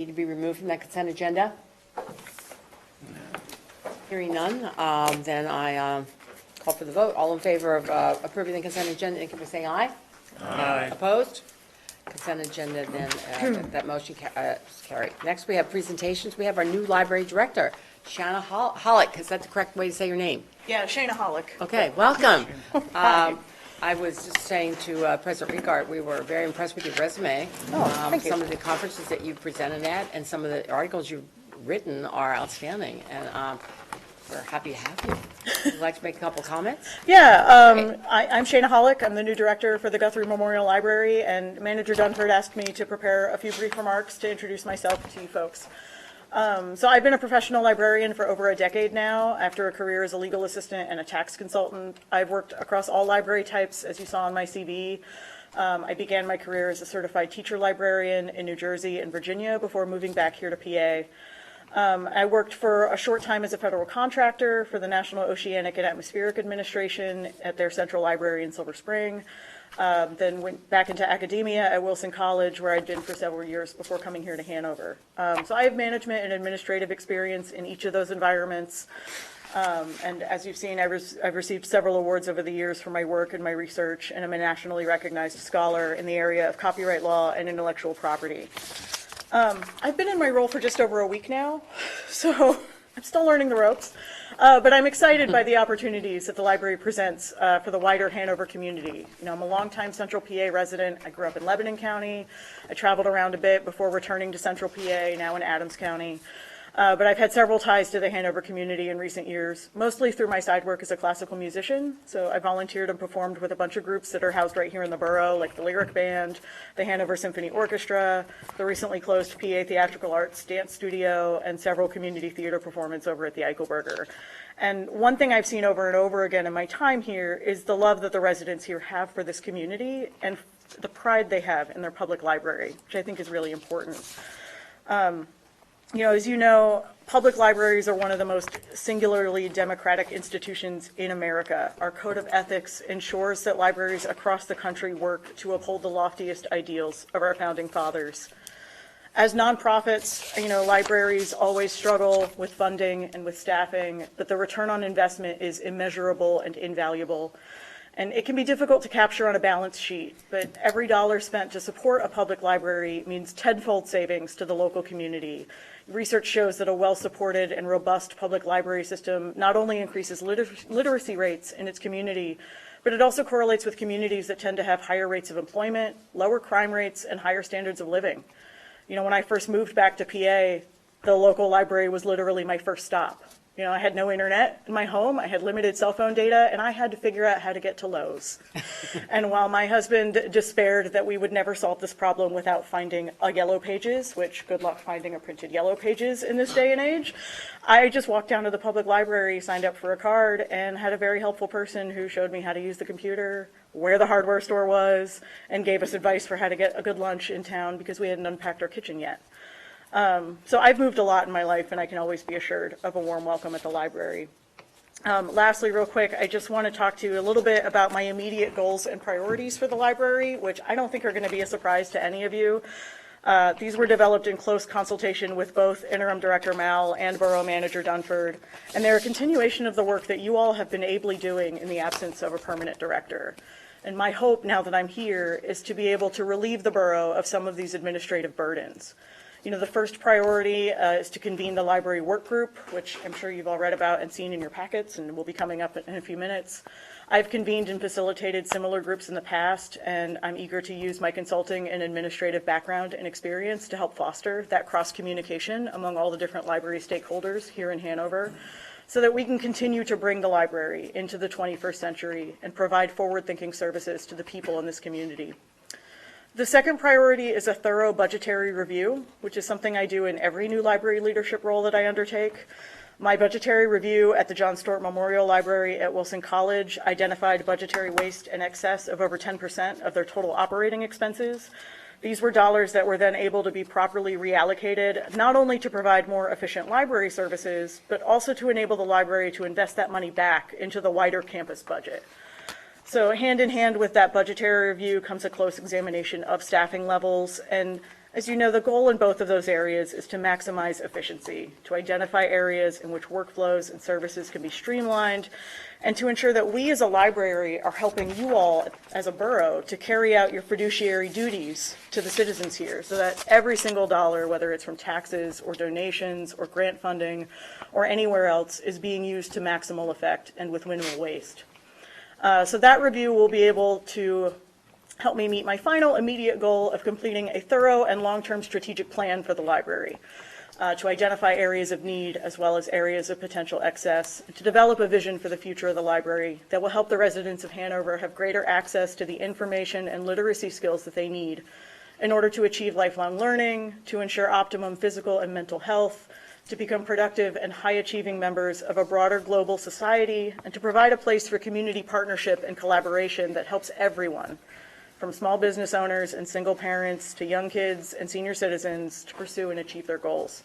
Need to be removed from that consent agenda? Hearing none, then I call for the vote. All in favor of approving the consent agenda, indicate by saying aye. Aye. Opposed? Consent agenda, then that motion is carried. Next, we have presentations. We have our new library director, Shanna Hollick. Is that the correct way to say your name? Yeah, Shana Hollick. Okay, welcome. I was just saying to President Riegart, we were very impressed with your resume. Thank you. Some of the conferences that you presented at and some of the articles you've written are outstanding, and we're happy to have you. Would you like to make a couple comments? Yeah, I'm Shana Hollick. I'm the new director for the Guthrie Memorial Library, and Manager Dunford asked me to prepare a few brief remarks to introduce myself to you folks. So I've been a professional librarian for over a decade now. After a career as a legal assistant and a tax consultant, I've worked across all library types, as you saw on my CV. I began my career as a certified teacher librarian in New Jersey and Virginia before moving back here to PA. I worked for a short time as a federal contractor for the National Oceanic and Atmospheric Administration at their central library in Silver Spring. Then went back into academia at Wilson College, where I'd been for several years before coming here to Hanover. So I have management and administrative experience in each of those environments. And as you've seen, I've received several awards over the years for my work and my research, and I'm a nationally recognized scholar in the area of copyright law and intellectual property. I've been in my role for just over a week now, so I'm still learning the ropes. But I'm excited by the opportunities that the library presents for the wider Hanover community. You know, I'm a longtime Central PA resident. I grew up in Lebanon County. I traveled around a bit before returning to Central PA, now in Adams County. But I've had several ties to the Hanover community in recent years, mostly through my side work as a classical musician. So I volunteered and performed with a bunch of groups that are housed right here in the borough, like the Lyric Band, the Hanover Symphony Orchestra, the recently closed PA Theatrical Arts Dance Studio, and several community theater performances over at the Eichelberger. And one thing I've seen over and over again in my time here is the love that the residents here have for this community and the pride they have in their public library, which I think is really important. You know, as you know, public libraries are one of the most singularly democratic institutions in America. Our code of ethics ensures that libraries across the country work to uphold the loftiest ideals of our founding fathers. As nonprofits, you know, libraries always struggle with funding and with staffing, but the return on investment is immeasurable and invaluable. And it can be difficult to capture on a balance sheet, but every dollar spent to support a public library means tenfold savings to the local community. Research shows that a well-supported and robust public library system not only increases literacy rates in its community, but it also correlates with communities that tend to have higher rates of employment, lower crime rates, and higher standards of living. You know, when I first moved back to PA, the local library was literally my first stop. You know, I had no internet in my home, I had limited cell phone data, and I had to figure out how to get to Lowe's. And while my husband despaired that we would never solve this problem without finding a Yellow Pages, which good luck finding a printed Yellow Pages in this day and age, I just walked down to the public library, signed up for a card, and had a very helpful person who showed me how to use the computer, where the hardware store was, and gave us advice for how to get a good lunch in town because we hadn't unpacked our kitchen yet. So I've moved a lot in my life, and I can always be assured of a warm welcome at the library. Lastly, real quick, I just want to talk to you a little bit about my immediate goals and priorities for the library, which I don't think are going to be a surprise to any of you. These were developed in close consultation with both Interim Director Mal and Borough Manager Dunford, and they're a continuation of the work that you all have been ably doing in the absence of a permanent director. And my hope now that I'm here is to be able to relieve the borough of some of these administrative burdens. You know, the first priority is to convene the library work group, which I'm sure you've all read about and seen in your packets and will be coming up in a few minutes. I've convened and facilitated similar groups in the past, and I'm eager to use my consulting and administrative background and experience to help foster that cross-communication among all the different library stakeholders here in Hanover, so that we can continue to bring the library into the 21st century and provide forward-thinking services to the people in this community. The second priority is a thorough budgetary review, which is something I do in every new library leadership role that I undertake. My budgetary review at the John Stewart Memorial Library at Wilson College identified budgetary waste in excess of over 10% of their total operating expenses. These were dollars that were then able to be properly reallocated, not only to provide more efficient library services, but also to enable the library to invest that money back into the wider campus budget. So hand in hand with that budgetary review comes a close examination of staffing levels, and As you know, the goal in both of those areas is to maximize efficiency, to identify areas in which workflows and services can be streamlined, and to ensure that we as a library are helping you all as a borough to carry out your fiduciary duties to the citizens here, so that every single dollar, whether it's from taxes or donations or grant funding or anywhere else, is being used to maximal effect and with minimal waste. So that review will be able to help me meet my final immediate goal of completing a thorough and long-term strategic plan for the library, to identify areas of need as well as areas of potential excess, and to develop a vision for the future of the library that will help the residents of Hanover have greater access to the information and literacy skills that they need in order to achieve lifelong learning, to ensure optimum physical and mental health, to become productive and high-achieving members of a broader global society, and to provide a place for community partnership and collaboration that helps everyone, from small business owners and single parents to young kids and senior citizens, to pursue and achieve their goals.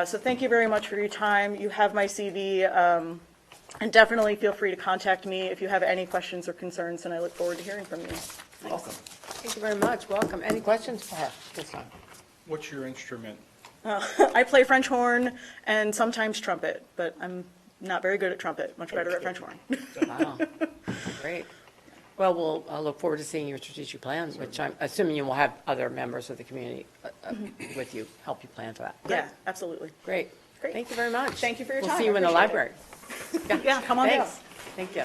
So thank you very much for your time. You have my CV, and definitely feel free to contact me if you have any questions or concerns, and I look forward to hearing from you. Welcome. Thank you very much. Welcome. Any questions for her this time? What's your instrument? I play French horn and sometimes trumpet, but I'm not very good at trumpet, much better at French horn. Wow. Great. Well, I'll look forward to seeing your strategic plan, which I'm assuming you will have other members of the community with you, help you plan for that. Yeah, absolutely. Great. Great. Thank you very much. Thank you for your time. We'll see you in the library. Yeah, come on down. Thanks. Thank you.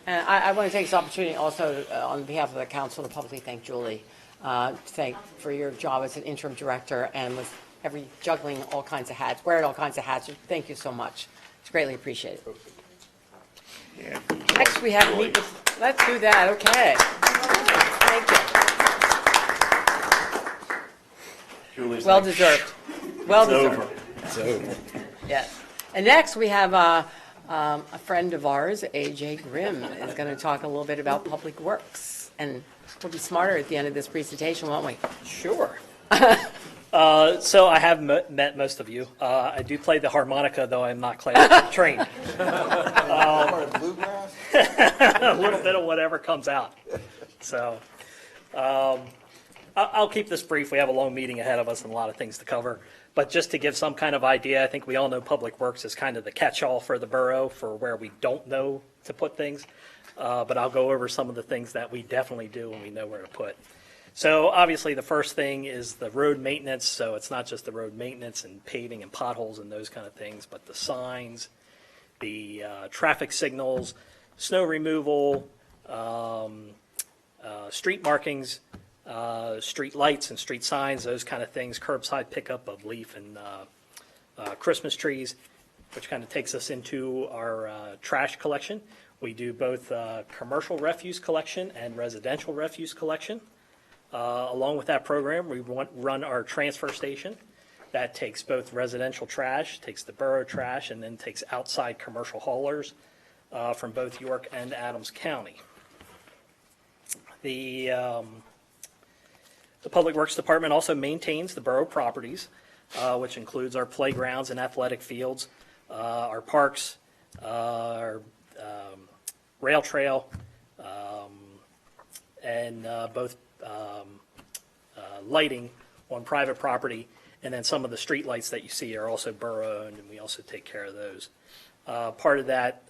And I want to take this opportunity also on behalf of the council to publicly thank Julie, for your job as an interim director and with juggling all kinds of hats, wearing all kinds of hats. Thank you so much. It's greatly appreciated. Yeah. Next, we have let's do that, okay. Thank you. Julie's Well like, deserved. Well It's deserved. over. It's over. Yes. And next, we have a friend of ours, AJ Grimm, is going to talk a little bit about public works. And we'll be smarter at the end of this presentation, won't we? Sure. So I have met most of you. I do play the harmonica, though I'm not classically trained. Bluegrass? A little bit of whatever comes out. So I'll keep this brief. We have a long meeting ahead of us and a lot of things to cover. But just to give some kind of idea, I think we all know Public Works is kind of the catch-all for the borough for where we don't know to put things. But I'll go over some of the things that we definitely do and we know where to put. So obviously the first thing is the road maintenance. So it's not just the road maintenance and paving and potholes and those kind of things, but the signs, the traffic signals, snow removal, street markings, street lights and street signs, those kind of things, curbside pickup of leaf and Christmas trees, which kind of takes us into our trash collection. We do both commercial refuse collection and residential refuse collection. Along with that program, we run our transfer station. That takes both residential trash, takes the borough trash, and then takes outside commercial haulers from both York and Adams County. The Public Works Department also maintains the borough properties, which includes our playgrounds and athletic fields, our parks, our rail trail, and both lighting on private property, and then some of the street lights that you see are also borough-owned, and we also take care of those. Part of that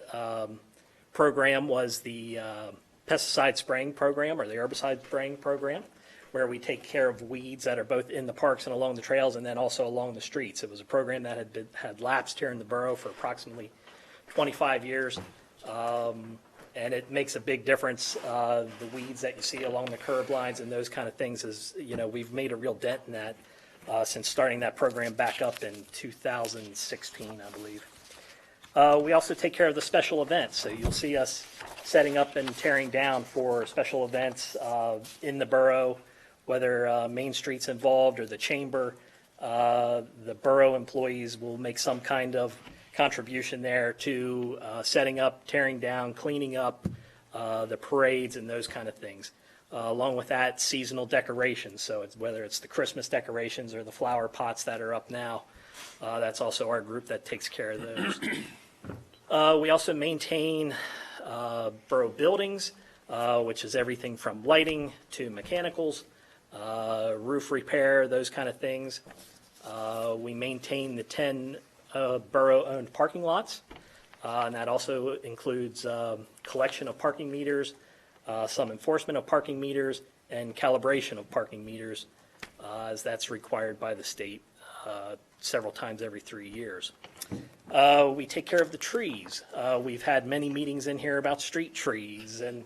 program was the pesticide spraying program, or the herbicide spraying program, where we take care of weeds that are both in the parks and along the trails, and then also along the streets. It was a program that had lapsed here in the borough for approximately 25 years. And it makes a big difference. The weeds that you see along the curb lines and those kind of things is, we've made a real dent in that since starting that program back up in 2016, I believe. We also take care of the special events. So you'll see us setting up and tearing down for special events in the borough, whether Main Street's involved or the chamber. The borough employees will make some kind of contribution there to setting up, tearing down, cleaning up the parades and those kind of things. Along with that, seasonal decorations. So whether it's the Christmas decorations or the flower pots that are up now, that's also our group that takes care of those. We also maintain borough buildings, which is everything from lighting to mechanicals, roof repair, those kind of things. We maintain the 10 borough-owned parking lots, and that also includes collection of parking meters, some enforcement of parking meters, and calibration of parking meters, as that's required by the state several times every 3 years. We take care of the trees. We've had many meetings in here about street trees and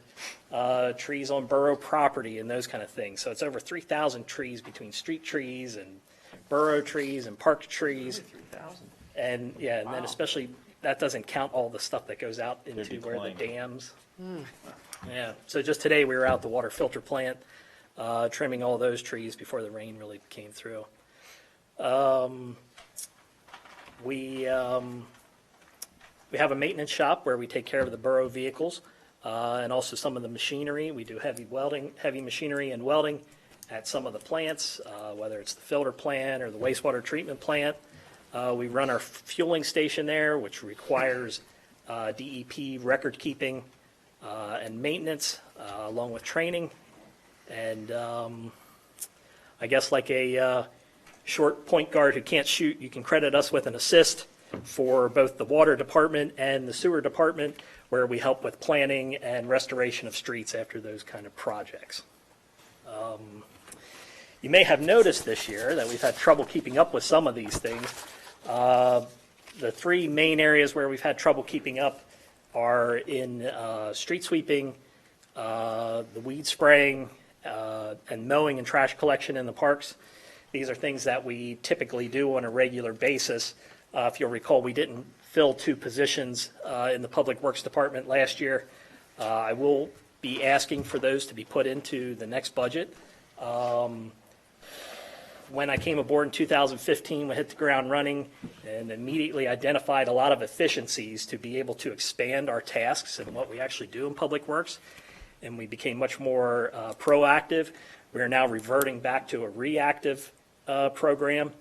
trees on borough property and those kind of things. So it's over 3,000 trees between street trees and borough trees and park trees. 3,000. And yeah, and then especially, that doesn't count all the stuff that goes out into where the dams. Yeah, so just today, we were out at the water filter plant, trimming all those trees before the rain really came through. We have a maintenance shop where we take care of the borough vehicles, and also some of the machinery. We do heavy machinery and welding at some of the plants, whether it's the filter plant or the wastewater treatment plant. We run our fueling station there, which requires DEP record keeping and maintenance, along with training. And I guess like a short point guard who can't shoot, you can credit us with an assist for both the water department and the sewer department, where we help with planning and restoration of streets after those kind of projects. You may have noticed this year that we've had trouble keeping up with some of these things. The three main areas where we've had trouble keeping up are in street sweeping, the weed spraying, and mowing and trash collection in the parks. These are things that we typically do on a regular basis. If you'll recall, we didn't fill 2 positions in the Public Works Department last year. I will be asking for those to be put into the next budget. When I came aboard in 2015, we hit the ground running and immediately identified a lot of efficiencies to be able to expand our tasks and what we actually do in Public Works. And we became much more proactive. We are now reverting back to a reactive program.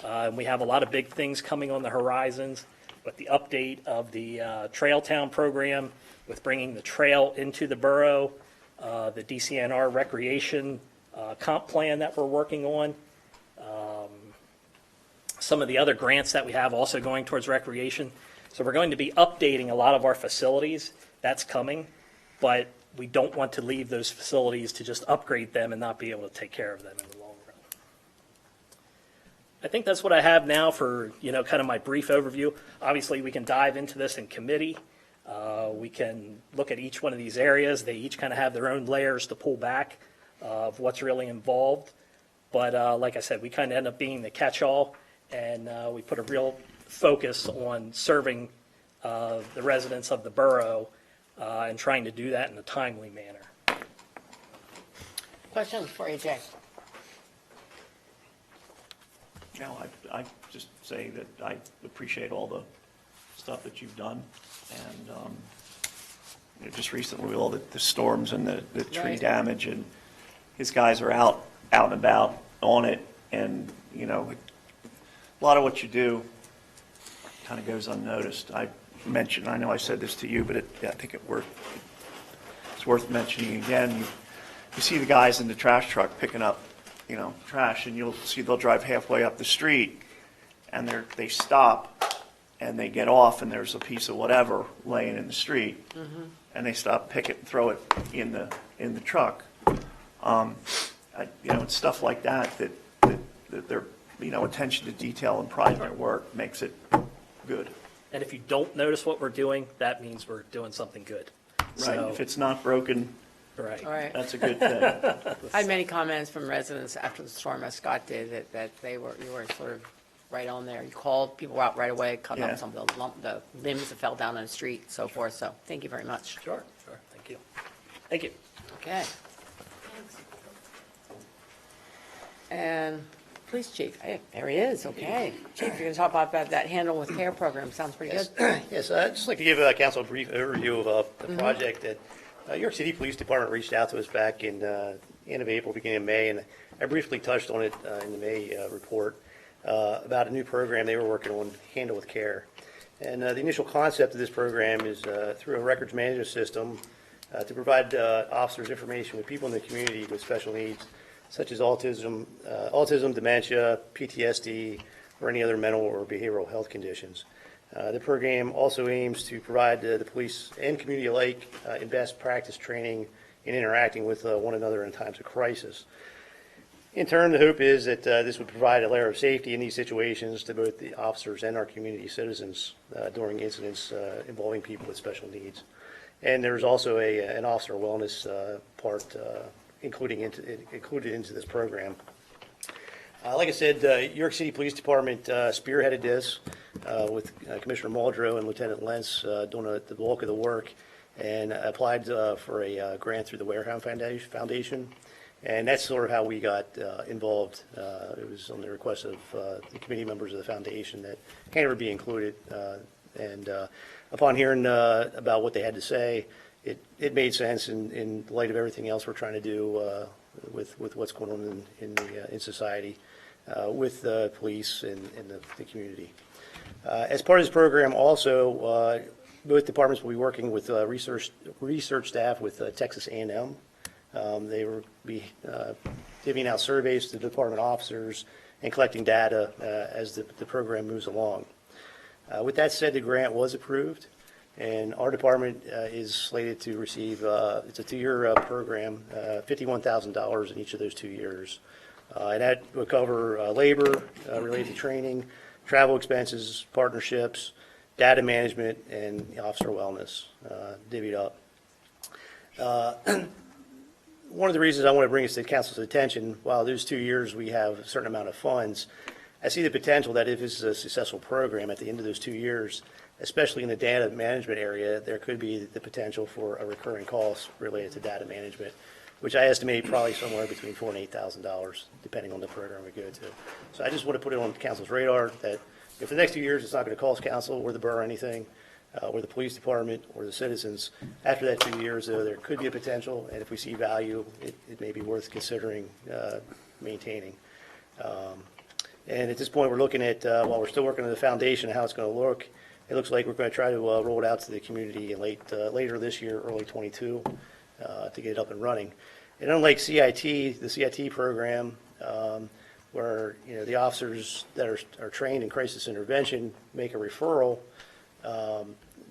And we have a lot of big things coming on the horizons with the update of the Trail Town program, with bringing the trail into the borough, the DCNR recreation comp plan that we're working on. Some of the other grants that we have also going towards recreation. So we're going to be updating a lot of our facilities. That's coming, but we don't want to leave those facilities to just upgrade them and not be able to take care of them in the long run. I think that's what I have now for, kind of my brief overview. Obviously, we can dive into this in committee. We can look at each one of these areas. They each kind of have their own layers to pull back of what's really involved. But like I said, we kind of end up being the catch-all, and we put a real focus on serving the residents of the borough and trying to do that in a timely manner. Questions for AJ? No, I just say that I appreciate all the stuff that you've done, and just recently with all the storms and the tree Right. damage, and his guys are out and about on it, and a lot of what you do kind of goes unnoticed. I know I said this to you, but I think it's worth mentioning again. You see the guys in the trash truck picking up trash, and you'll see they'll drive halfway up the street, and they stop, and they get off, and there's a piece of whatever laying in the street, and they stop, pick it, and throw it in the truck. It's stuff like that they're attention to detail and pride in their work makes it good. And if you don't notice what we're doing, that means we're doing something good. Right. So, If it's not broken, right. All right. that's a good thing. I had many comments from residents after the storm, as Scott did, that you were sort of right on there. You called, people were out right away, cutting Yeah. up some of the limbs that fell down on the street, so forth. So thank you very much. Sure. Thank you. Thank you. Okay. And police chief, hey, there he is, okay. Chief, you're going to talk about that Handle with Care program, sounds pretty good. Yes, I'd just like to give council a brief overview of the project that New York City Police Department reached out to us back in end of April, beginning of May, and I briefly touched on it in the May report about a new program they were working on, Handle with Care. And the initial concept of this program is through a records management system to provide officers information with people in the community with special needs such as autism, dementia, PTSD, or any other mental or behavioral health conditions. The program also aims to provide the police and community alike in best practice training in interacting with one another in times of crisis. In turn, the hope is that this would provide a layer of safety in these situations to both the officers and our community citizens during incidents involving people with special needs. And there's also an officer wellness part included into this program. Like I said, York City Police Department spearheaded this with Commissioner Muldrow and Lieutenant Lentz doing the bulk of the work, and applied for a grant through the Wareham Foundation. And that's sort of how we got involved. It was on the request of the committee members of the foundation that Hanover be included. And upon hearing about what they had to say, it made sense in light of everything else we're trying to do with what's going on in society with the police and the community. As part of this program, also, both departments will be working with research staff with Texas A&M. They will be giving out surveys to the department officers and collecting data as the program moves along. With that said, the grant was approved, and our department is slated to receive, it's a 2-year program, $51,000 in each of those 2 years. And that will cover labor related to training, travel expenses, partnerships, data management, and officer wellness, divvied up. One of the reasons I want to bring this to the council's attention, while those 2 years we have a certain amount of funds, I see the potential that if this is a successful program at the end of those 2 years, especially in the data management area, there could be the potential for a recurring cost related to data management, which I estimate probably somewhere between $4,000 and $8,000, depending on the program we go to. So I just want to put it on council's radar that if the next 2 years it's not going to cost council or the borough anything, or the police department or the citizens, after that 2 years, though, there could be a potential, and if we see value, it may be worth considering maintaining. And at this point, we're looking at, while we're still working on the foundation, how it's going to look, it looks like we're going to try to roll it out to the community in later this year, early 22, to get it up and running. And unlike CIT, the CIT program, where the officers that are trained in crisis intervention make a referral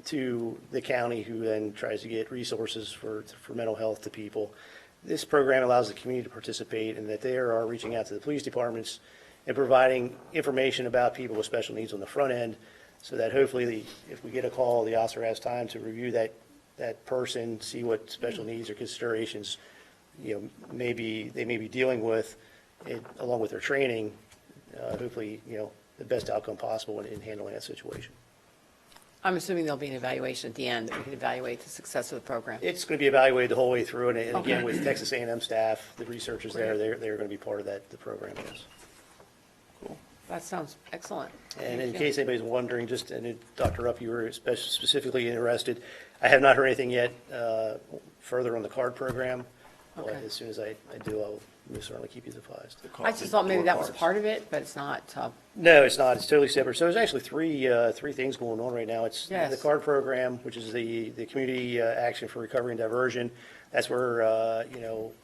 to the county, who then tries to get resources for mental health to people. This program allows the community to participate, and that they are reaching out to the police departments and providing information about people with special needs on the front end, so that hopefully if we get a call, the officer has time to review that person, see what special needs or considerations they may be dealing with, along with their training, hopefully the best outcome possible in handling that situation. I'm assuming there'll be an evaluation at the end that we can evaluate the success of the program. It's going to be evaluated the whole way through, and again, Okay. with Texas A&M staff, the researchers there, they're going to be part of the program, yes. That sounds excellent. And in Thank you. case anybody's wondering, and Dr. Rupp, you were specifically interested, I have not heard anything yet further on the card program, but Okay. as soon as I do, I'll most certainly keep you advised. I just thought maybe that was part of it, but it's not. No, it's not. It's totally separate. So there's actually three things going on right now. It's Yes. the card program, which is the community action for recovery and diversion. That's where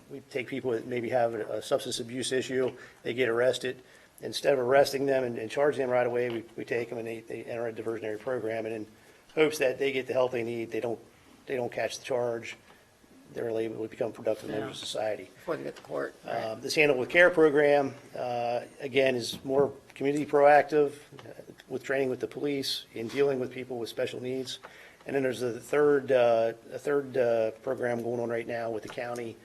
we take people that maybe have a substance abuse issue, they get arrested. Instead of arresting them and charging them right away, we take them and they enter a diversionary program, and in hopes that they get the help they need, they don't catch the charge, they're able to become productive members of society. Before they get to court. Right. This Handle with Care program, again, is more community proactive with training with the police in dealing with people with special needs. And then there's a third program going on right now with the county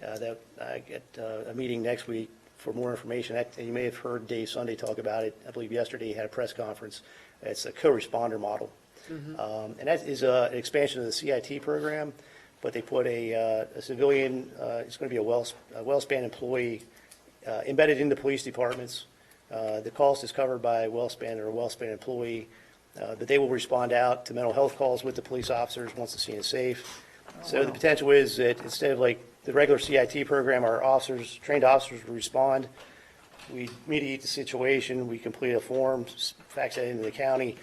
that I get a meeting next week for more information. You may have heard Dave Sunday talk about it. I believe yesterday he had a press conference. It's a co-responder model. And that is an expansion of the CIT program, but they put a civilian, it's going to be a WellSpan employee embedded into police departments. The cost is covered by WellSpan or a WellSpan employee, but they will respond out to mental health calls with the police officers once the scene is safe. So the potential is that instead of like the regular CIT program, our trained officers will respond. We mediate the situation, we complete a form, fax that into the county.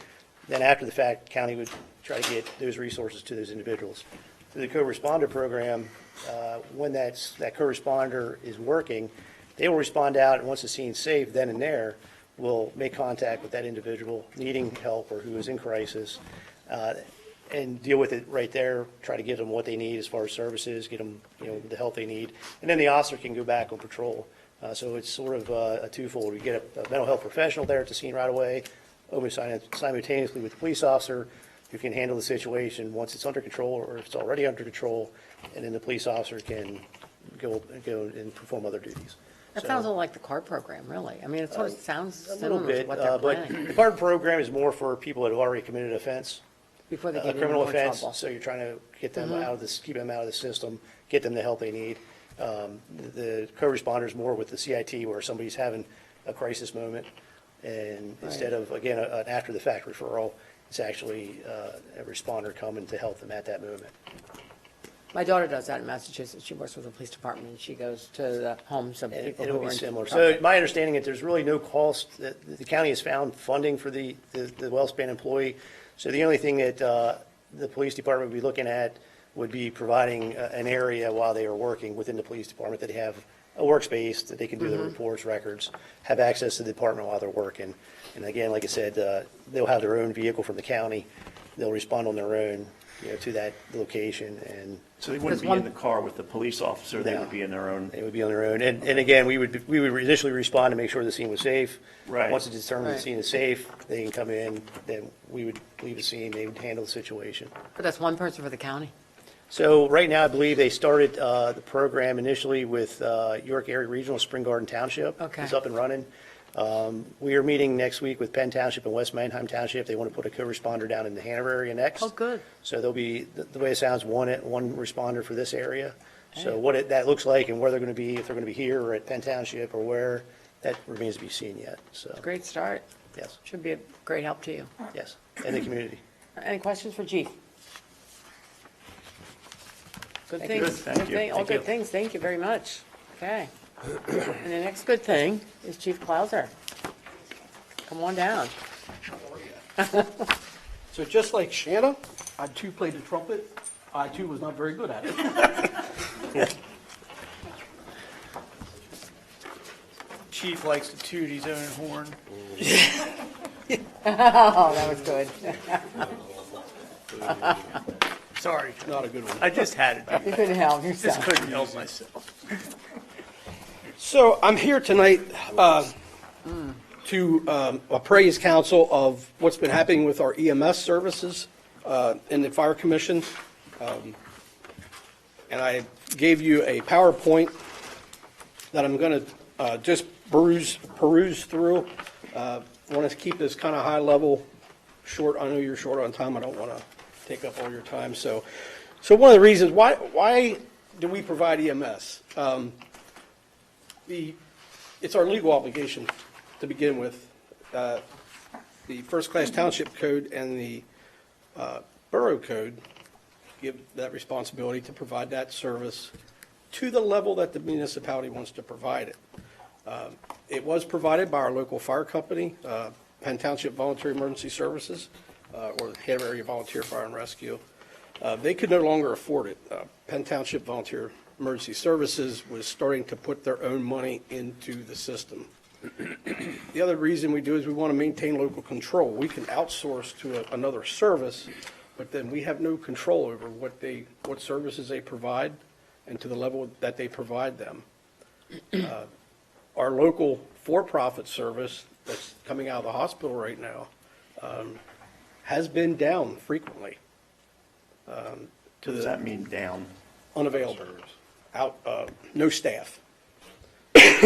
Then after the fact, the county would try to get those resources to those individuals. Through the co-responder program, when that co-responder is working, They will respond out, and once the scene's safe, then and there, will make contact with that individual needing help or who is in crisis, and deal with it right there, try to give them what they need as far as services, get them, the help they need. And then the officer can go back on patrol. So it's sort of a twofold. We get a mental health professional there at the scene right away, simultaneously with the police officer who can handle the situation once it's under control or if it's already under control, and then the police officer can go and perform other duties. That So- sounds a little like the CARD program, really. I mean, it sort of sounds A little similar to bit, what they're but planning the CARD program is more for people that have already committed an offense, before they a get into criminal more offense. trouble. So you're trying to get them out of this, keep them out of the system, get them the help they need. The co-responder is more with the CIT where somebody's having a crisis moment, and instead of, again, an after-the-fact referral, it's actually a responder coming to help them at that moment. My daughter does that in Massachusetts. She works with the police department, and she goes to the homes of And people it'll who are be in similar. trouble. So my understanding is there's really no cost, that the county has found funding for the WellSpan employee. So the only thing that the police department would be looking at would be providing an area while they are working within the police department, that they have a workspace, that they can do their reports, records, have access to the department while they're working. And again, like I said, they'll have their own vehicle from the county. They'll respond on their own, to that location, and So they wouldn't be in the car with the police officer, they No. would be in their own. they would be on their own. And again, we would initially respond to make sure the scene was safe. Right. Once it's determined the Right. scene is safe, they can come in, then we would leave the scene, they would handle the situation. But that's one person for the county? So right now, I believe they started the program initially with York Area Regional Spring Garden Township. Okay. It's up and running. We are meeting next week with Penn Township and West Manheim Township. They want to put a co-responder down in the Hanover area next. Oh, good. So there'll be, the way it sounds, one responder for this area. So what that looks like and where they're going to be, if they're going to be here or at Penn Township or where, that remains to be seen yet. So, Great start. yes, Should be a great help to you. yes, and the community. Any questions for Chief? Good Thank you. things. Thank Good you. thing- All Thank good you. things. Thank you very much. Okay. And the next good thing is Chief Clauser. Come on down. So just like Shanna, I too played the trumpet. I too was not very good at it. Chief likes to toot his own horn. Oh, that was good. Sorry, Not a good one. I just had it. You couldn't help Just yourself. couldn't help myself. So I'm here tonight to appraise council of what's been happening with our EMS services in the Fire Commission. And I gave you a PowerPoint that I'm going to just peruse through. I want to keep this kind of high level, short. I know you're short on time. I don't want to take up all your time. So one of the reasons why do we provide EMS? It's our legal obligation to begin with. The first-class township code and the borough code give that responsibility to provide that service to the level that the municipality wants to provide it. It was provided by our local fire company, Penn Township Volunteer Emergency Services, or the Hanover Area Volunteer Fire and Rescue. They could no longer afford it. Penn Township Volunteer Emergency Services was starting to put their own money into the system. The other reason we do is we want to maintain local control. We can outsource to another service, but then we have no control over what services they provide and to the level that they provide them. Our local for-profit service that's coming out of the hospital right now has been down frequently. What does that mean, down? Unavailable, no staff.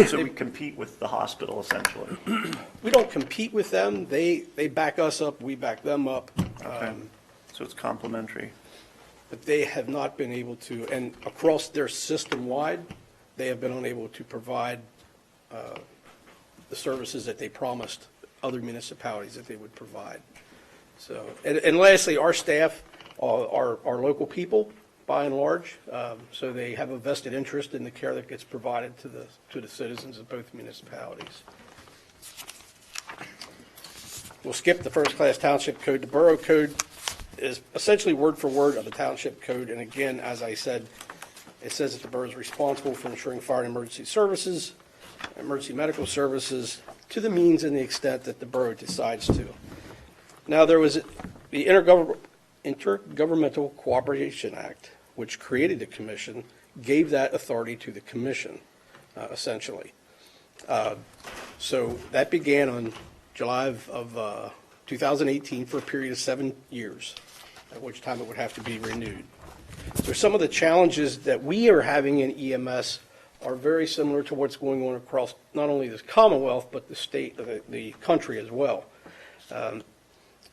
So we compete with the hospital essentially. We don't compete with them. They back us up, we back them up. Okay. So it's complementary. But they have not been able to, and across their system-wide, they have been unable to provide the services that they promised other municipalities that they would provide. So, and lastly, our staff are local people, by and large, so they have a vested interest in the care that gets provided to the citizens of both municipalities. We'll skip the first-class township code. The borough code is essentially word for word of the township code, and again, as I said, it says that the borough is responsible for ensuring fire and emergency services emergency medical services to the means and the extent that the borough decides to. Now, there was the Intergovernmental Cooperation Act, which created the commission, gave that authority to the commission, essentially. So that began on July of 2018 for a period of 7 years, at which time it would have to be renewed. So some of the challenges that we are having in EMS are very similar to what's going on across not only the Commonwealth, but the state, the country as well.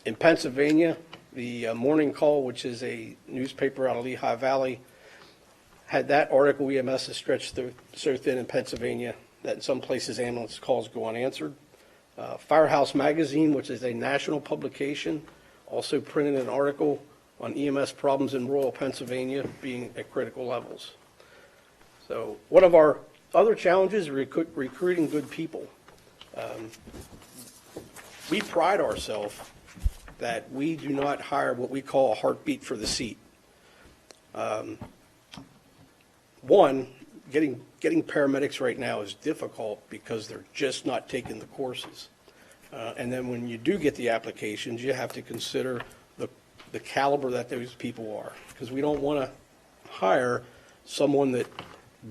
In Pennsylvania, the Morning Call, which is a newspaper out of Lehigh Valley, had that article, EMS is stretched so thin in Pennsylvania that in some places ambulance calls go unanswered. Firehouse Magazine, which is a national publication, also printed an article on EMS problems in rural Pennsylvania being at critical levels. So one of our other challenges is recruiting good people. We pride ourselves that we do not hire what we call a heartbeat for the seat. One, getting paramedics right now is difficult because they're just not taking the courses. And then when you do get the applications, you have to consider the caliber that those people are, because we don't want to hire someone that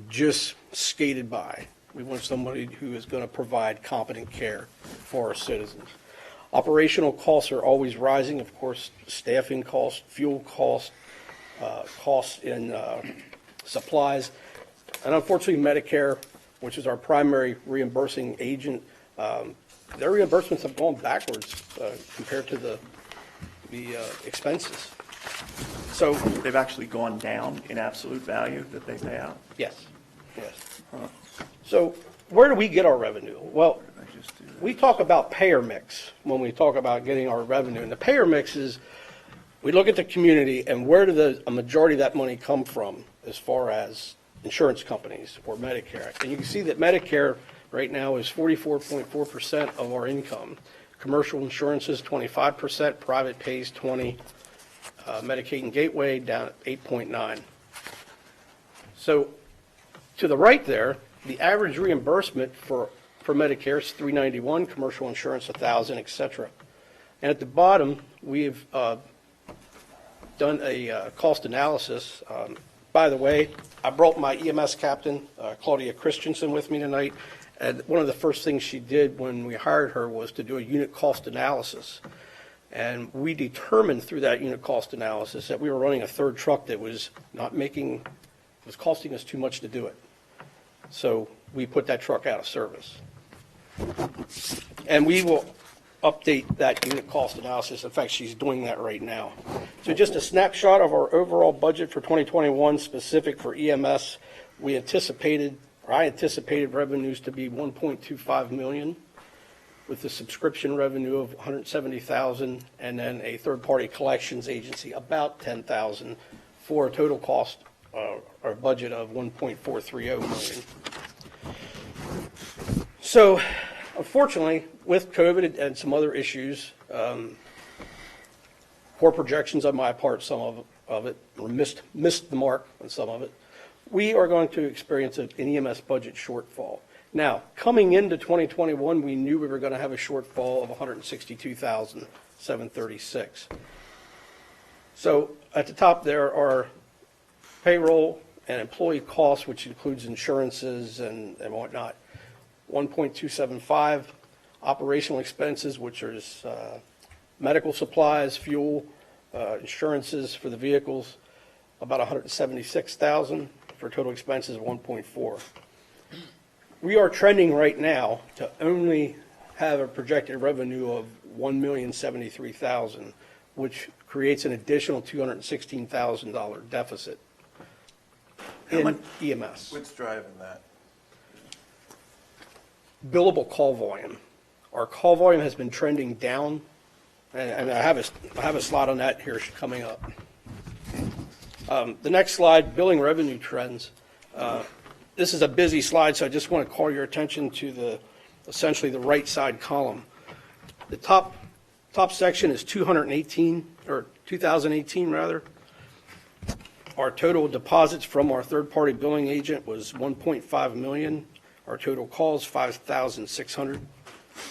just skated by. We want somebody who is going to provide competent care for our citizens. Operational costs are always rising, of course, staffing costs, fuel costs, costs in supplies. And unfortunately, Medicare, which is our primary reimbursing agent, their reimbursements have gone backwards compared to the expenses. So, They've actually gone down in absolute value that they pay out? yes. So where do we get our revenue? Well, I just do that. we talk about payer mix when we talk about getting our revenue. And the payer mix is, we look at the community and where do a majority of that money come from as far as insurance companies or Medicare. And you can see that Medicare right now is 44.4% of our income. Commercial insurance is 25%, private pays 20%, Medicaid and Gateway down at 8.9%. So to the right there, the average reimbursement for Medicare is $391, commercial insurance $1,000, et cetera. And at the bottom, we've done a cost analysis. By the way, I brought my EMS captain, Claudia Christensen, with me tonight. And one of the first things she did when we hired her was to do a unit cost analysis. And we determined through that unit cost analysis that we were running a third truck that was was costing us too much to do it. So we put that truck out of service. And we will update that unit cost analysis. In fact, she's doing that right now. So just a snapshot of our overall budget for 2021, specific for EMS. I anticipated revenues to be $1.25 million, with the subscription revenue of $170,000, and then a third-party collections agency about $10,000, for a total cost, our budget of $1.430 million. So, unfortunately, with COVID and some other issues, poor projections on my part, some of it, or missed the mark on some of it, we are going to experience an EMS budget shortfall. Now, coming into 2021, we knew we were going to have a shortfall of $162,736. So at the top there are payroll and employee costs, which includes insurances and whatnot, 1.275. Operational expenses, which is medical supplies, fuel, insurances for the vehicles, about $176,000, for total expenses of 1.4. We are trending right now to only have a projected revenue of $1,073,000, which creates an additional $216,000 deficit in EMS. What's driving that? Billable call volume. Our call volume has been trending down, and I have a slide on that here coming up. The next slide, billing revenue trends. This is a busy slide, so I just want to call your attention to essentially the right side column. The top section is 2018 rather. Our total deposits from our third-party billing agent was $1.5 million. Our total calls, 5,600.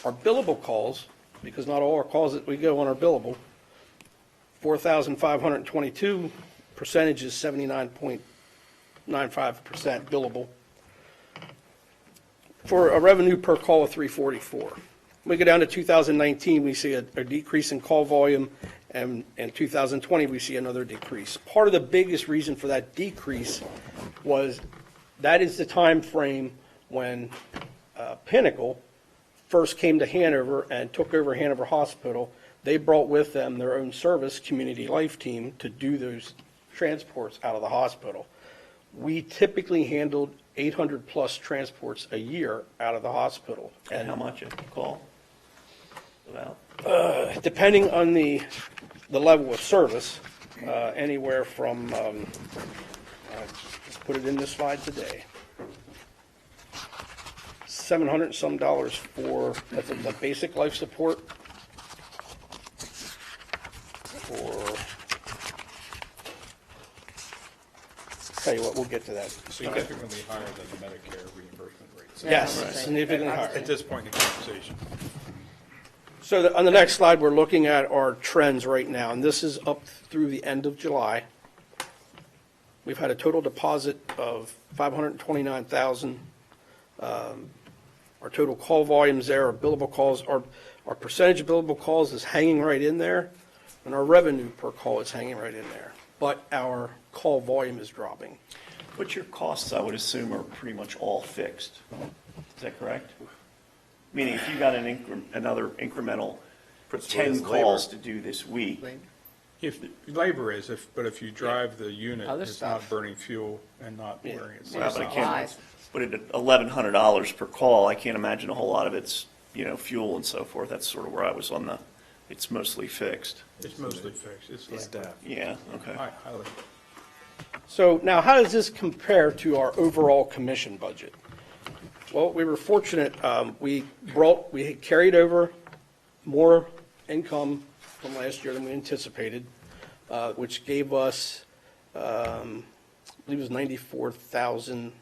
Our billable calls, because not all our calls that we go on are billable, 4,522, percentage is 79.95% billable, for a revenue per call of 344. We go down to 2019, we see a decrease in call volume, and in 2020, we see another decrease. Part of the biggest reason for that decrease was that is the time frame when Pinnacle first came to Hanover and took over Hanover Hospital. They brought with them their own service, Community Life Team, to do those transports out of the hospital. We typically handled 800-plus transports a year out of the hospital. And how much a call? About? Depending on the level of service, anywhere from, let's put it in this slide today, $700 and some for, that's the basic life support. Tell you what, we'll get to that. Significantly higher than the Medicare reimbursement rates. Yes, Right. significantly higher. At this point in the conversation. So on the next slide, we're looking at our trends right now, and this is up through the end of July. We've had a total deposit of $529,000. Our total call volumes there, our billable calls, our percentage of billable calls is hanging right in there, and our revenue per call is hanging right in there. But our call volume is dropping. But your costs, I would assume, are pretty much all fixed. Is that correct? Meaning if you got another incremental 10 calls to do this week, If labor is, but if you drive the unit, Other it's not stuff. burning fuel and not Yeah. wearing it. well, but I can't, Supplies. but at $1,100 per call, I can't imagine a whole lot of it's, fuel and so forth. That's sort of where I was on it's mostly fixed. It's mostly fixed. It's staff. Yeah, okay. Highly. So now, how does this compare to our overall commission budget? Well, we were fortunate, we had carried over more income from last year than we anticipated, which gave us, I believe it was 94,000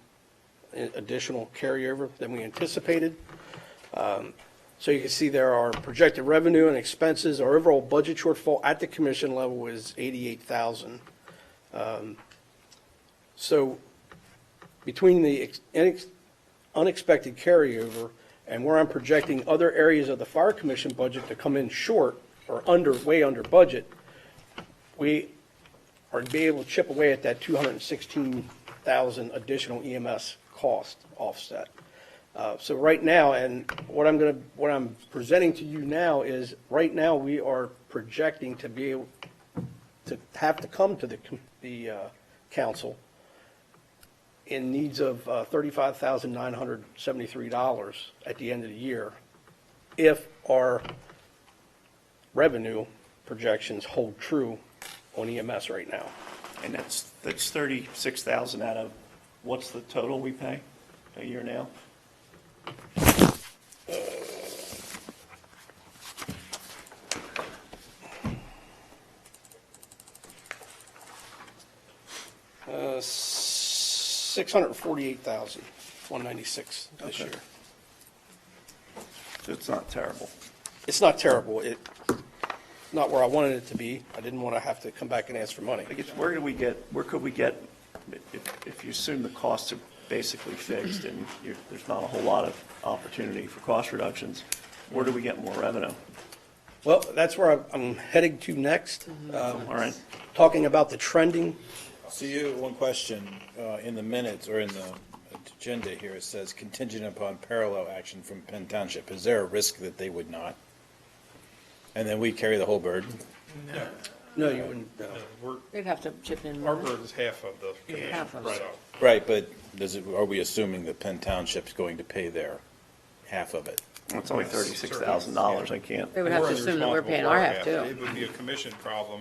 additional carryover than we anticipated. So you can see there are projected revenue and expenses. Our overall budget shortfall at the commission level is 88,000. So between the unexpected carryover and where I'm projecting other areas of the fire commission budget to come in short or way under budget, we are to be able to chip away at that 216,000 additional EMS cost offset. So right now, and what I'm presenting to you now is, right now, we are projecting to be able to have to come to the council in needs of $35,973 at the end of the year if our revenue projections hold true on EMS right now. And that's 36,000 out of, what's the total we pay a year now? $648,196 this year. So it's not terrible. It's not terrible. Not where I wanted it to be. I didn't want to have to come back and ask for money. I guess, where could we get, if you assume the costs are basically fixed and there's not a whole lot of opportunity for cost reductions, where do we get more revenue? Well, that's where I'm heading to next. All right. Talking about the trending. So one question, in the minutes or in the agenda here, it says contingent upon parallel action from Penn Township. Is there a risk that they would not? And then we carry the whole burden? No, you wouldn't. They'd have to chip in Our more. burden is half of the commission. Half of Right. it. Right, but are we assuming that Penn Township's going to pay their half of it? It's only $36,000. I can't. They would have to assume that we're paying our half too. It would be a commission problem.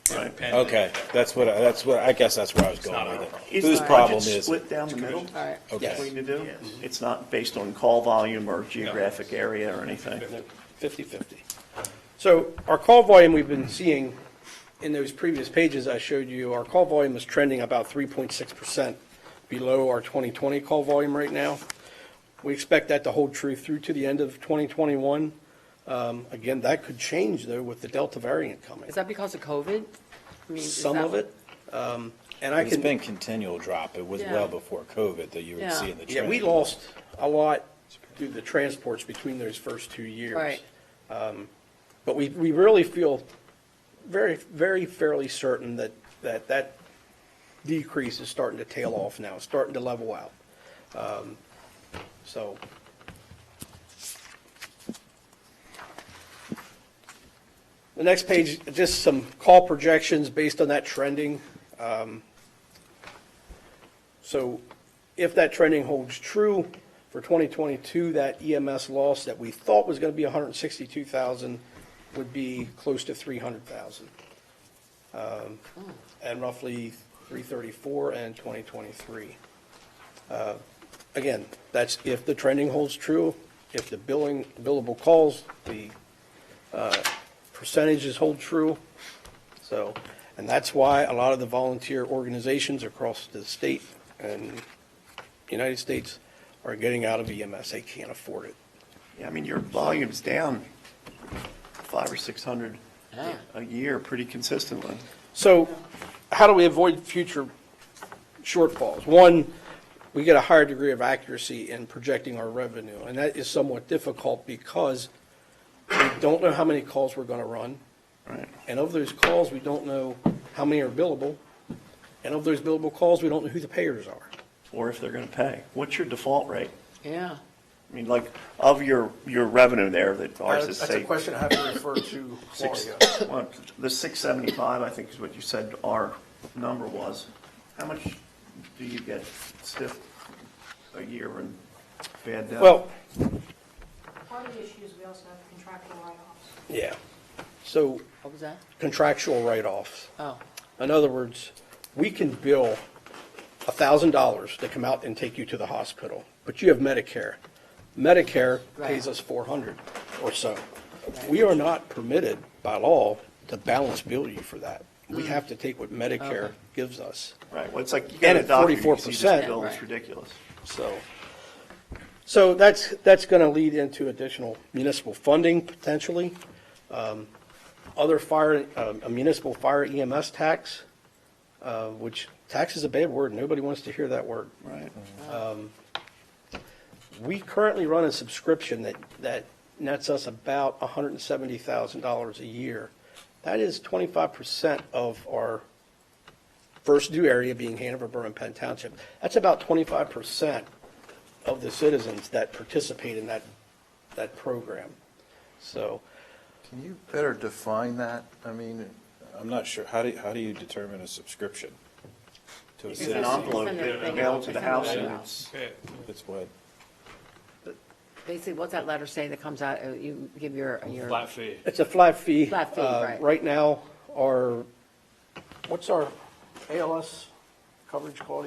Right. if Penn Okay, didn't pay. I guess that's where I was going not with our it. Whose the problem budget is split it? down the middle All right. Okay. between the two? It's not based on call volume or geographic area or anything? 50/50. So our call volume we've been seeing in those previous pages I showed you, our call volume is trending about 3.6% below our 2020 call volume right now. We expect that to hold true through to the end of 2021. Again, that could change, though, with the Delta variant coming. Is that because of COVID? I mean, is Some that of what- it. And I It's can, been continual drop. It was Yeah. well before COVID that you would Yeah. see in the yeah, trend. we lost a lot through the transports between those first 2 years. Right. But we really feel very, very fairly certain that decrease is starting to tail off now, starting to level out. So. The next page, just some call projections based on that trending. So if that trending holds true for 2022, that EMS loss that we thought was going to be 162,000 would be close to 300,000. And roughly 334 in 2023. Again, that's if the trending holds true, if the billable calls, the percentages hold true. So, and that's why a lot of the volunteer organizations across the state and United States are getting out of EMS. They can't afford it. Yeah, I mean, your volume's down 500 or 600 Yeah. a year pretty consistently. So how do we avoid future shortfalls? One, we get a higher degree of accuracy in projecting our revenue, and that is somewhat difficult because we don't know how many calls we're going to run. Right. And of those calls, we don't know how many are billable. And of those billable calls, we don't know who the payers are. Or if they're going to pay. What's your default rate? Yeah. I mean, like, of your revenue there, that ours is, That's a say, question I have to refer to six, Claudia. well, the 675, I think is what you said our number was. How much do you get stiff a year in bad debt? Well, Part of the issue is we also have contractual write-offs. yeah. So What was that? contractual write-offs. Oh, In other words, we can bill $1,000 to come out and take you to the hospital, but you have Medicare. Medicare pays Right. us $400 or so. We are not permitted by law to balance bill you for that. We have to take what Medicare Okay. gives us. Right, well, it's like, you get And a at doctor, you see 44%. this bill, it's Right. ridiculous. So that's going to lead into additional municipal funding potentially. Other fire, a municipal fire EMS tax, which tax is a bad word. Nobody wants to hear that word. Right. We currently run a subscription that nets us about $170,000 a year. That is 25% of our first due area being Hanover Borough and Penn Township. That's about 25% of the citizens that participate in that program. So, Can you better define that? I mean, I'm not sure. How do you determine a subscription to a It's an citizen? envelope, Send it- mailed to the house, send it and out. it's, It's what? basically, what's that letter say that comes out, you give your. Flat fee. it's a flat fee. Flat fee, right. Right now, what's our ALS coverage called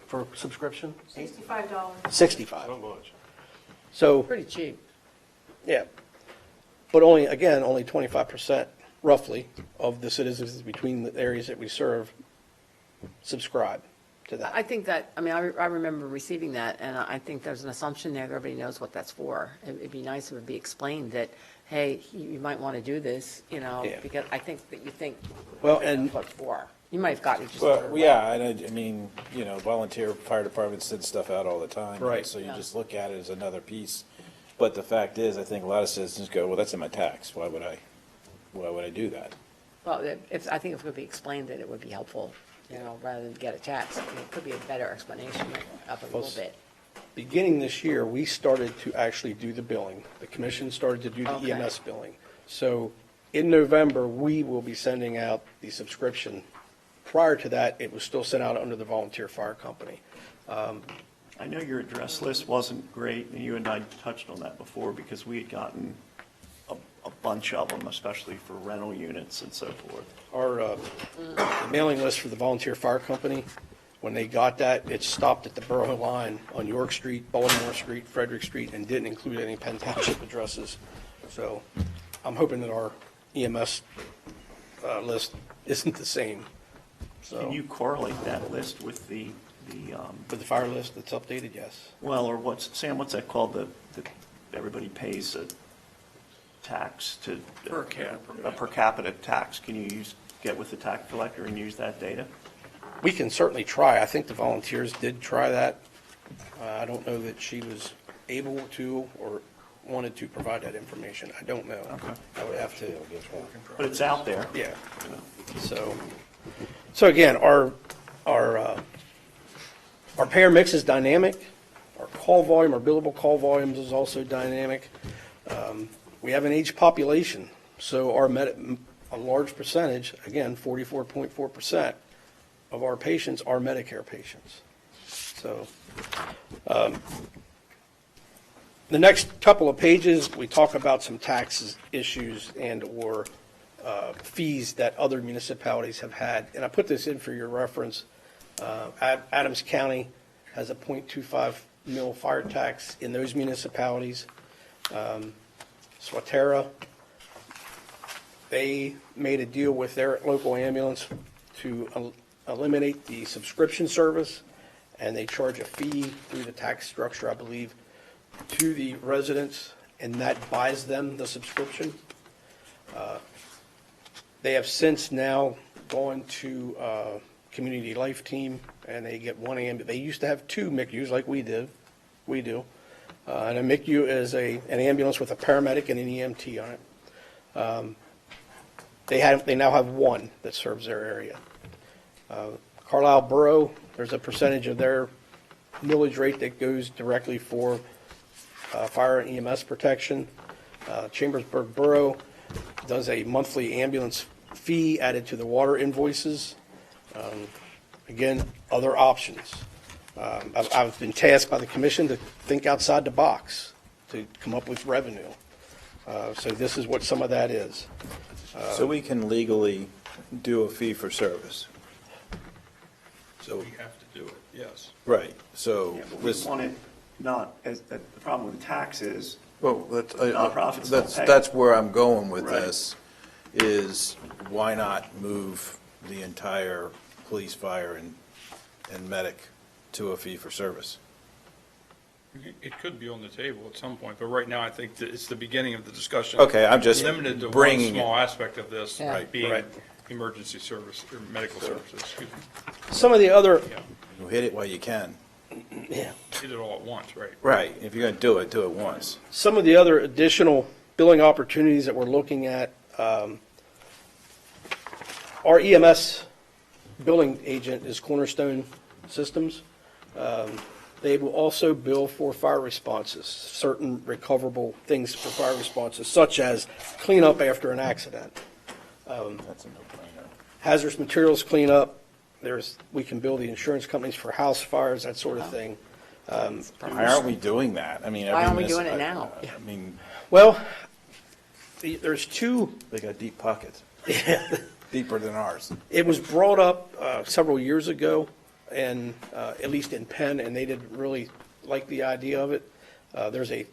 for subscription? $65. 65. So much. So, Pretty cheap. yeah. But only 25% roughly of the citizens between the areas that we serve subscribe to that. I think that, I mean, I remember receiving that, and I think there's an assumption there that everybody knows what that's for. It'd be nice if it would be explained that, hey, you might want to do this, Yeah. because I think that you think. Well, and What for? You might have gotten it just. Well, yeah, and I mean, volunteer fire departments send stuff out all the time. Right. So you Yeah. just look at it as another piece. But the fact is, I think a lot of citizens go, well, that's in my tax. Why would I do that? Well, I think if it would be explained that it would be helpful, rather than get a tax. It could be a better explanation of it a little bit. beginning this year, we started to actually do the billing. The commission started to do the Okay. EMS billing. So in November, we will be sending out the subscription. Prior to that, it was still sent out under the volunteer fire company. I know your address list wasn't great, and you and I touched on that before, because we had gotten a bunch of them, especially for rental units and so forth. Our mailing list for the volunteer fire company, when they got that, it stopped at the borough line on York Street, Baltimore Street, Frederick Street, and didn't include any Penn Township addresses. So I'm hoping that our EMS list isn't the same. So Can you correlate that list with the For the fire list that's updated, yes. well, or Sam, what's that called, everybody pays a tax to. Per capita. A per capita tax. Can you get with the tax collector and use that data? We can certainly try. I think the volunteers did try that. I don't know that she was able to or wanted to provide that information. I don't know. Okay. I would have to. But it's out there. Yeah. So again, our payer mix is dynamic. Our call volume, our billable call volumes is also dynamic. We have an aged population, so a large percentage, again, 44.4% of our patients are Medicare patients. So the next couple of pages, we talk about some taxes issues and/or fees that other municipalities have had. And I put this in for your reference. Adams County has a 0.25 mil fire tax in those municipalities. Swatera, they made a deal with their local ambulance to eliminate the subscription service, and they charge a fee through the tax structure, I believe, to the residents, and that buys them the subscription. They have since now gone to Community Life Team, and they get one ambulance. They used to have two MICUs like we do. And a MICU is an ambulance with a paramedic and an EMT on it. They now have one that serves their area. Carlisle Borough, there's a percentage of their millage rate that goes directly for fire and EMS protection. Chambersburg Borough does a monthly ambulance fee added to the water invoices. Again, other options. I've been tasked by the commission to think outside the box to come up with revenue. So this is what some of that is. So we can legally do a fee for service. So, We have to do it, yes. right, so Yeah, but we this, want it not, the problem with the tax is, Well, Nonprofits don't pay. that's where I'm going with Right. this, is why not move the entire police, fire, and medic to a fee for service? It could be on the table at some point, but right now I think that it's the beginning of the discussion. Okay, I'm just Limited to one bringing it. small aspect of this, Yeah. being Right. emergency service, or medical services, excuse me. Some of the other, Yeah, You hit it while you can. yeah. did it all at once, right? Right, if you're gonna do it once. Some of the other additional billing opportunities that we're looking at, our EMS billing agent is Cornerstone Systems. They will also bill for fire responses, certain recoverable things for fire responses, such as cleanup after an accident, That's a no-brainer. hazardous materials cleanup. We can bill the insurance companies for house fires, that sort of thing. Why aren't we doing that? I mean, Why aren't we every doing it municipal- now? I mean, Well, there's two. they got deep pockets. Deeper than ours. It was brought up several years ago, and at least in Penn, and they didn't really like the idea of it. There's a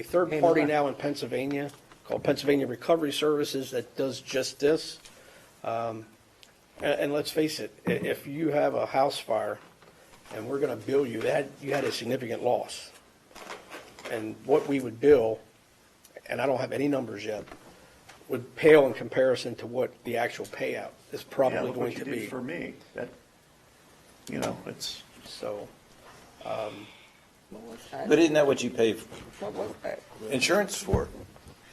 third Hey, party Mark. now in Pennsylvania called Pennsylvania Recovery Services that does just this. And let's face it, if you have a house fire and we're going to bill you, you had a significant loss. And what we would bill, and I don't have any numbers yet, would pale in comparison to what the actual payout is yeah, probably look going what you to did be. for me. It's, So, What was that? But isn't that what you pay What was that? insurance for?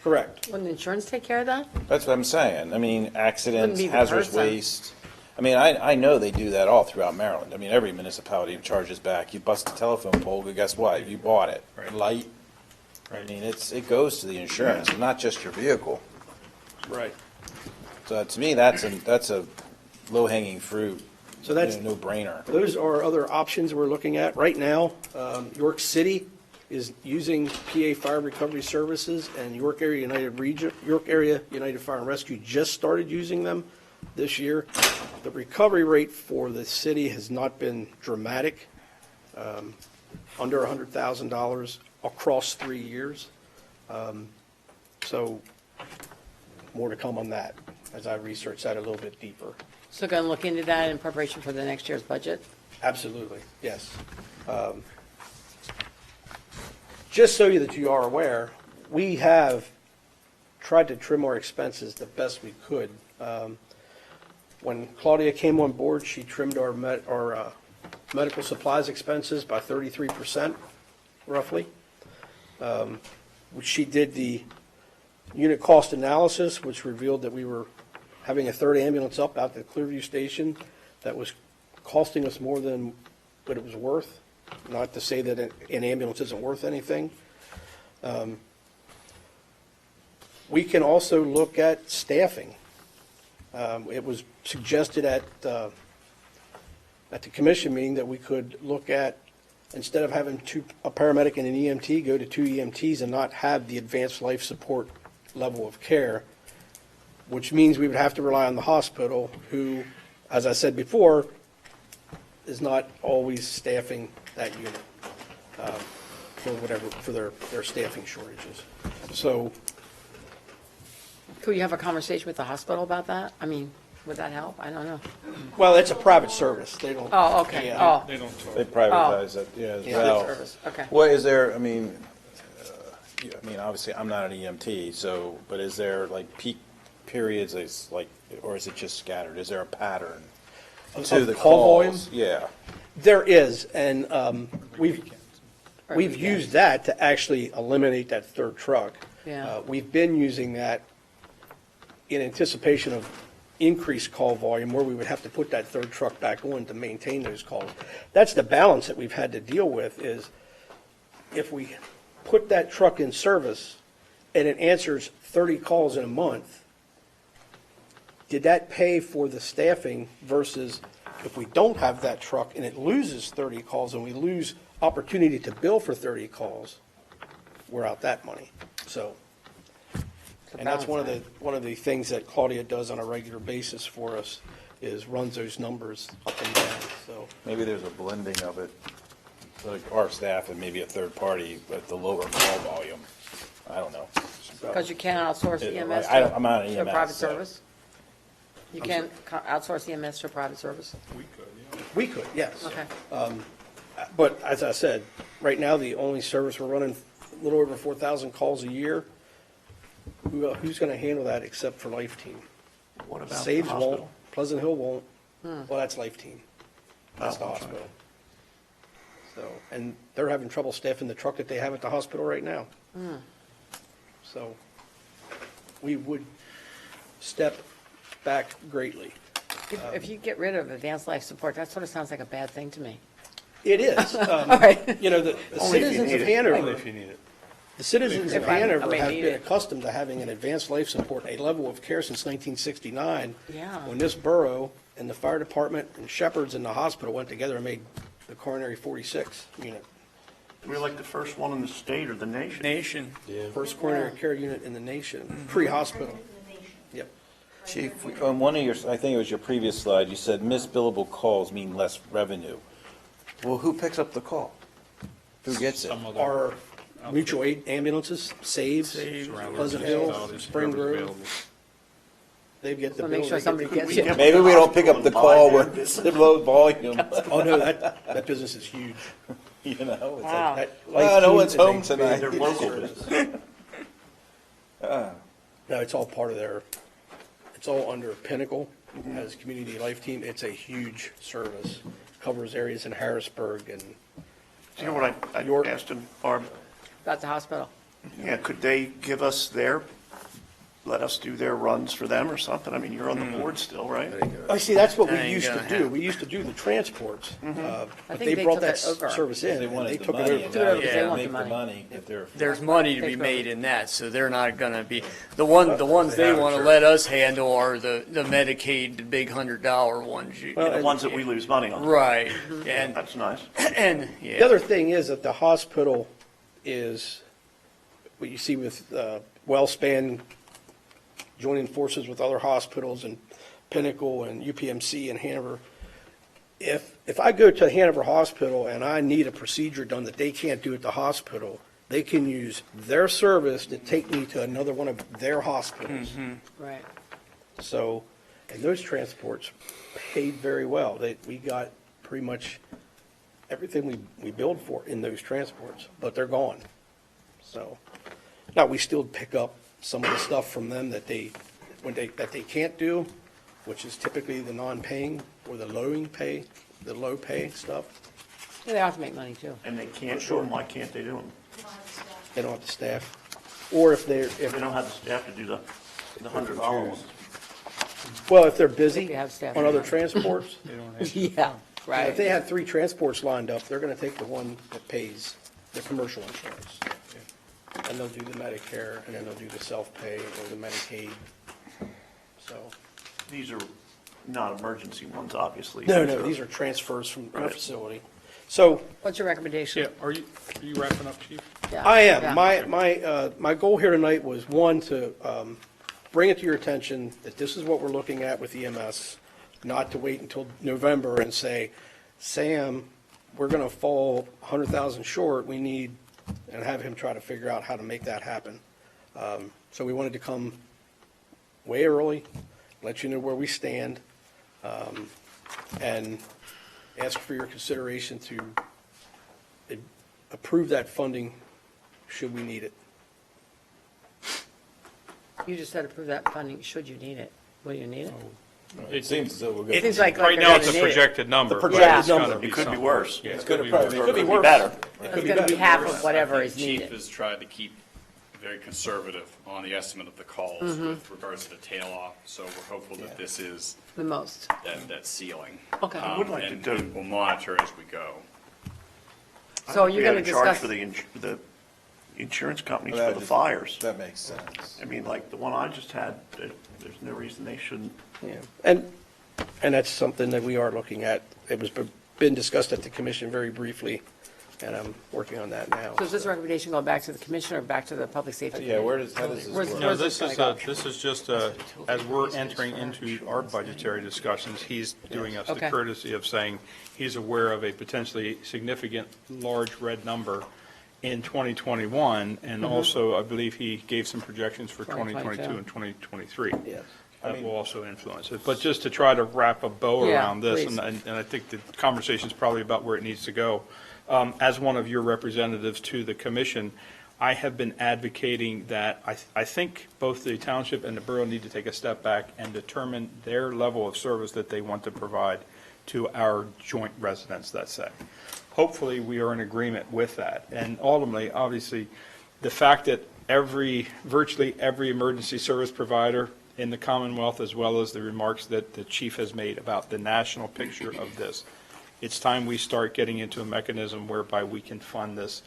correct. Wouldn't insurance take care of that? That's what I'm saying. I mean, accidents, Wouldn't be the hazardous person. waste. I mean, I know they do that all throughout Maryland. I mean, every municipality charges back. You bust a telephone pole, but guess what? You bought it. Right. Light. I mean, it goes to the insurance, not just your vehicle. Right. So to me, that's a low-hanging fruit. So that's- No-brainer. Those are other options we're looking at. Right now, York City is using PA Fire Recovery Services, and York Area United Fire and Rescue just started using them this year. The recovery rate for the city has not been dramatic, under $100,000 across 3 years. So more to come on that as I research that a little bit deeper. So going to look into that in preparation for the next year's budget? Absolutely, yes. Just so that you are aware, we have tried to trim our expenses the best we could. When Claudia came on board, she trimmed our medical supplies expenses by 33%, roughly. She did the unit cost analysis, which revealed that we were having a third ambulance up out at the Clearview Station that was costing us more than what it was worth. Not to say that an ambulance isn't worth anything. We can also look at staffing. It was suggested at the commission meeting that we could look at, instead of having a paramedic and an EMT, go to 2 EMTs and not have the advanced life support level of care, which means we would have to rely on the hospital, who, as I said before, is not always staffing that unit for their staffing shortages. So, Could you have a conversation with the hospital about that? I mean, would that help? I don't know. well, it's a private service. They don't. Oh, okay, Yeah. oh. They don't talk. They privatize it, yeah, as Yeah. well. Service, okay. What is there, I mean, obviously, I'm not an EMT, so, but is there like peak periods, is like, or is it just scattered? Is there a pattern to Of the call volume? calls? Yeah. There is, and we've weekends. used that to actually eliminate that third truck. Yeah. We've been using that in anticipation of increased call volume, where we would have to put that third truck back on to maintain those calls. That's the balance that we've had to deal with, is if we put that truck in service and it answers 30 calls in a month, did that pay for the staffing versus if we don't have that truck and it loses 30 calls and we lose opportunity to bill for 30 calls, we're out that money. So, and that's one of the things that Claudia does on a regular basis for us, is runs those numbers up and down, so. Maybe there's a blending of it, like our staff and maybe a third party at the lower call volume. I don't know. Because you can't outsource Yeah, EMS right. I don't- I'm not an to a EMS, private so- service? You can't outsource EMS to a private service? We could, yeah. We could, yes. Okay. But as I said, right now, the only service we're running a little over 4,000 calls a year. Who's going to handle that except for Life Team? What about the Saves won't, hospital? Pleasant Hill won't. Well, that's Life Team. That's the Oh, okay. hospital. So, and they're having trouble staffing the truck that they have at the hospital right now. So we would step back greatly. If you get rid of advanced life support, that sort of sounds like a bad thing to me. It is. right. You know, the Only if you citizens need of it. Hanover. Only if you need it. The citizens of If I Hanover may have need been it. accustomed to having an advanced life support, a level of care since 1969. Yeah. When this borough and the fire department and Shepherd's and the hospital went together and made the coronary 46 unit. We're like the first one in the state or the nation. Nation. First coronary care unit in the nation, pre-hospital. Yep. Chief, on one of your, I think it was your previous slide, you said missed billable calls mean less revenue. Well, who picks up the call? Who gets it? Some other Our mutual aid ambulances, Saves, Pleasant Hill, Municipalities, Spring whoever's Grove, available. they get the So bill. make sure they get somebody the- gets you. Maybe we don't pick up the call when it's low volume, Oh, no, that business is huge. you know? It's like, Wow. That oh, Life no Team one's is a home big tonight. They're local business. No, it's all part of their, it's all under Pinnacle as Community Life Team. It's a huge service, covers areas in Harrisburg and, You know what I York. asked him, Barb? About the hospital. Yeah, could they give us let us do their runs for them or something? I mean, you're on the board still, right? I see, that's what we That ain't used to gonna do. happen. We used to do the transports. But think they they brought took that it over. service in They and wanted they the took it money, over. and Took it over now because they they want make the the money. money that they're. There's money to be Take made over. in that, so they're not gonna be, the ones they wanna let us handle are the Medicaid, the big $100 ones. The ones that we lose money on. Right, and, That's nice. and, The yeah, other thing is that the hospital is, what you see with WellSpan joining forces with other hospitals and Pinnacle and UPMC and Hanover. If I go to Hanover Hospital and I need a procedure done that they can't do at the hospital, they can use their service to take me to another one of their hospitals. Right. So, and those transports paid very well. We got pretty much everything we billed for in those transports, but they're gone. So, now, we still pick up some of the stuff from them that they can't do, which is typically the non-paying or the low pay stuff. Yeah, they have to make money too. And they can't do them, why can't they do them? They don't have the staff. Or if they're, If they don't have the staff to do the $100 ones. well, if they're busy They have staff. on other transports, Yeah, right. if they have 3 transports lined up, they're gonna take the one that pays the commercial insurance. And they'll do the Medicare, and then they'll do the self-pay or the Medicaid. So, These are not emergency ones, obviously. no, these are transfers from our facility. So, What's your recommendation? Yeah, are you wrapping up, Chief? Yeah. I am. Yeah. My goal here tonight was, one, to bring it to your attention that this is what we're looking at with EMS, not to wait until November and say, Sam, we're going to fall 100,000 short, we need, and have him try to figure out how to make that happen. So we wanted to come way early, let you know where we stand, and ask for your consideration to approve that funding should we need it. You just said approve that funding, should you need it. Will you need it? It seems as though we're It- good. seems like Right they're now, gonna it's a need it. projected number. The but projected it's gonna number. be It could be something. worse. Yeah, It's it gonna could be probably worse. be Could be Could be worse. better. It's going to be half of whatever is Chief needed. has tried to keep very conservative on the estimate of the calls Mm-hmm. with regards to the tail off, so we're hopeful that this is The most. that ceiling. Okay. I would like to And do- we'll monitor as we go. So We you're had going to to charge discuss, for the insurance companies That for the is- fires. That makes sense. I mean, like the one I just had, there's no reason they shouldn't. Yeah, and that's something that we are looking at. It was been discussed at the commission very briefly, and I'm working on that now. so is this recommendation going back to the commissioner or back to the public safety? Yeah, how does this Where's- work? No, where's this this is, gonna this is just, as we're entering into our budgetary discussions, he's doing us the Okay. courtesy of saying he's aware of a potentially significant, large red number in 2021, and also, I believe he gave some projections for 2022 and 2023. Yes. That will also influence it. But just to try to wrap a bow Yeah, around this, please. and I think the conversation's probably about where it needs to go. As one of your representatives to the commission, I have been advocating that I think both the township and the borough need to take a step back and determine their level of service that they want to provide to our joint residents, let's say. Hopefully, we are in agreement with that. And ultimately, obviously, the fact that virtually every emergency service provider in the Commonwealth, as well as the remarks that the chief has made about the national picture of this, it's time we start getting into a mechanism whereby we can fund this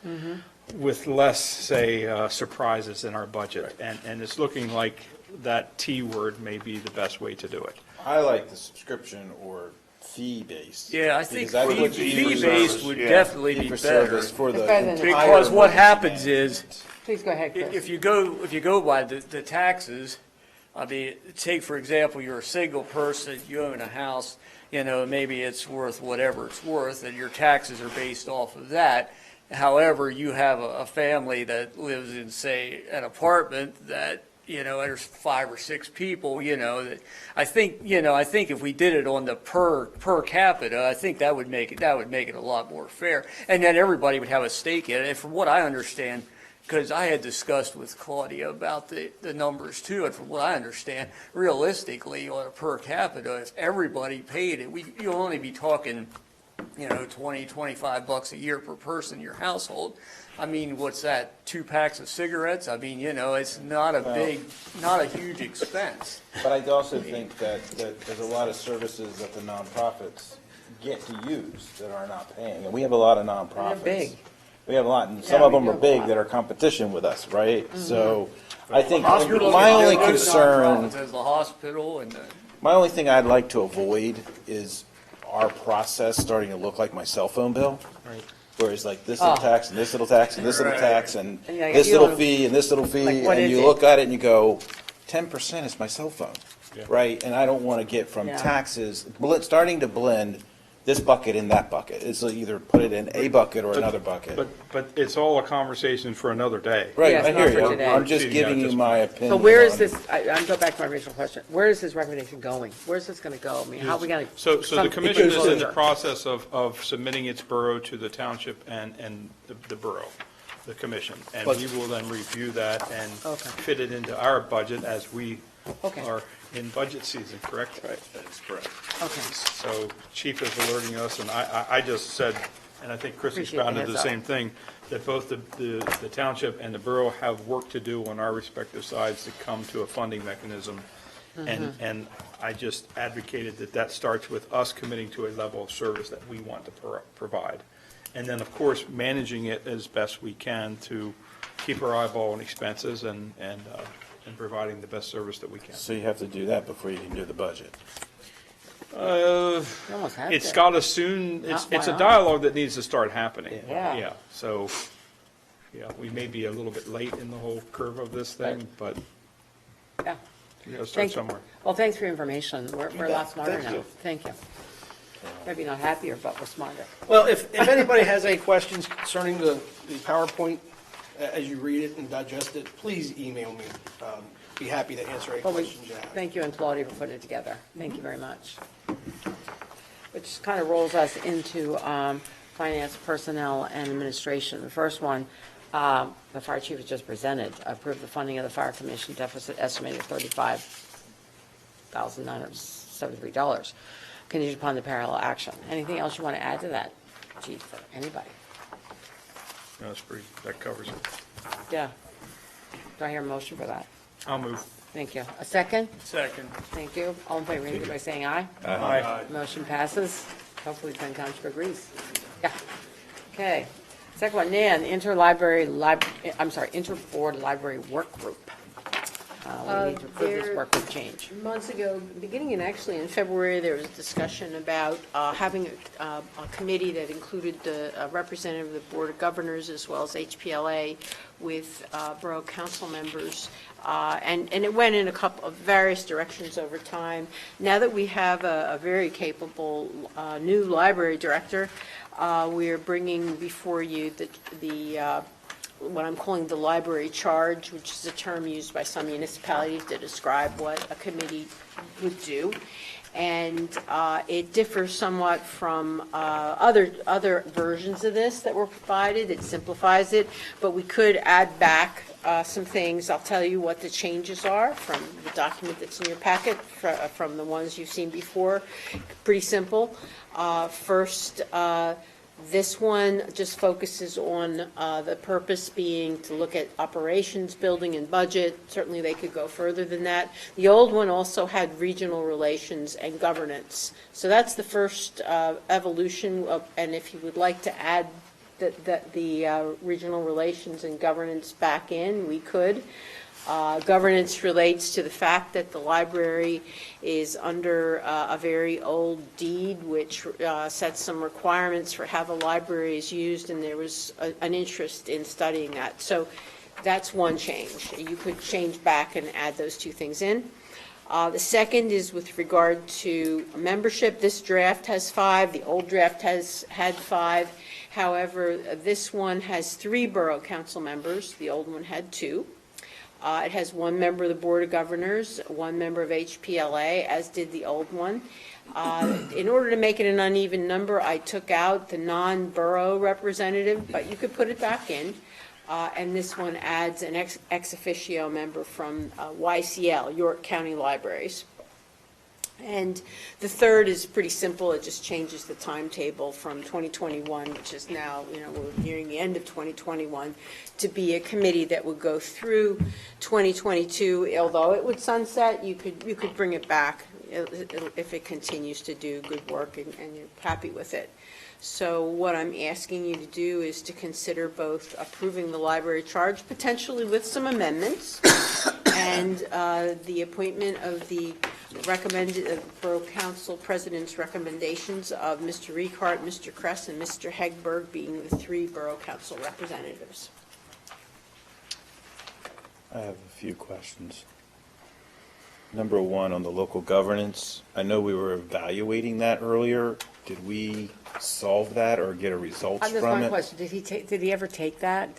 with less, say, surprises in our budget. And it's looking like that T word may be the best way to do it. I like the subscription or fee-based. Yeah, I think Because that's what fee-based would Yeah. definitely Fee be for better. service for the It's better than- entire Because what emergency happens management. is, Please go ahead, Chris. if you go by the taxes, I mean, take, for example, you're a single person, you own a house, maybe it's worth whatever it's worth, and your taxes are based off of that. However, you have a family that lives in, say, an apartment that, there's 5 or 6 people, that, I think if we did it on the per capita, I think that would make it a lot more fair. And then everybody would have a stake in it. And from what I understand, because I had discussed with Claudia about the numbers too, and from what I understand, realistically, on a per capita, if everybody paid it, you'll only be talking, $20, $25 a year per person in your household. I mean, what's that, 2 packs of cigarettes? I mean, it's not a huge expense. But I also think that there's a lot of services that the nonprofits get to use that are not paying. And we have a lot of nonprofits. They're big. We have a lot, and some Yeah, of we them do are have a big lot. that are competition with us, right? So I think Hospitals my are only good concern, nonprofits, as the hospital and the. my only thing I'd like to avoid is our process starting to look like my cell phone bill. Whereas like this little tax and this little tax and this little tax and And yeah, this you little don't- fee and this little Like, fee, what and is you it? look at it and you go, 10% is my cell phone, right? And I don't want to get from Yeah. taxes, starting to blend this bucket in that bucket. It's either put it in a bucket or another bucket. But it's all a conversation for another day. Right, Yes, I not hear for you. today. I'm just Yeah, giving you just- my opinion. So where is on- this, I'm go back to my original question, where is this recommendation going? Where's this going to go? I mean, how are we going to? So the commission is in the process of submitting its borough to the township and the borough, the commission. And we will then review that and Okay. fit it into our budget as we Okay. are in budget season, correct? Right. That is correct. Okay. So chief is alerting us, and I just said, and I think Chris Appreciate the expounded the heads up. same thing, that both the township and the borough have work to do on our respective sides to come to a funding mechanism. And I just advocated that starts with us committing to a level of service that we want to provide. And then, of course, managing it as best we can to keep our eyeball on expenses and providing the best service that we can. So you have to do that before you can do the budget. You almost have It's to. got to soon, it's Why a not? dialogue that needs to start happening. Yeah. Yeah, so, yeah, we may be a little bit late in the whole curve of this thing, but Yeah. we got to start Thank you. somewhere. Well, thanks for your information. We're a lot smarter Thank now. you. Thank you. Maybe not happier, but we're smarter. Well, if anybody has any questions concerning the PowerPoint, as you read it and digest it, please email me. Be happy to answer any Well, questions you have. thank you and Claudia for putting it together. Thank you very much. Which kind of rolls us into finance, personnel, and administration. The first one, the fire chief has just presented, approve the funding of the fire commission deficit estimated $35,973, contingent upon the parallel action. Anything else you want to add to that, chief, or anybody? No, that's pretty, that covers it. Yeah. Do I hear a motion for that? I'll move. Thank you. A second? Second. Thank you. All in favor, indicate by saying aye. Aye. Motion passes. Hopefully, Penn Township agrees. Yeah. Okay. Second one, Nan, Inter-Board Library Work Group. We need to approve this work group change. Months ago, beginning and actually in February, there was a discussion about having a committee that included the representative of the Board of Governors as well as HPLA with Borough Council members. And it went in a couple of various directions over time. Now that we have a very capable new library director, we are bringing before you the what I'm calling the library charge, which is a term used by some municipalities to describe what a committee would do. And it differs somewhat from other versions of this that were provided. It simplifies it, but we could add back some things. I'll tell you what the changes are from the document that's in your packet, from the ones you've seen before. Pretty simple. First, this one just focuses on the purpose being to look at operations, building, and budget. Certainly, they could go further than that. The old one also had regional relations and governance. So that's the first evolution, and if you would like to add the regional relations and governance back in, we could. Governance relates to the fact that the library is under a very old deed which sets some requirements for how the library is used, and there was an interest in studying that. So that's one change. You could change back and add those two things in. The second is with regard to membership. This draft has 5. The old draft had 5. However, this one has 3 borough council members. The old one had 2. It has 1 member of the Board of Governors, 1 member of HPLA, as did the old one. In order to make it an uneven number, I took out the non-borough representative, but you could put it back in. And this one adds an ex officio member from YCL, York County Libraries. And the third is pretty simple. It just changes the timetable from 2021, which is now, we're nearing the end of 2021, to be a committee that would go through 2022. Although it would sunset, you could bring it back if it continues to do good work and you're happy with it. So what I'm asking you to do is to consider both approving the library charge, potentially with some amendments, and the appointment of the recommended Borough Council President's recommendations of Mr. Riechardt, Mr. Kress, and Mr. Hegberg being the 3 Borough Council representatives. I have a few questions. number one on the local governance, I know we were evaluating that earlier. Did we solve that or get a results Just from one it? question, did he ever take that,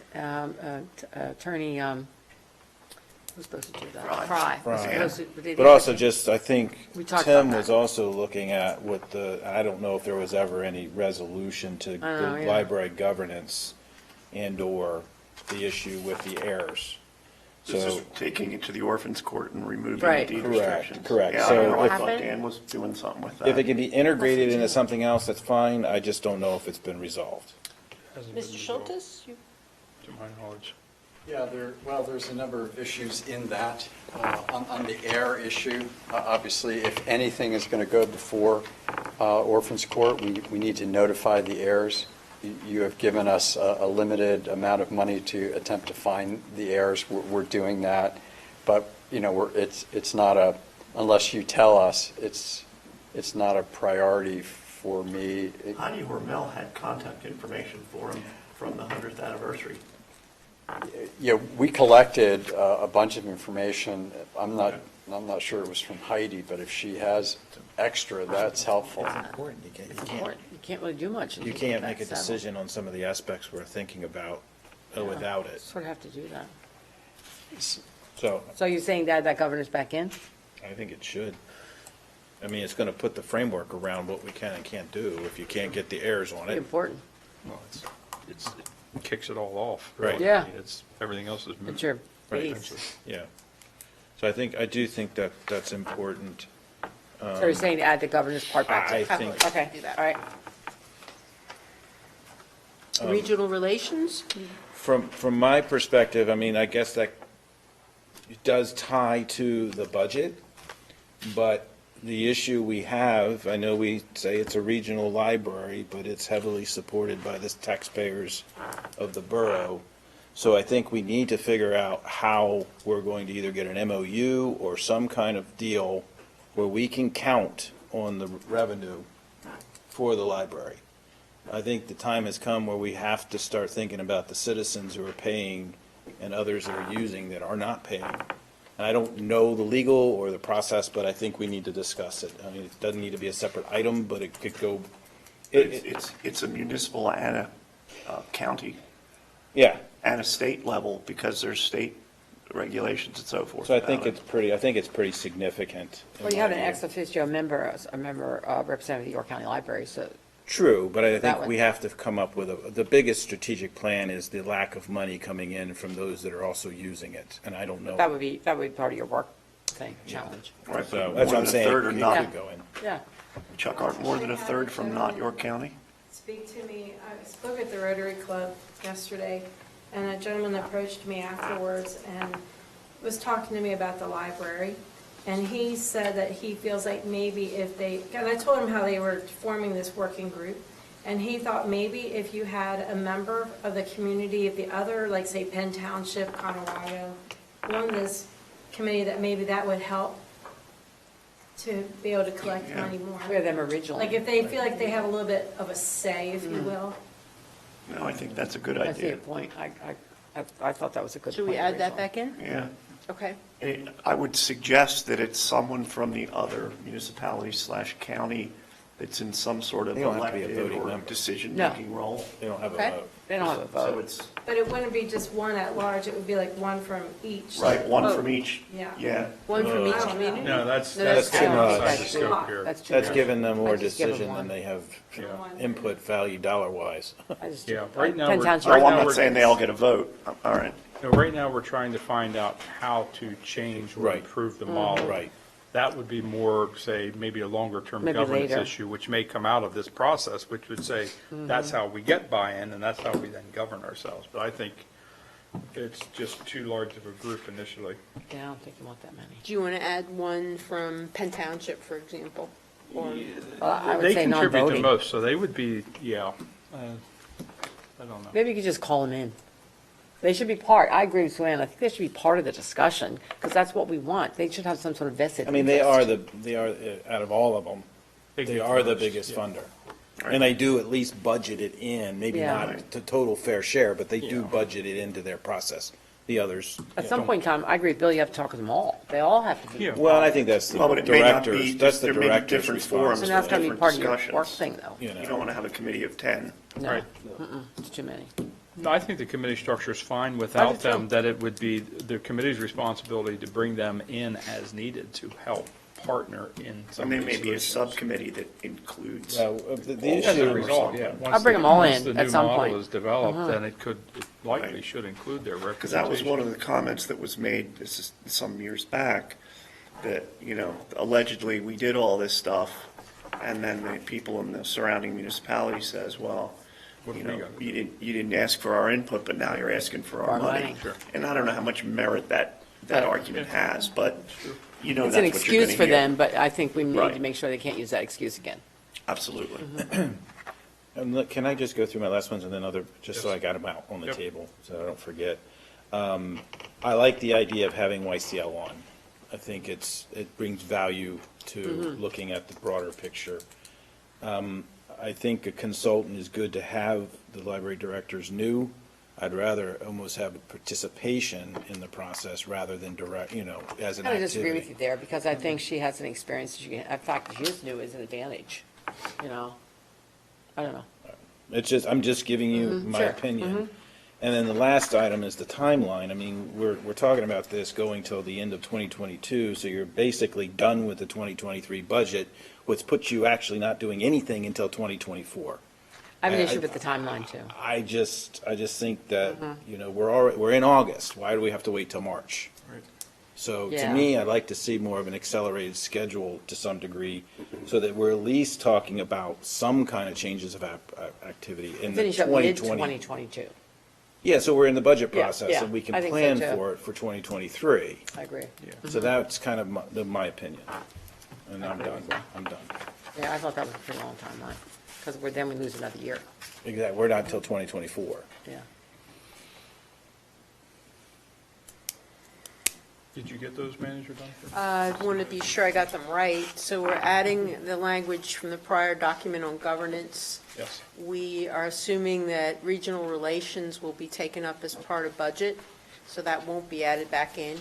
Attorney, who's supposed to do that? Fry. Was Fry. supposed to- did he But ever also take- just, I think We talked Tim about was that. also looking at what I don't know if there was ever any resolution to I don't know, the yeah. library governance and/or the issue with the heirs. This is So, taking it to the orphans court and removing the Right. deed Correct, restrictions. correct. Yeah, So I if- thought Dan was doing something with that. if it can be integrated into something else, that's fine. I just don't know if it's been resolved. Hasn't been Mr. resolved, Schultes? you- To my knowledge. Yeah, there's a number of issues in that. On the heir issue, obviously, if anything is going to go before orphans court, we need to notify the heirs. You have given us a limited amount of money to attempt to find the heirs. We're doing that. But, it's not unless you tell us, it's not a priority for me. Heidi Hormel had contact information for him from the 100th anniversary. Yeah, we collected a bunch of information. I'm not sure it was from Heidi, but if she has extra, that's helpful. It's important. It's important, you can't really do much. You until can't make a that's settled. decision on some of the aspects we're thinking about without it. Sort of have to do that. So So you're saying that governance back in? I think it should. I mean, it's going to put the framework around what we can and can't do if you can't get the heirs on Pretty it. important. Well, it kicks it all off. Right. really. Yeah. I mean, everything else is. It's your Right. base. Yeah. So I do think that that's important. So you're saying to add the governance part back to I it? think- Okay, all right. Regional relations? From my perspective, I mean, I guess that it does tie to the budget, but the issue we have, I know we say it's a regional library, but it's heavily supported by the taxpayers of the borough. So I think we need to figure out how we're going to either get an MOU or some kind of deal where we can count on the revenue for the library. I think the time has come where we have to start thinking about the citizens who are paying and others that are using that are not paying. And I don't know the legal or the process, but I think we need to discuss it. I mean, it doesn't need to be a separate item, but it could go. It's a municipal and a county Yeah, and a state level because there's state regulations and so forth. so I think about it. it's pretty significant. in Well, you have my an view. ex officio member, representative of the York County Library, so True, but I That think one. we have to come up with the biggest strategic plan is the lack of money coming in from those that are also using it, and I don't know. that would be part of your work thing, challenge. Right, So more that's what than I'm a saying. third or It not. could go in. Yeah. Chuck, aren't more than a third from not York County? Speak to me. I spoke at the Rotary Club yesterday, and a gentleman approached me afterwards and was talking to me about the library. And he said that he feels like maybe if they, and I told him how they were forming this working group, and he thought maybe if you had a member of the community, if the other, like say Penn Township, Conewago, on this committee, that maybe that would help to be able to collect money more. We had them originally. Like if they feel like they have a little bit of a say, if you will. No, I think that's a good I see idea. a point. I thought that was a good point. Should we add that originally. back in? Yeah. Okay. I would suggest that it's someone from the other municipality/county that's in some sort of They don't have to be a elected voting or member. decision-making role. They don't have a Okay. vote. They don't have a So vote. it's, But it wouldn't be just one at large, it would be like one from each. right, one Oh. from each. Yeah. Yeah. One from each I don't know. community? No, that's No, that's too outside much. the That's scope here. That's too That's much. giving them more I just give them decision one. than they have Yeah. input value dollar-wise. I just Yeah, do- right now Penn we're- Township- Oh, I'm now not we're- saying they all get a vote. All right. No, right now, we're trying to find out how to change or Right. improve the model. Right. That would be more, say, maybe a longer-term Maybe governance later. issue, which may come out of this process, which would say, that's how we get buy-in, and that's how we then govern ourselves. But I think it's just too large of a group initially. Yeah, I don't think you want that many. Do you want to add one from Penn Township, for example? Or I would They say contribute the non-voting. most, so they would be, yeah, I don't know. Maybe you could just call them in. They should be part, I agree with Sue-Ann, I think they should be part of the discussion, because that's what we want. They should have some sort of vested I mean, interest. they are, out of all of them, They they get are the most, biggest yeah. funder. And they do at least budget it in, maybe Yeah. not to total fair share, but they do Yeah. budget it into their process. the others. At some point in time, I agree with Bill, you have to talk to them all. They all have to be. Yeah. Well, I think that's the Well, but it may not be, director's, that's just the there may be director's different forums. And that's gonna be different part of your discussions. work thing, though. You You don't know, want to have a committee of 10. No, Right. it's too many. No, I think the committee structure is fine without too. them, that it would be the committee's responsibility to bring them in as needed to help partner in some And of there may these be a solutions. subcommittee that includes. well, the As a issue, result, yeah. Once I'll bring the- them all once in the at new some model point. is developed, Uh-huh. then it likely Right. should include their Because that was one of representation. the comments that was made, this is some years back, that, allegedly we did all this stuff, and then the people in the surrounding municipality says, well, What have we got? you didn't ask for our input, but now you're asking for our Our money. money. Sure. And I don't know how much merit that argument has, but, It's that's an what you're excuse gonna for hear. them, but I think we need Right. to make sure they can't use that excuse again. Absolutely. and look, can I just go through my last ones and then other, just so Yes. I got them out on the Yep. table, so I don't forget. I like the idea of having YCL on. I think it brings value to looking at the broader picture. I think a consultant is good to have. The library director's new. I'd rather almost have a participation in the process rather than direct, as an I disagree with activity. you there, because I think she has an experience, in fact, that she is new is an advantage, I don't know. It's just, I'm just giving you my sure. opinion. And then the last item is the timeline. I mean, we're talking about this going till the end of 2022, so you're basically done with the 2023 budget, which puts you actually not doing anything until 2024. I have an I- issue with the timeline, too. I just think that, we're in August. Why do we have to wait till March? Right. So to Yeah. me, I'd like to see more of an accelerated schedule to some degree, so that we're at least talking about some kind of changes of activity in the Finish up 2020. mid-2022. Yeah, so we're in the budget Yeah, process, yeah, and we can I think so, plan too. for it for 2023. I agree. So that's kind of my opinion. And I'm done. Yeah, I thought that was a pretty long timeline, because then we lose another year. Exactly, we're not until 2024. Yeah. Did you get those, Manager Dunford? I want to be sure I got them right. So we're adding the language from the prior document on governance. Yes. We are assuming that regional relations will be taken up as part of budget, so that won't be added back in.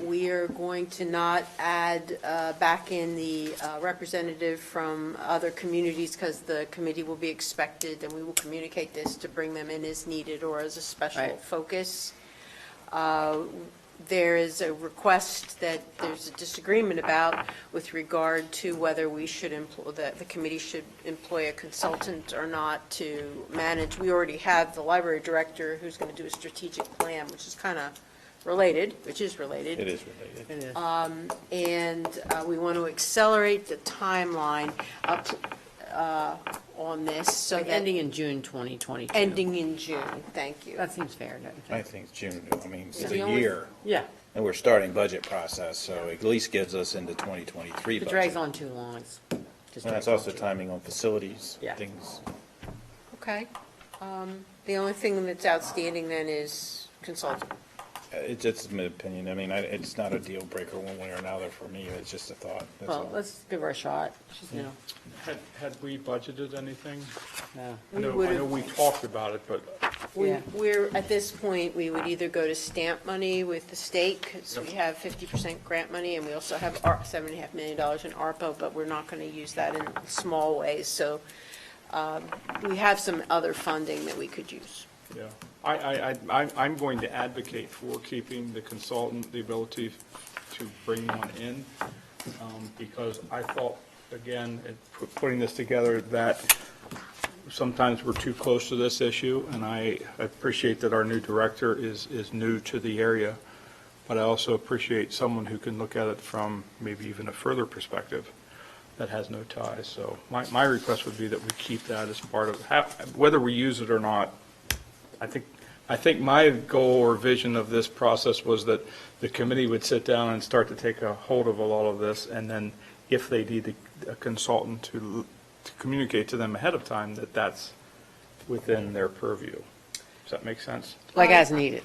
We are going to not add back in the representative from other communities, because the committee will be expected, and we will communicate this to bring them in as needed or as a special Right. focus. There is a request that there's a disagreement about with regard to whether we should employ, the committee should employ a consultant or not to manage. We already have the library director who's going to do a strategic plan, which is kind of related, which is related. It is related. It is. And we want to accelerate the timeline up on this, so Like that, ending in June 2022. ending in June, thank you. That seems fair, don't you I think? think June, it's Yeah. a The only- year, Yeah. and we're starting budget process, so it at least gives us into 2023 If it budget. drags on too long, it's just And drags that's on also too long. timing on facilities, Yeah. things. Okay. The only thing that's outstanding then is consultant. It's just my opinion. I mean, it's not a deal breaker one way or another for me. It's just a thought. That's Well, all. let's give her a shot. She's, Had we budgeted anything? no. I know we talked about it, but Yeah. We're, at this point, we would either go to stamp money with the state, because we have 50% grant money, and we also have $7.5 million in ARPA, but we're not going to use that in small ways, so we have some other funding that we could use. yeah. I'm going to advocate for keeping the consultant the ability to bring one in, because I thought, again, putting this together, that sometimes we're too close to this issue, and I appreciate that our new director is new to the area, but I also appreciate someone who can look at it from maybe even a further perspective that has no ties. So my request would be that we keep that as part of, whether we use it or not. I think my goal or vision of this process was that the committee would sit down and start to take a hold of a lot of this, and then if they need a consultant to communicate to them ahead of time, that's within their purview. Does that make sense? Like as needed.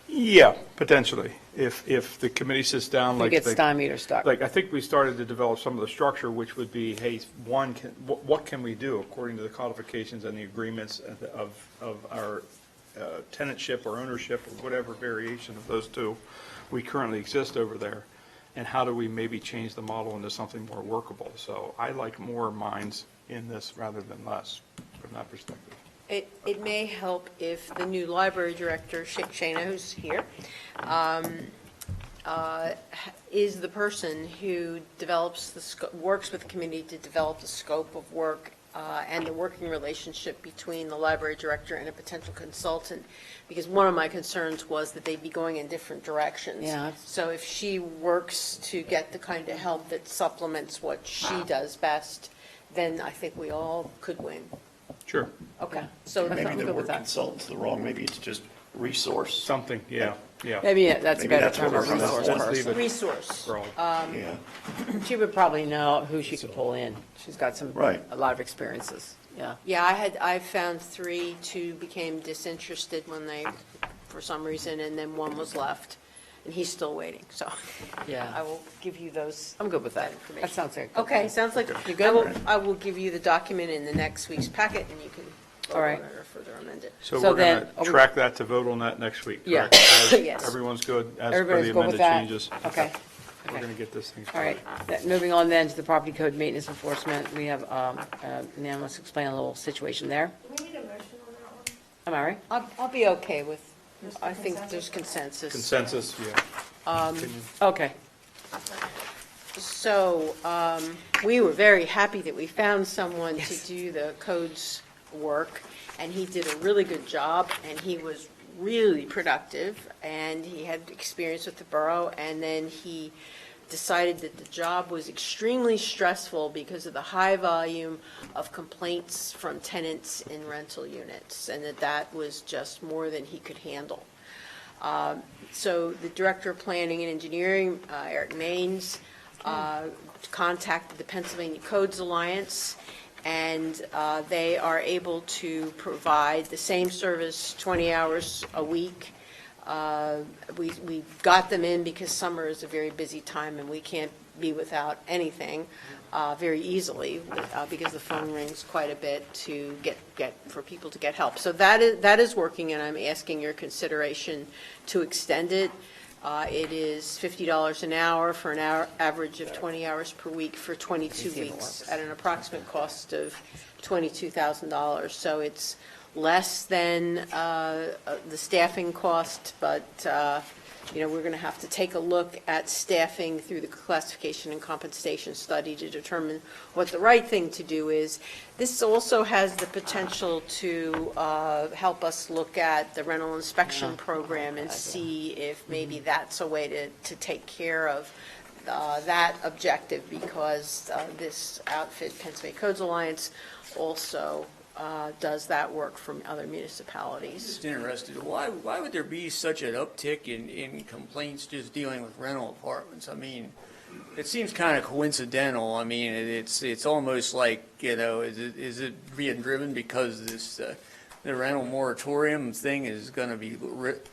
Yeah, potentially. If the committee sits down, If like. it gets stymied or stuck. Like, I think we started to develop some of the structure, which would be, hey, what can we do according to the codifications and the agreements of our tenantship or ownership or whatever variation of those two we currently exist over there, and how do we maybe change the model into something more workable? So I like more minds in this rather than less, from that perspective. It may help if the new library director, Shana, who's here, is the person who develops works with the committee to develop the scope of work and the working relationship between the library director and a potential consultant, because one of my concerns was that they'd be going in different directions. Yeah. So if she works to get the kind of help that supplements what she does best, then I think we all could win. Sure. Okay, so Maybe I'm the good word with that. consultant's the wrong, maybe it's just resource. Something, yeah. Maybe that's a Maybe better that's term, a what we're gonna- resource Let's leave person. it Resource. broad. Yeah, She would probably know who she could pull in. She's got Right. a lot of experiences, yeah. Yeah, I found 3, 2 became disinterested when they, for some reason, and then 1 was left, and he's still waiting, so. Yeah. I will give you those. I'm good with that. information. That sounds like a good Okay, thing. sounds like You good? I will give you the document in the next week's packet, and you can vote All on right. it or further amend it. So So we're then- going to track that to vote on that next week, Yeah. correct? As Yes. Everyone's good as per Everybody's the good with amended that? changes? Okay. We're Okay. going to get this thing All right, started. moving on then to the property code maintenance enforcement, we have, Nan, let's explain a little situation there. Do we need a motion on that one? Am I right? I'll be okay with, I think there's consensus. Consensus, yeah. Opinion. Okay. So, we were very happy that we found someone to do the codes work, and he did a really good job, and he was really productive, and he had experience with the borough, and then he decided that the job was extremely stressful because of the high volume of complaints from tenants in rental units, and that was just more than he could handle. So the Director of Planning and Engineering, Eric Maines, contacted the Pennsylvania Codes Alliance, and they are able to provide the same service 20 hours a week. We got them in because summer is a very busy time, and we can't be without anything very easily because the phone rings quite a bit to for people to get help. So that is working, and I'm asking your consideration to extend it. It is $50 an hour for an average of 20 hours per week for 22 weeks at an approximate cost of $22,000. So it's less than the staffing cost, but, we're going to have to take a look at staffing through the classification and compensation study to determine what the right thing to do is. This also has the potential to help us look at the rental inspection program and see if maybe that's a way to take care of that objective, because this outfit, Pennsylvania Codes Alliance, also does that work from other municipalities. Just interested, why would there be such an uptick in complaints just dealing with rental apartments? I mean, it seems kind of coincidental. I mean, it's almost like, is it being driven because the rental moratorium thing is going to be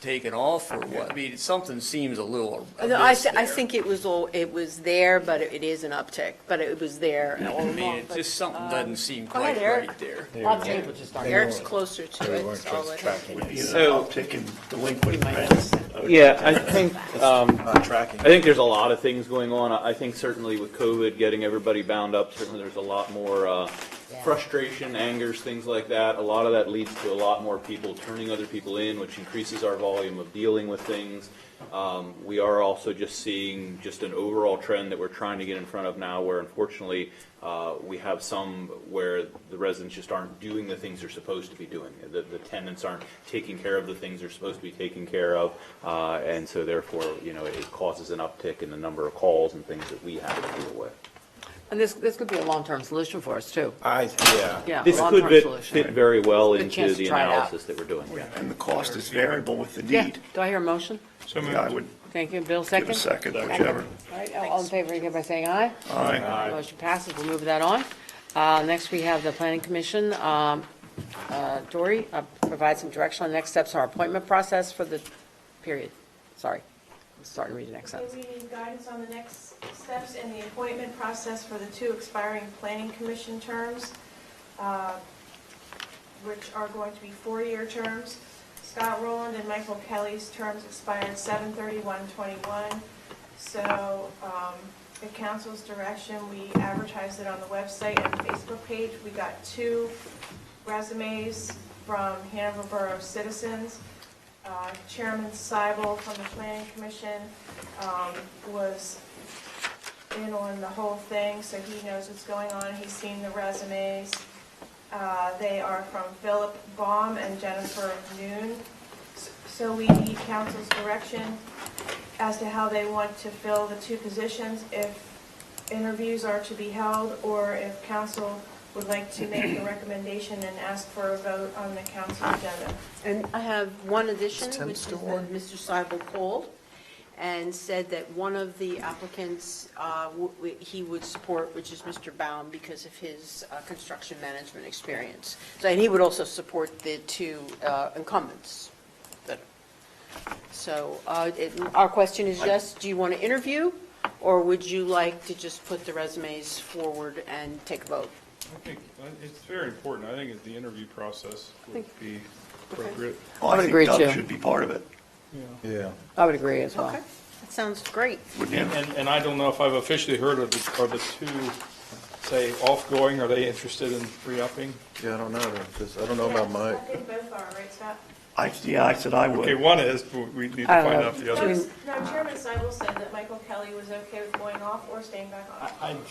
taken off, or what? I mean, something seems a little No, I there. think it was there, but it is an uptick, but it was there all I mean, along. it just something doesn't seem go ahead, quite Eric. right there. Lots of people just started. Eric's closer to They it. weren't so I'll let him- tracking would be it. an So- uptick in delinquent rents. Yeah, I think, Not tracking. I think there's a lot of things going on. I think certainly with COVID getting everybody bound up, certainly there's a lot more frustration, angers, things like that. A lot of that leads to a lot more people turning other people in, which increases our volume of dealing with things. We are also just seeing just an overall trend that we're trying to get in front of now, where unfortunately we have some where the residents just aren't doing the things they're supposed to be doing. The tenants aren't taking care of the things they're supposed to be taking care of, and so therefore, it causes an uptick in the number of calls and things that we have to deal with. And this could be a long-term solution for us, too. Yeah, This long-term could solution. fit very well Good into chance to the try it out. analysis that we're doing. And the cost is variable with the Yeah, need. do I hear a motion? So Yeah, I would Thank you, Bill, give second? a second, whichever. All right, all in favor, indicate by saying aye. Aye. Motion passes, we'll move that on. Next, we have the Planning Commission. Dory, provide some direction on the next steps in our appointment process for the period. Sorry, I'm starting to read the next Okay, sentence. we need guidance on the next steps in the appointment process for the 2 expiring planning commission terms, which are going to be 4-year terms. Scott Rowland and Michael Kelly's terms expired 7/31/21. So, at council's direction, we advertised it on the website and Facebook page. We got 2 resumes from Hanover Borough citizens. Chairman Seibel from the Planning Commission was in on the whole thing, so he knows what's going on. He's seen the resumes. They are from Philip Baum and Jennifer Noon. So we need council's direction as to how they want to fill the 2 positions, if interviews are to be held, or if council would like to make a recommendation and ask for a vote on the council agenda. And I have one addition, which is that Mr. Seibel called and said that one of the applicants he would support, which is Mr. Baum, because of his construction management experience. So, and he would also support the 2 incumbents. So our question is just, do you want to interview, or would you like to just put the resumes forward and take a vote? I think it's very important. I think the interview process would be appropriate. Well, I would agree, think Doug too. should be part of it, Yeah. I would agree as well. Okay, that sounds great. wouldn't you? And I don't know if I've officially heard of are the 2, say, off-going, are they interested in re-upping? Yeah, I don't know, because I don't know about my, I think both are, right, Scott? I said I Okay, would. one is, but we need to I don't find know. out the other. No, Chairman Seibel said that Michael Kelly was okay with going off or staying back on.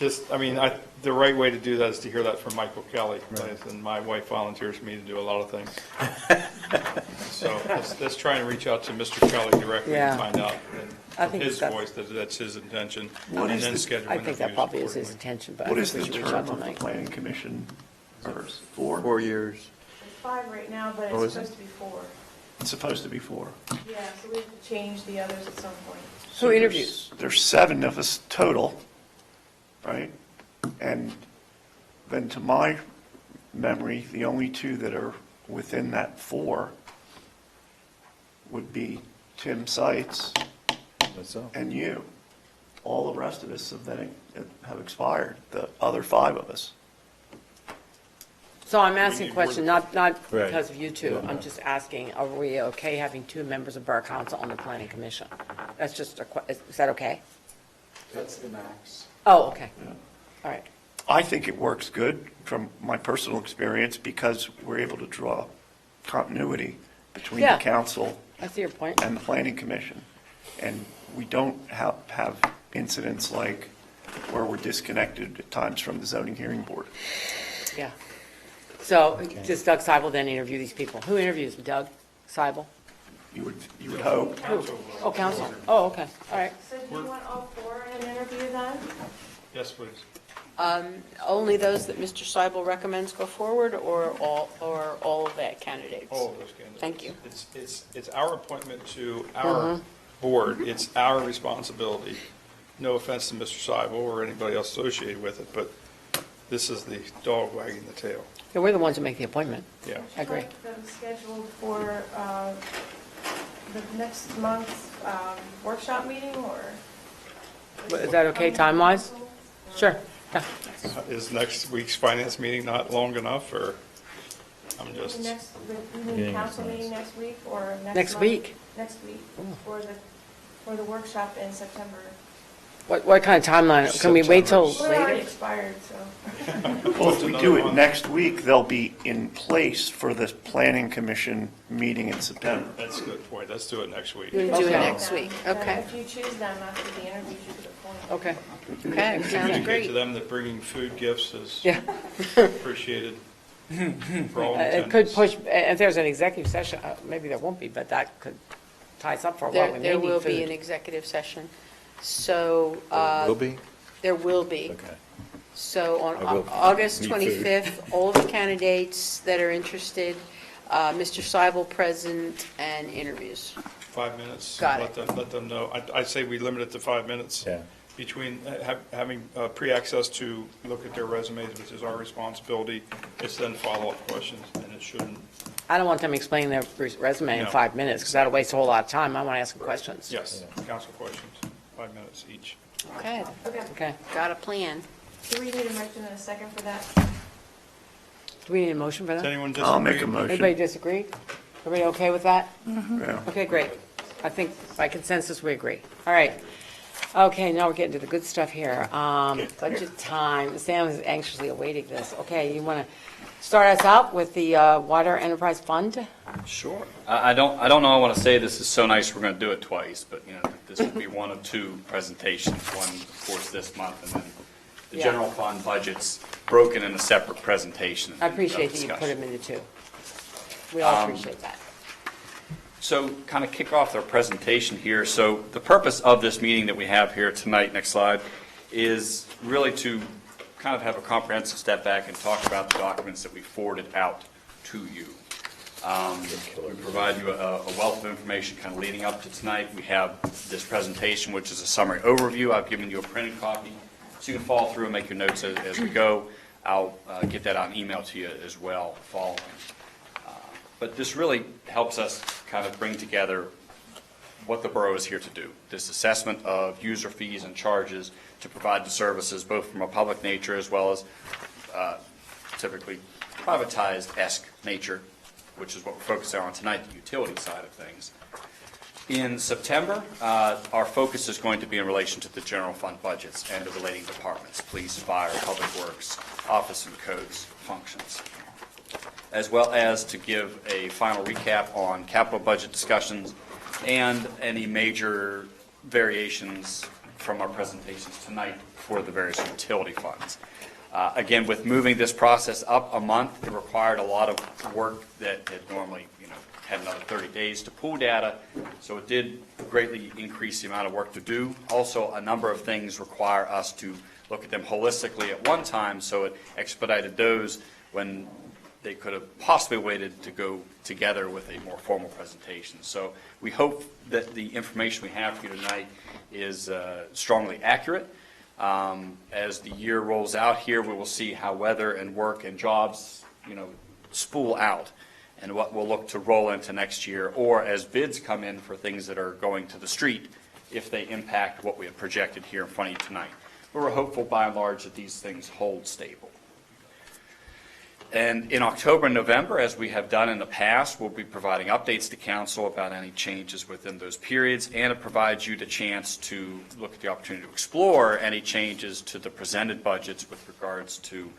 The right way to do that is to hear that from Michael Kelly, and my wife volunteers me to do a lot of things. So let's try and reach out to Mr. Kelly directly Yeah. and find out I from think his that's- voice that that's his intention, What and is then the- schedule I interviews think that probably is his accordingly. intention, but I What think is we the should reach term out of the tonight. planning commission? 4? 4 years. It's 5 right now, but Oh, it's is it? supposed to be 4. It's supposed to be 4. Yeah, so we have to change the others at some point. Who interviews? There's 7 of us total, right? And then to my memory, the only 2 that are within that 4 would be Tim Seitz That's all. and you. All the rest of us have expired, the other 5 of us. So I'm asking a question, not Right. because of you 2. Yeah. I'm just asking, are we okay having 2 members of Borough Council on the Planning Commission? That's just is that okay? That's the max. Oh, okay. All right. I think it works good from my personal experience because we're able to draw continuity between Yeah. the council I see your point. and the planning commission. And we don't have incidents like where we're disconnected at times from the zoning hearing board. Yeah. So does Doug Seibel then interview these people? Who interviews? Doug Seibel? You would hope. Who? Oh, council. Oh, okay. All right. So do you want all 4 in an interview then? Yes, please. Only those that Mr. Seibel recommends go forward, or all of the candidates? All of those candidates. Thank you. It's our appointment to our board. It's our responsibility. No offense to Mr. Seibel or anybody else associated with it, but this is the dog wagging the tail. Yeah, we're the ones who make the appointment. Yeah. I agree. Would you like them scheduled for the next month's workshop meeting, or? Is that okay time-wise? Sure. Yeah. Is next week's finance meeting not long enough, or I'm just, You need a council meeting next week, or Next month? week? Next week, for the workshop in September. What kind of timeline? Can we wait till Well, it already later? expired, so. Well, if we do it next week, they'll be in place for the planning commission meeting in September. that's a good point. Let's do it next week. We'll do it Okay. next week, Then okay. If you choose them after the interviews, you could appoint. Okay. Okay, sounds Communicate to great. them that bringing food gifts is Yeah. appreciated for all It could intenders. push, if there's an executive session, maybe there won't be, but that could tie us up for a while. We may There will need be an food. executive session. So, Will be? there will be. Okay. So on I will August need food. 25th, all the candidates that are interested, Mr. Seibel present, and interviews. 5 minutes. Got it. Let them know. I'd say we limit it to 5 minutes. Yeah. Between having pre-access to look at their resumes, which is our responsibility. It's then follow-up questions, and it shouldn't, I don't want them explaining their resume in No. 5 minutes, because that'll waste a whole lot of time. I want to ask them questions. yes, council questions, 5 minutes each. Okay, Okay. Okay. got a plan. Do we need a motion and a second for that? Do we need a motion for Does that? anyone disagree? I'll make a motion. Anybody disagree? Everybody okay with that? Yeah. Okay, great. I think by consensus, we agree. All right. Okay, now we're getting to the good stuff here. Budget time. Sam is anxiously awaiting this. Okay, you want to start us out with the Water Enterprise Fund? Sure. I don't know, I want to say this is so nice, we're going to do it twice, but, you know, this would be one of two presentations, one, of course, this month, and then the Yeah. general fund budget's broken in a separate presentation. I appreciate that you put them into two. We all appreciate that. So kind of kick off our presentation here. So the purpose of this meeting that we have here tonight, next slide, is really to kind of have a comprehensive step back and talk about the documents that we forwarded out to you. We provide you a wealth of information kind of leading up to tonight. We have this presentation, which is a summary overview. I've given you a printed copy, so you can follow through and make your notes as we go. I'll get that out in email to you as well following. But this really helps us kind of bring together what the borough is here to do. This assessment of user fees and charges to provide the services both from a public nature as well as typically privatized-esque nature, which is what we're focusing on tonight, the utility side of things. In September, our focus is going to be in relation to the general fund budgets and the relating departments, police, fire, public works, office and codes functions, as well as to give a final recap on capital budget discussions and any major variations from our presentations tonight for the various utility funds. Again, with moving this process up a month, it required a lot of work that had normally, had another 30 days to pull data, so it did greatly increase the amount of work to do. Also, a number of things require us to look at them holistically at one time, so it expedited those when they could have possibly waited to go together with a more formal presentation. So we hope that the information we have for you tonight is strongly accurate. As the year rolls out here, we will see how weather and work and jobs, spool out and what we'll look to roll into next year, or as bids come in for things that are going to the street, if they impact what we have projected here in front of you tonight. But we're hopeful by and large that these things hold stable. And in October and November, as we have done in the past, we'll be providing updates to council about any changes within those periods, and it provides you the chance to look at the opportunity to explore any changes to the presented budgets with regards to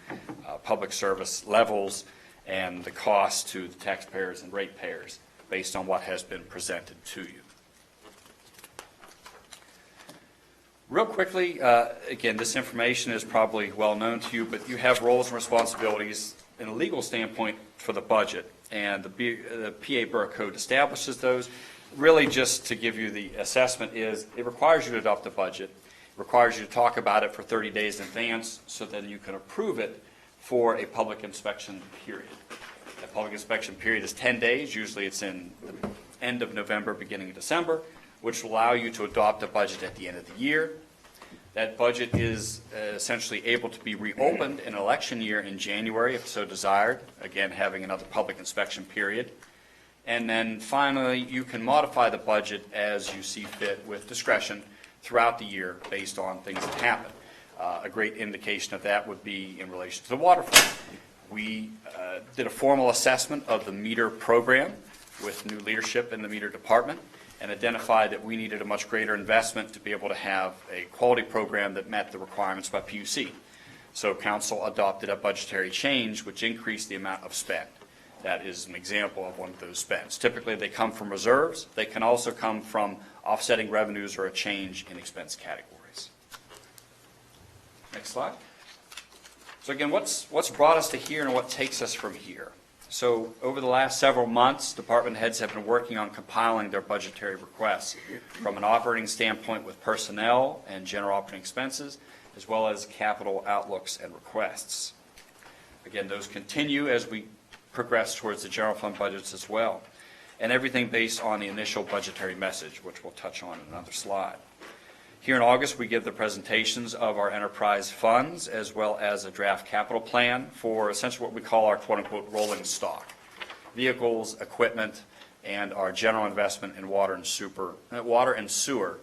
public service levels and the cost to the taxpayers and ratepayers based on what has been presented to you. Real quickly, again, this information is probably well known to you, but you have roles and responsibilities in a legal standpoint for the budget, and the PA Borough Code establishes those. Really, just to give you the assessment is, it requires you to adopt a budget, requires you to talk about it for 30 days in advance, so then you can approve it for a public inspection period. That public inspection period is 10 days. Usually it's in the end of November, beginning of December, which will allow you to adopt a budget at the end of the year. That budget is essentially able to be reopened in election year in January, if so desired, again, having another public inspection period. And then finally, you can modify the budget as you see fit with discretion throughout the year based on things that happen. A great indication of that would be in relation to the water fund. We did a formal assessment of the meter program with new leadership in the meter department, and identified that we needed a much greater investment to be able to have a quality program that met the requirements by PUC. So council adopted a budgetary change which increased the amount of spend. That is an example of one of those spends. Typically they come from reserves. They can also come from offsetting revenues or a change in expense categories. Next slide. So again, what's brought us to here and what takes us from here? So over the last several months, department heads have been working on compiling their budgetary requests from an operating standpoint with personnel and general operating expenses, as well as capital outlooks and requests. Again, those continue as we progress towards the general fund budgets as well, and everything based on the initial budgetary message, which we'll touch on in another slide. Here in August, we give the presentations of our enterprise funds as well as a draft capital plan for essentially what we call our quote-unquote rolling stock, vehicles, equipment, and our general investment in water and sewer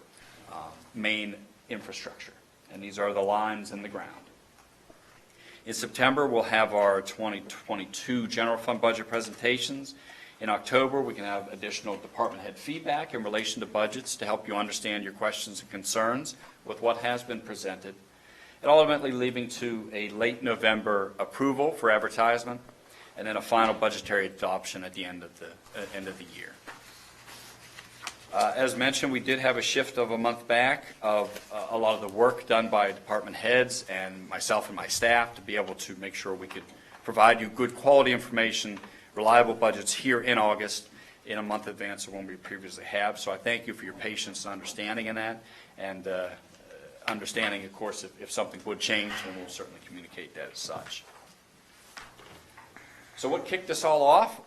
main infrastructure. And these are the lines in the ground. In September, we'll have our 2022 general fund budget presentations. In October, we can have additional department head feedback in relation to budgets to help you understand your questions and concerns with what has been presented, and ultimately leading to a late November approval for advertisement, and then a final budgetary adoption at the end of the year. As mentioned, we did have a shift of a month back of a lot of the work done by department heads and myself and my staff to be able to make sure we could provide you good quality information, reliable budgets here in August in a month advance of when we previously have. So I thank you for your patience and understanding in that, and understanding, of course, if something would change, then we'll certainly communicate that as such. So what kicked us all off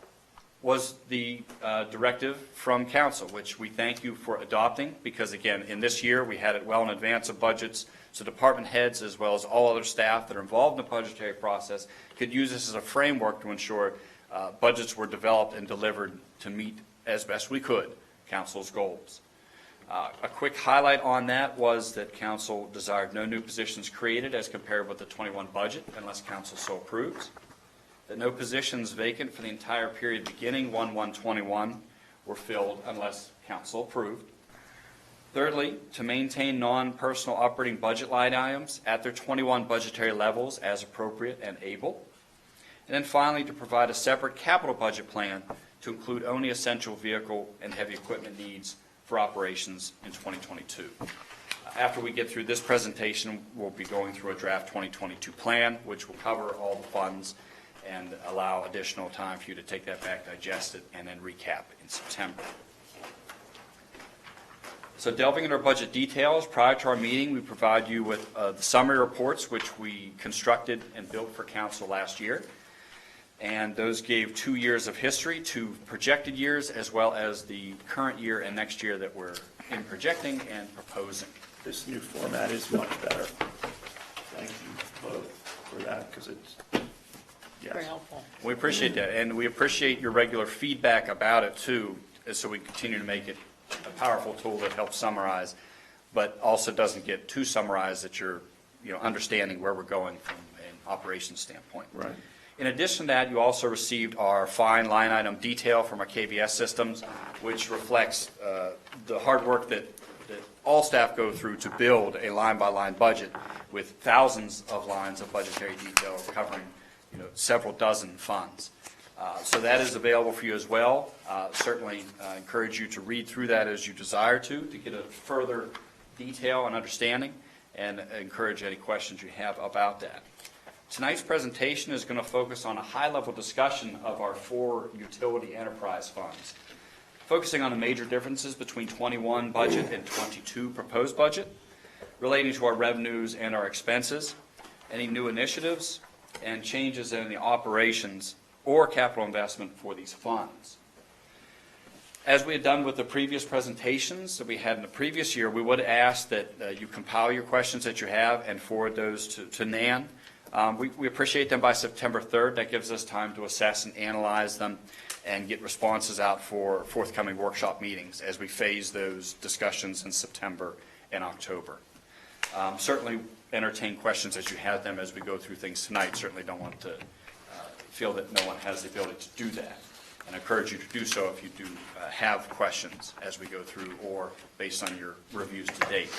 was the directive from council, which we thank you for adopting, because again, in this year, we had it well in advance of budgets, so department heads, as well as all other staff that are involved in the budgetary process, could use this as a framework to ensure budgets were developed and delivered to meet, as best we could, council's goals. A quick highlight on that was that council desired no new positions created as compared with the 21 budget, unless council so approves. That no positions vacant for the entire period beginning 1/1/21 were filled unless council approved. Thirdly, to maintain non-personal operating budget line items at their 21 budgetary levels as appropriate and able. And then finally, to provide a separate capital budget plan to include only essential vehicle and heavy equipment needs for operations in 2022. After we get through this presentation, we'll be going through a draft 2022 plan, which will cover all the funds and allow additional time for you to take that back, digest it, and then recap in September. So delving into our budget details, prior to our meeting, we provide you with the summary reports, which we constructed and built for council last year. And those gave 2 years of history, 2 projected years, as well as the current year and next year that we're in projecting and proposing. This new format is much better. Thank you both for that, because it's, yes. Very helpful. We appreciate that, and we appreciate your regular feedback about it too, so we continue to make it a powerful tool that helps summarize, but also doesn't get too summarized that you're, understanding where we're going from an operations standpoint. Right. In addition to that, you also received our fine line item detail from our KVS systems, which reflects the hard work that all staff go through to build a line-by-line budget with thousands of lines of budgetary detail covering several dozen funds. So that is available for you as well. Certainly encourage you to read through that as you desire to get a further detail and understanding, and encourage any questions you have about that. Tonight's presentation is going to focus on a high-level discussion of our 4 utility enterprise funds, focusing on the major differences between 21 budget and 22 proposed budget, relating to our revenues and our expenses, any new initiatives, and changes in the operations or capital investment for these funds. As we had done with the previous presentations that we had in the previous year, we would ask that you compile your questions that you have and forward those to Nan. We appreciate them by September 3rd. That gives us time to assess and analyze them and get responses out for forthcoming workshop meetings as we phase those discussions in September and October. Certainly entertain questions as you have them as we go through things tonight. Certainly don't want to feel that no one has the ability to do that, and encourage you to do so if you do have questions as we go through or based on your reviews to date.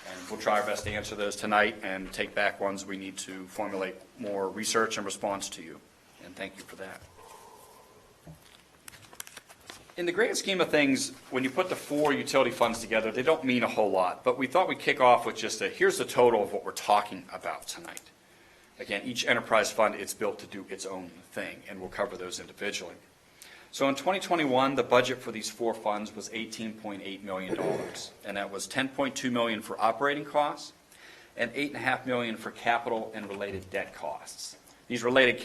And we'll try our best to answer those tonight and take back ones we need to formulate more research and response to you. And thank you for that. In the grand scheme of things, when you put the 4 utility funds together, they don't mean a whole lot. But we thought we'd kick off with just here's the total of what we're talking about tonight. Again, each enterprise fund is built to do its own thing, and we'll cover those individually. So in 2021, the budget for these 4 funds was $18.8 million, and that was $10.2 million for operating costs and $8.5 million for capital and related debt costs. These related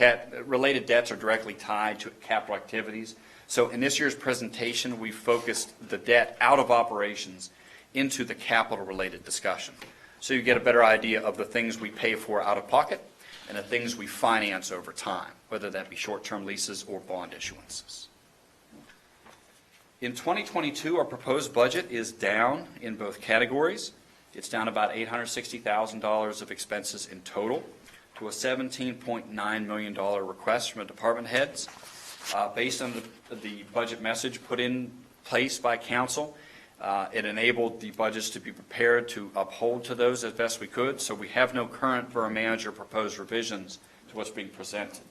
debts are directly tied to capital activities. So in this year's presentation, we focused the debt out of operations into the capital-related discussion. So you get a better idea of the things we pay for out of pocket and the things we finance over time, whether that be short-term leases or bond issuances. In 2022, our proposed budget is down in both categories. It's down about $860,000 of expenses in total to a $17.9 million request from the department heads. Based on the budget message put in place by council, it enabled the budgets to be prepared to uphold to those as best we could, so we have no current borough manager proposed revisions to what's being presented.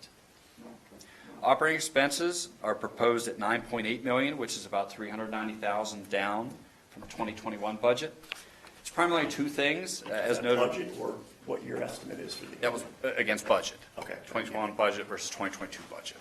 Operating expenses are proposed at $9.8 million, which is about $390,000 down from 2021 budget. It's primarily two things, as noted. Budget or what your estimate is for the. That was against budget. Okay. 2021 budget versus 2022 budget.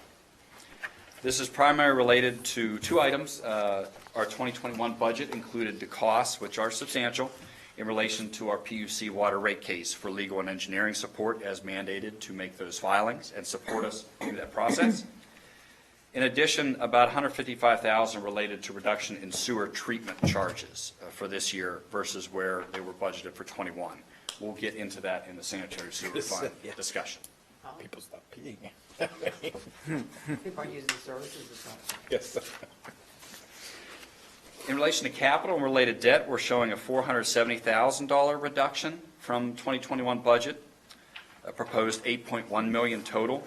This is primarily related to two items. Our 2021 budget included the costs, which are substantial, in relation to our PUC water rate case for legal and engineering support as mandated to make those filings and support us through that process. In addition, about $155,000 related to reduction in sewer treatment charges for this year versus where they were budgeted for 21. We'll get into that in the sanitary sewer fund discussion. People stop peeing. People are using services or something. Yes. In relation to capital and related debt, we're showing a $470,000 reduction from 2021 budget, a proposed $8.1 million total.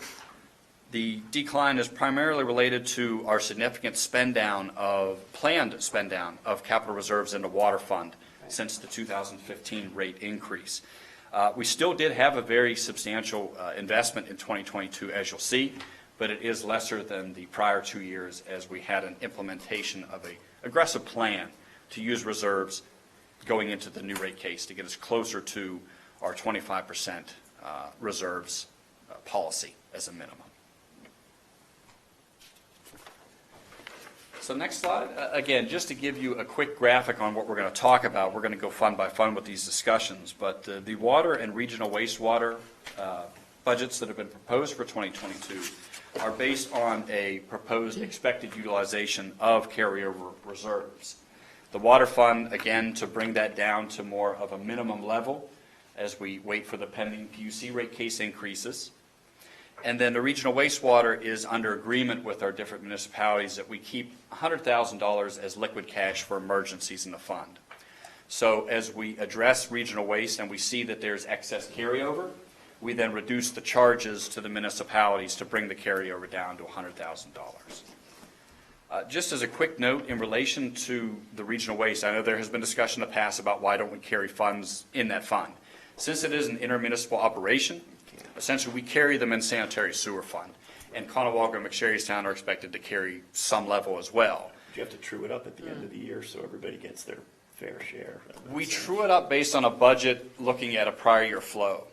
The decline is primarily related to our significant planned spend down of capital reserves in the water fund since the 2015 rate increase. We still did have a very substantial investment in 2022, as you'll see, but it is lesser than the prior 2 years as we had an implementation of an aggressive plan to use reserves going into the new rate case to get us closer to our 25% reserves policy as a minimum. So next slide, again, just to give you a quick graphic on what we're going to talk about. We're going to go fund by fund with these discussions, but the water and regional wastewater budgets that have been proposed for 2022 are based on a proposed expected utilization of carryover reserves. The water fund, again, to bring that down to more of a minimum level as we wait for the pending PUC rate case increases. And then the regional wastewater is under agreement with our different municipalities that we keep $100,000 as liquid cash for emergencies in the fund. So as we address regional waste and we see that there's excess carryover, we then reduce the charges to the municipalities to bring the carryover down to $100,000. Just as a quick note in relation to the regional waste, I know there has been discussion in the past about why don't we carry funds in that fund. Since it is an intermunicipal operation, essentially we carry them in sanitary sewer fund, and Conewago and McSherrystown are expected to carry some level as well. You have to true it up at the end of the year so everybody gets their fair share. We true it up based on a budget looking at a prior year flow.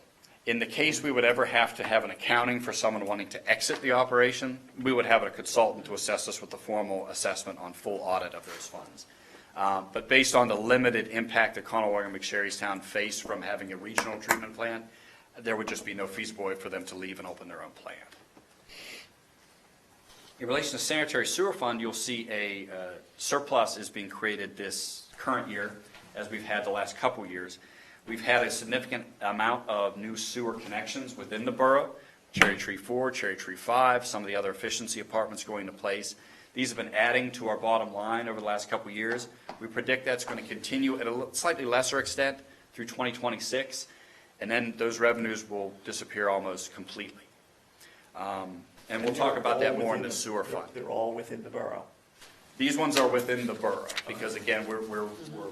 In the case we would ever have to have an accounting for someone wanting to exit the operation, we would have a consultant to assess us with a formal assessment on full audit of those funds. But based on the limited impact that Conewago and McSherrystown face from having a regional treatment plant, there would just be no feasibility for them to leave and open their own plant. In relation to sanitary sewer fund, you'll see a surplus is being created this current year, as we've had the last couple years. We've had a significant amount of new sewer connections within the borough, Cherry Tree 4, Cherry Tree 5, some of the other efficiency apartments going into place. These have been adding to our bottom line over the last couple of years. We predict that's going to continue at a slightly lesser extent through 2026, and then those revenues will disappear almost completely. And we'll talk about that more in the sewer fund. They're all within the borough. These ones are within the borough because, again, we're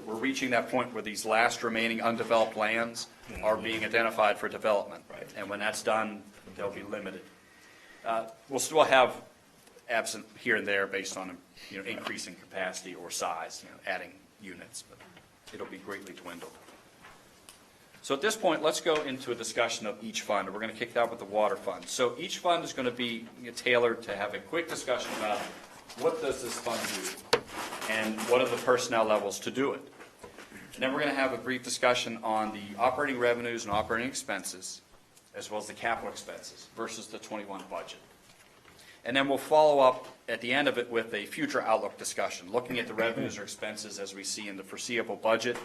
reaching that point where these last remaining undeveloped lands are being identified for development. Right. And when that's done, they'll be limited. We'll still have absent here and there based on increasing capacity or size, adding units, but it'll be greatly dwindled. So at this point, let's go into a discussion of each fund. We're going to kick it out with the water fund. So each fund is going to be tailored to have a quick discussion about what does this fund do and what are the personnel levels to do it. And then we're going to have a brief discussion on the operating revenues and operating expenses, as well as the capital expenses versus the 21 budget. And then we'll follow up at the end of it with a future outlook discussion, looking at the revenues or expenses as we see in the foreseeable budget,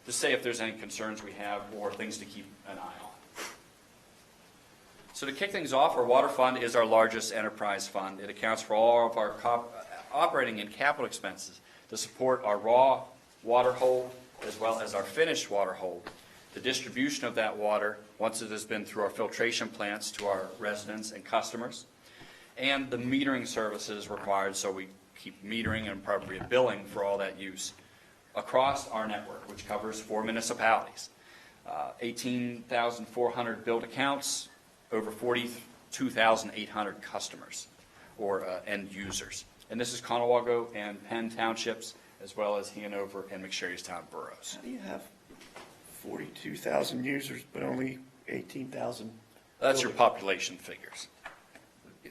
to say if there's any concerns we have or things to keep an eye on. So to kick things off, our water fund is our largest enterprise fund. It accounts for all of our operating and capital expenses to support our raw water hold as well as our finished water hold. The distribution of that water, once it has been through our filtration plants to our residents and customers, and the metering services required, so we keep metering and appropriate billing for all that use across our network, which covers 4 municipalities. 18,400 billed accounts, over 42,800 customers or end users. And this is Conewago and Penn Townships, as well as Hanover and McSherrystown boroughs. How do you have 42,000 users, but only 18,000? That's your population figures.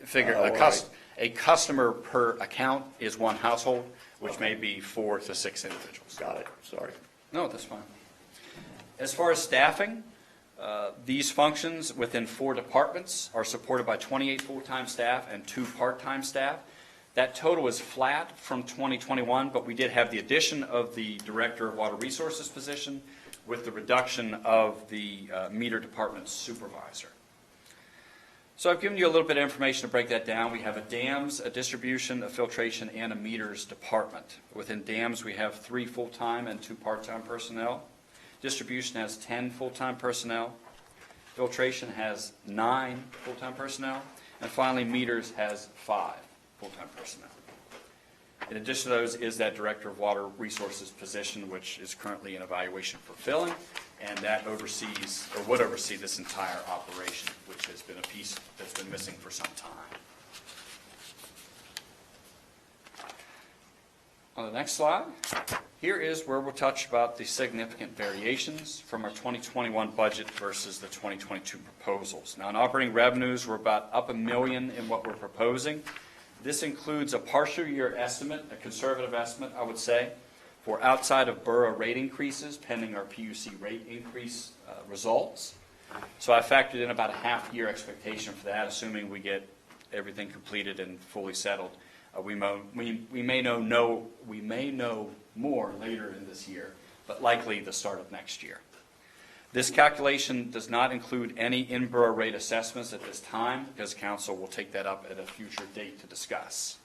Figure, Oh, right. a customer per account is one household, which may be 4 to 6 individuals. Got it, sorry. No, that's fine. As far as staffing, these functions within 4 departments are supported by 28 full-time staff and 2 part-time staff. That total is flat from 2021, but we did have the addition of the Director of Water Resources position with the reduction of the meter department supervisor. So I've given you a little bit of information to break that down. We have a dams, a distribution, a filtration, and a meters department. Within dams, we have 3 full-time and 2 part-time personnel. Distribution has 10 full-time personnel. Filtration has 9 full-time personnel. And finally, meters has 5 full-time personnel. In addition to those is that Director of Water Resources position, which is currently in evaluation for filling, and that oversees, or would oversee, this entire operation, which has been a piece that's been missing for some time. On the next slide, here is where we'll touch about the significant variations from our 2021 budget versus the 2022 proposals. Now, in operating revenues, we're about up $1 million in what we're proposing. This includes a partial year estimate, a conservative estimate, I would say, for outside of borough rate increases pending our PUC rate increase results. So I factored in about a half-year expectation for that, assuming we get everything completed and fully settled. We may know more later in this year, but likely the start of next year. This calculation does not include any in-borough rate assessments at this time, because council will take that up at a future date to discuss.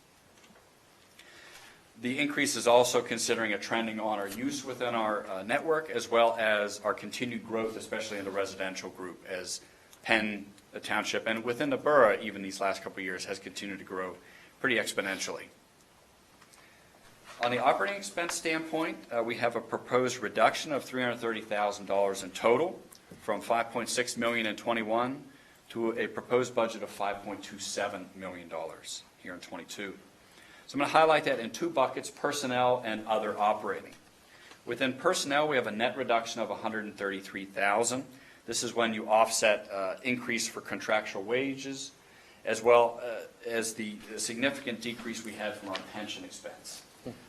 The increase is also considering a trending on our use within our network, as well as our continued growth, especially in the residential group, as Penn Township and within the borough, even these last couple of years, has continued to grow pretty exponentially. On the operating expense standpoint, we have a proposed reduction of $330,000 in total, from $5.6 million in '21 to a proposed budget of $5.27 million here in '22. So I'm going to highlight that in 2 buckets, personnel and other operating. Within personnel, we have a net reduction of $133,000. This is when you offset increase for contractual wages, as well as the significant decrease we had from our pension expense.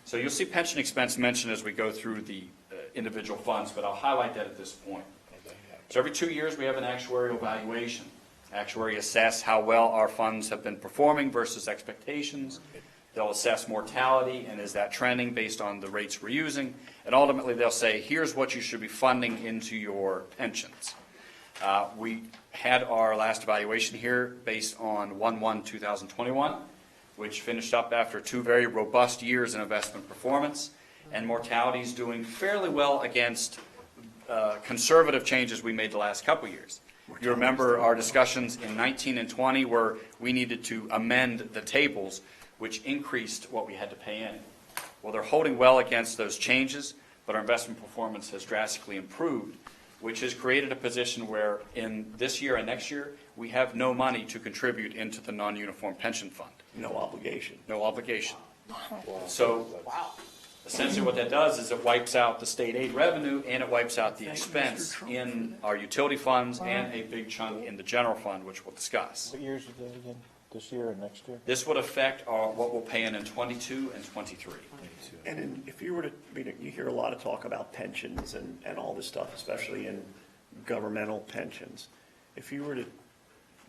So you'll see pension expense mentioned as we go through the individual funds, but I'll highlight that at this point. So every 2 years, we have an actuarial evaluation. Actuary assess how well our funds have been performing versus expectations. They'll assess mortality, and is that trending based on the rates we're using? And ultimately, they'll say, here's what you should be funding into your pensions. We had our last evaluation here based on 1/1/2021, which finished up after 2 very robust years in investment performance, and mortality is doing fairly well against conservative changes we made the last couple years. You remember our discussions in 19 and 20 where we needed to amend the tables, which increased what we had to pay in. Well, they're holding well against those changes, but our investment performance has drastically improved, which has created a position where in this year and next year, we have no money to contribute into the non-uniform pension fund. No obligation. No obligation. So essentially what that does is it wipes out the state aid revenue and it wipes out the expense in our utility funds and a big chunk in the general fund, which we'll discuss. What years is that again? This year and next year? This would affect what we'll pay in 22 and 23. And if you were to, you hear a lot of talk about pensions and all this stuff, especially in governmental pensions. If you were to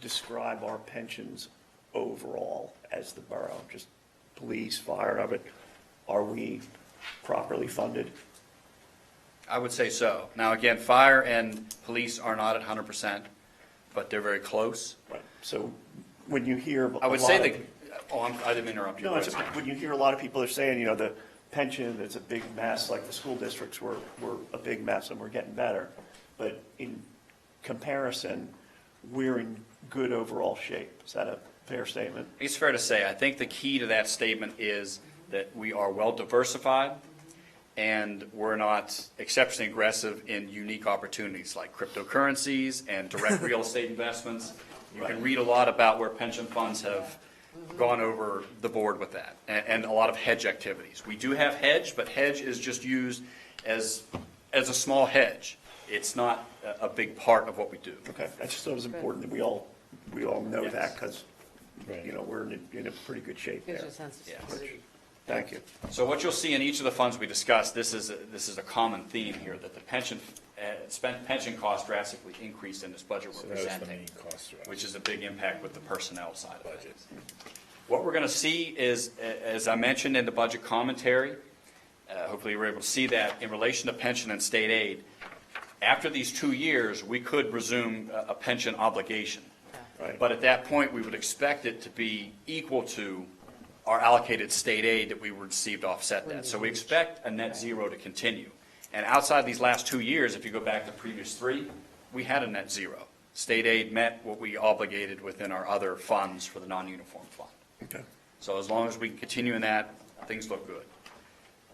describe our pensions overall as the borough, just police, fire, of it, are we properly funded? I would say so. Now, again, fire and police are not at 100%, but they're very close. Right. So when you hear I would say that, I didn't interrupt you. No, when you hear a lot of people are saying, the pension, it's a big mess, like the school districts were a big mess and we're getting better. But in comparison, we're in good overall shape. Is that a Fair statement. It's fair to say, I think the key to that statement is that we are well diversified and we're not exceptionally aggressive in unique opportunities like cryptocurrencies and direct real estate investments. You can read a lot about where pension funds have gone over the board with that, and a lot of hedge activities. We do have hedge, but hedge is just used as a small hedge. It's not a big part of what we do. Okay, I just thought it was important that we all know Yes. that, because, you know, we're in a pretty good shape Gives there. you a sense of Yes. security. Thank you. So what you'll see in each of the funds we discussed, this is a common theme here, that the pension cost drastically increased in this budget So we're that was the presenting, main cost driver. which is a big impact with the personnel side of it. What we're going to see is, as I mentioned in the budget commentary, hopefully you were able to see that in relation to pension and state aid, after these 2 years, we could resume a pension obligation. Right. But at that point, we would expect it to be equal to our allocated state aid that we received to offset that. So we expect a net zero to continue. And outside these last 2 years, if you go back to the previous 3, we had a net zero. State aid met what we obligated within our other funds for the non-uniform fund. Okay. So as long as we can continue in that, things look good.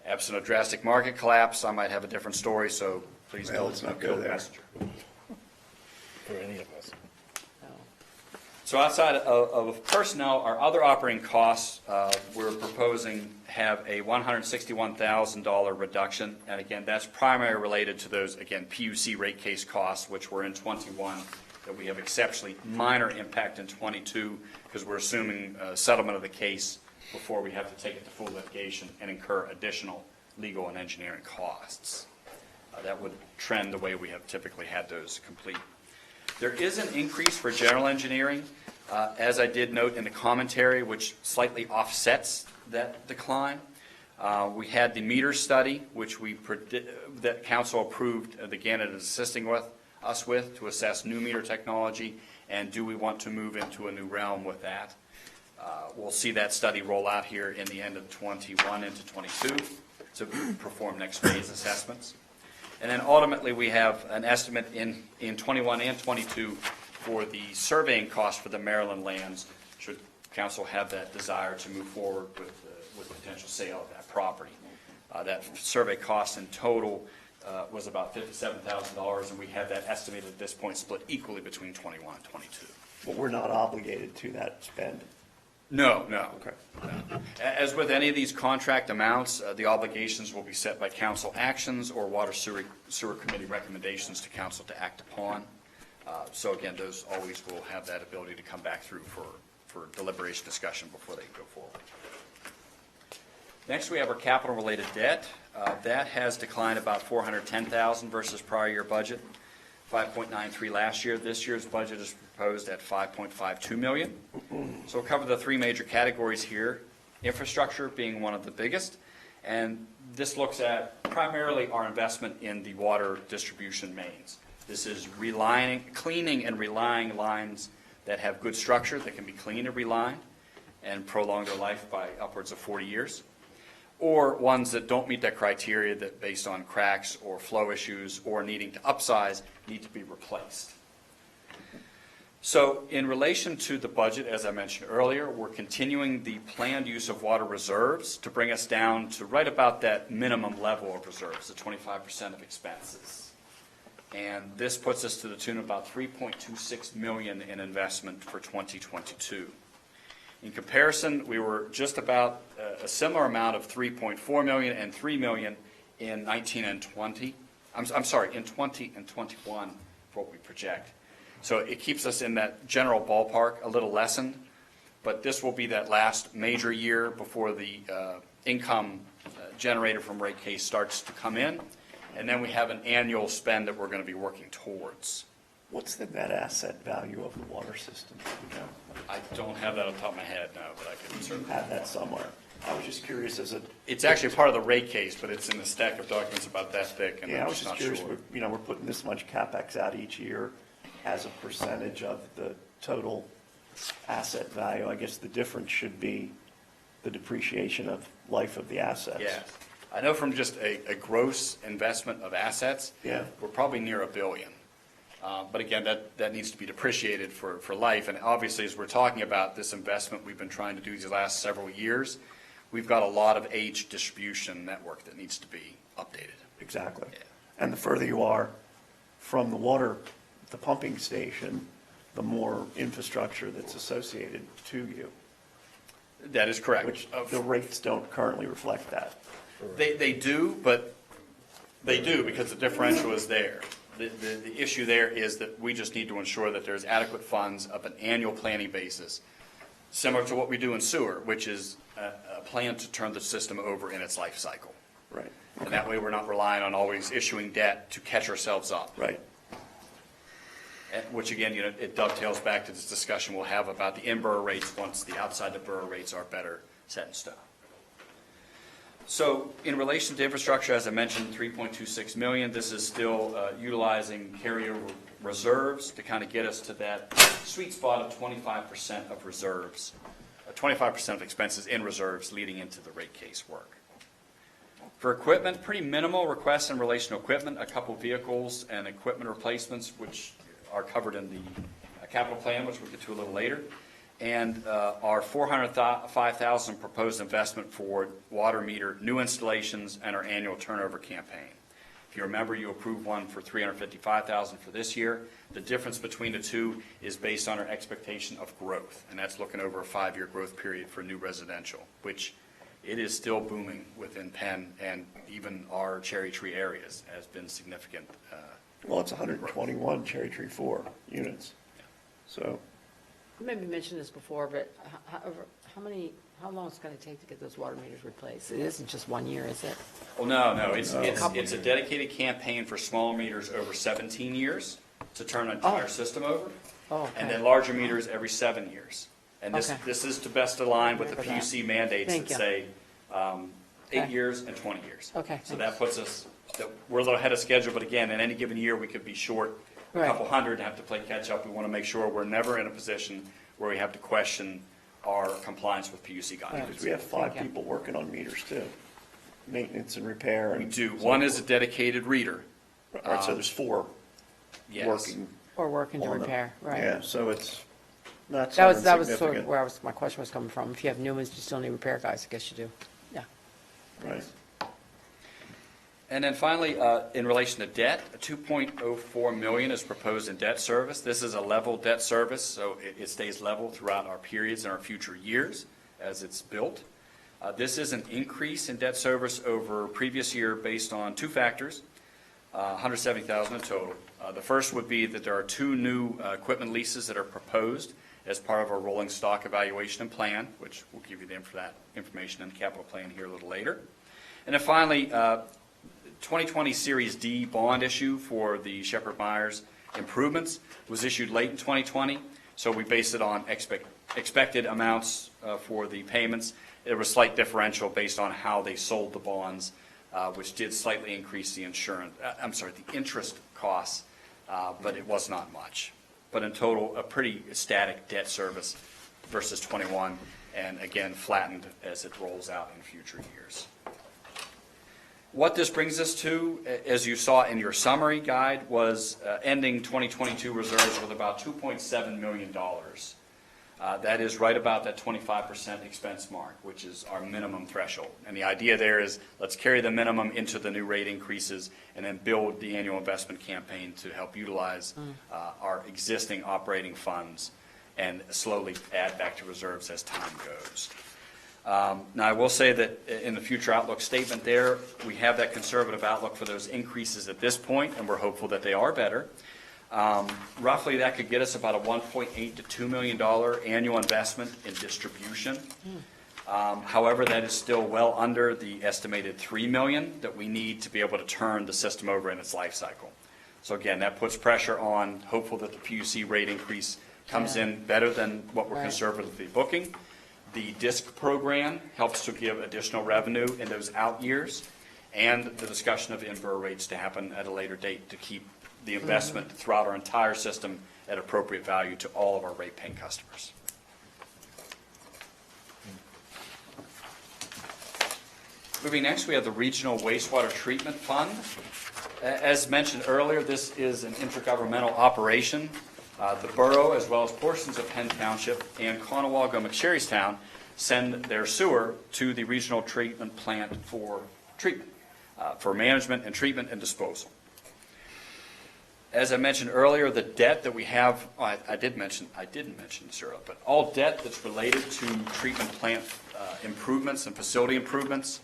Absent a drastic market collapse, I might have a different story, so please Well, don't let's not kill go the there. messenger. For any of us. So outside of personnel, our other operating costs, we're proposing have a $161,000 reduction. And again, that's primarily related to those, again, PUC rate case costs, which were in '21, that we have exceptionally minor impact in '22, because we're assuming settlement of the case before we have to take it to full litigation and incur additional legal and engineering costs. That would trend the way we have typically had those complete. There is an increase for general engineering, as I did note in the commentary, which slightly offsets that decline. We had the meter study, which that council approved, the Gannett is assisting us with to assess new meter technology, and do we want to move into a new realm with that? We'll see that study roll out here in the end of '21 into '22 to perform next phase assessments. And then ultimately, we have an estimate in '21 and '22 for the surveying cost for the Maryland lands, should council have that desire to move forward with potential sale of that property. That survey cost in total was about $57,000, and we have that estimated at this point split equally between '21 and '22. But we're not obligated to that spend. No. Okay. As with any of these contract amounts, the obligations will be set by council actions or water sewer committee recommendations to council to act upon. So again, those always will have that ability to come back through for deliberation discussion before they go forward. Next, we have our capital-related debt. That has declined about $410,000 versus prior year budget, 5.93 last year. This year's budget is proposed at $5.52 million. So we'll cover the 3 major categories here, infrastructure being one of the biggest, and this looks at primarily our investment in the water distribution mains. This is cleaning and reline lines that have good structure, that can be cleaned and relined and prolong their life by upwards of 40 years, or ones that don't meet that criteria, that based on cracks or flow issues or needing to upsize, need to be replaced. So in relation to the budget, as I mentioned earlier, we're continuing the planned use of water reserves to bring us down to right about that minimum level of reserves, the 25% of expenses. And this puts us to the tune of about $3.26 million in investment for 2022. In comparison, we were just about a similar amount of $3.4 million and $3 million in 19 and 20. I'm sorry, in 20 and 21 for what we project. So it keeps us in that general ballpark, a little lessened, but this will be that last major year before the income generated from rate case starts to come in, and then we have an annual spend that we're going to be working towards. What's the net asset value of the water system? You know? I don't have that on top of my head, no, but I can certainly Have that somewhere. I was just curious as a. It's actually part of the rate case, but it's in the stack of documents about that thick, and Yeah, I I'm was just just not curious, sure. we're putting this much CapEx out each year as a percentage of the total asset value. I guess the difference should be the depreciation of life of the assets. Yeah, I know from just a gross investment of assets, Yeah. we're probably near $1 billion. But again, that needs to be depreciated for life. And obviously, as we're talking about this investment we've been trying to do these last several years, we've got a lot of aged distribution network that needs to be updated. Exactly. And the further you are from the pumping station, the more infrastructure that's associated to you, That is correct. which the rates don't currently reflect that. They do, but they do because the differential is there. The issue there is that we just need to ensure that there's adequate funds of an annual planning basis, similar to what we do in sewer, which is a plan to turn the system over in its life cycle. Right. And that way, we're not relying on always issuing debt to catch ourselves up. Right. Which again, it dovetails back to this discussion we'll have about the in-borough rates once the outside the borough rates are better set in stone. So in relation to infrastructure, as I mentioned, 3.26 million, this is still utilizing carryover reserves to kind of get us to that sweet spot of 25% of reserves, 25% of expenses in reserves leading into the rate case work. For equipment, pretty minimal requests in relation to equipment, a couple vehicles and equipment replacements, which are covered in the capital plan, which we'll get to a little later. And our $405,000 proposed investment for water meter new installations and our annual turnover campaign. If you remember, you approved one for $355,000 for this year. The difference between the two is based on our expectation of growth, and that's looking over a 5-year growth period for new residential, which it is still booming within Penn, and even our Cherry Tree areas has been significant. Well, it's 121 Cherry Tree 4 units. So, You maybe mentioned this before, but how long is it going to take to get those water meters replaced? It isn't just 1 year, is it? Well, no, it's a dedicated campaign for small meters over 17 years to turn an entire system over. Oh, okay. And then larger meters every 7 years. And Okay. this is to best align with the Remember that. PUC mandates Thank that you. say 8 Okay. years and 20 years. Okay, So thanks. that puts us, we're a little ahead of schedule, but again, in any given year, we could be short a Right. couple hundred and have to play catch up. We want to make sure we're never in a position where we have to question our compliance with PUC guidelines. because we have 5 Thank you. people working on meters too, maintenance and repair. We and do. so One is a forth. dedicated reader. All right, so there's 4 Yes. working. Or working to on them. repair, right? Yeah, so it's not That was insignificant. sort of where my question was coming from. If you have new ones, you still need repair guys, I guess you do. Yeah. Right. And then finally, in relation to debt, $2.04 million is proposed in debt service. This is a level debt service, so it stays level throughout our periods and our future years as it's built. This is an increase in debt service over previous year based on 2 factors, $170,000 in total. The first would be that there are 2 new equipment leases that are proposed as part of our rolling stock evaluation and plan, which we'll give you that information in the capital plan here a little later. And then finally, 2020 Series D bond issue for the Shepherd Myers improvements was issued late in 2020, so we based it on expected amounts for the payments. There was slight differential based on how they sold the bonds, which did slightly increase the the interest costs, but it was not much. But in total, a pretty static debt service versus 21, and again, flattened as it rolls out in future years. What this brings us to, as you saw in your summary guide, was ending 2022 reserves with about $2.7 million. That is right about that 25% expense mark, which is our minimum threshold. And the idea there is let's carry the minimum into the new rate increases and then build the annual investment campaign to help utilize our existing operating funds and slowly add back to reserves as time goes. Now, I will say that in the future outlook statement there, we have that conservative outlook for those increases at this point, and we're hopeful that they are better. Roughly, that could get us about a $1.8 to $2 million annual investment in distribution. However, that is still well under the estimated $3 million that we need to be able to turn the system over in its life cycle. So again, that puts pressure on, hopeful that the PUC rate increase comes in better than what we're conservatively booking. The DISC program helps to give additional revenue in those out years, and the discussion of in-borough rates to happen at a later date to keep the investment throughout our entire system at appropriate value to all of our rate-paying customers. Moving next, we have the Regional Wastewater Treatment Fund. As mentioned earlier, this is an intergovernmental operation. The borough, as well as portions of Penn Township and Conewago-McSherrystown, send their sewer to the regional treatment plant for treatment, for management and treatment and disposal. As I mentioned earlier, the debt that we have, I didn't mention this earlier, but all debt that's related to treatment plant improvements and facility improvements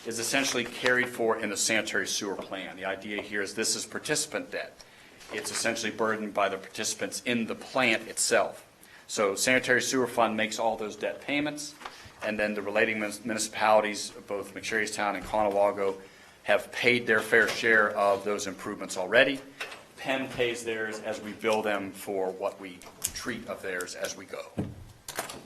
is essentially carried for in the sanitary sewer plan. The idea here is this is participant debt. It's essentially burdened by the participants in the plant itself. So sanitary sewer fund makes all those debt payments, and then the relating municipalities, both McSherrystown and Conewago, have paid their fair share of those improvements already. Penn pays theirs as we bill them for what we treat of theirs as we go.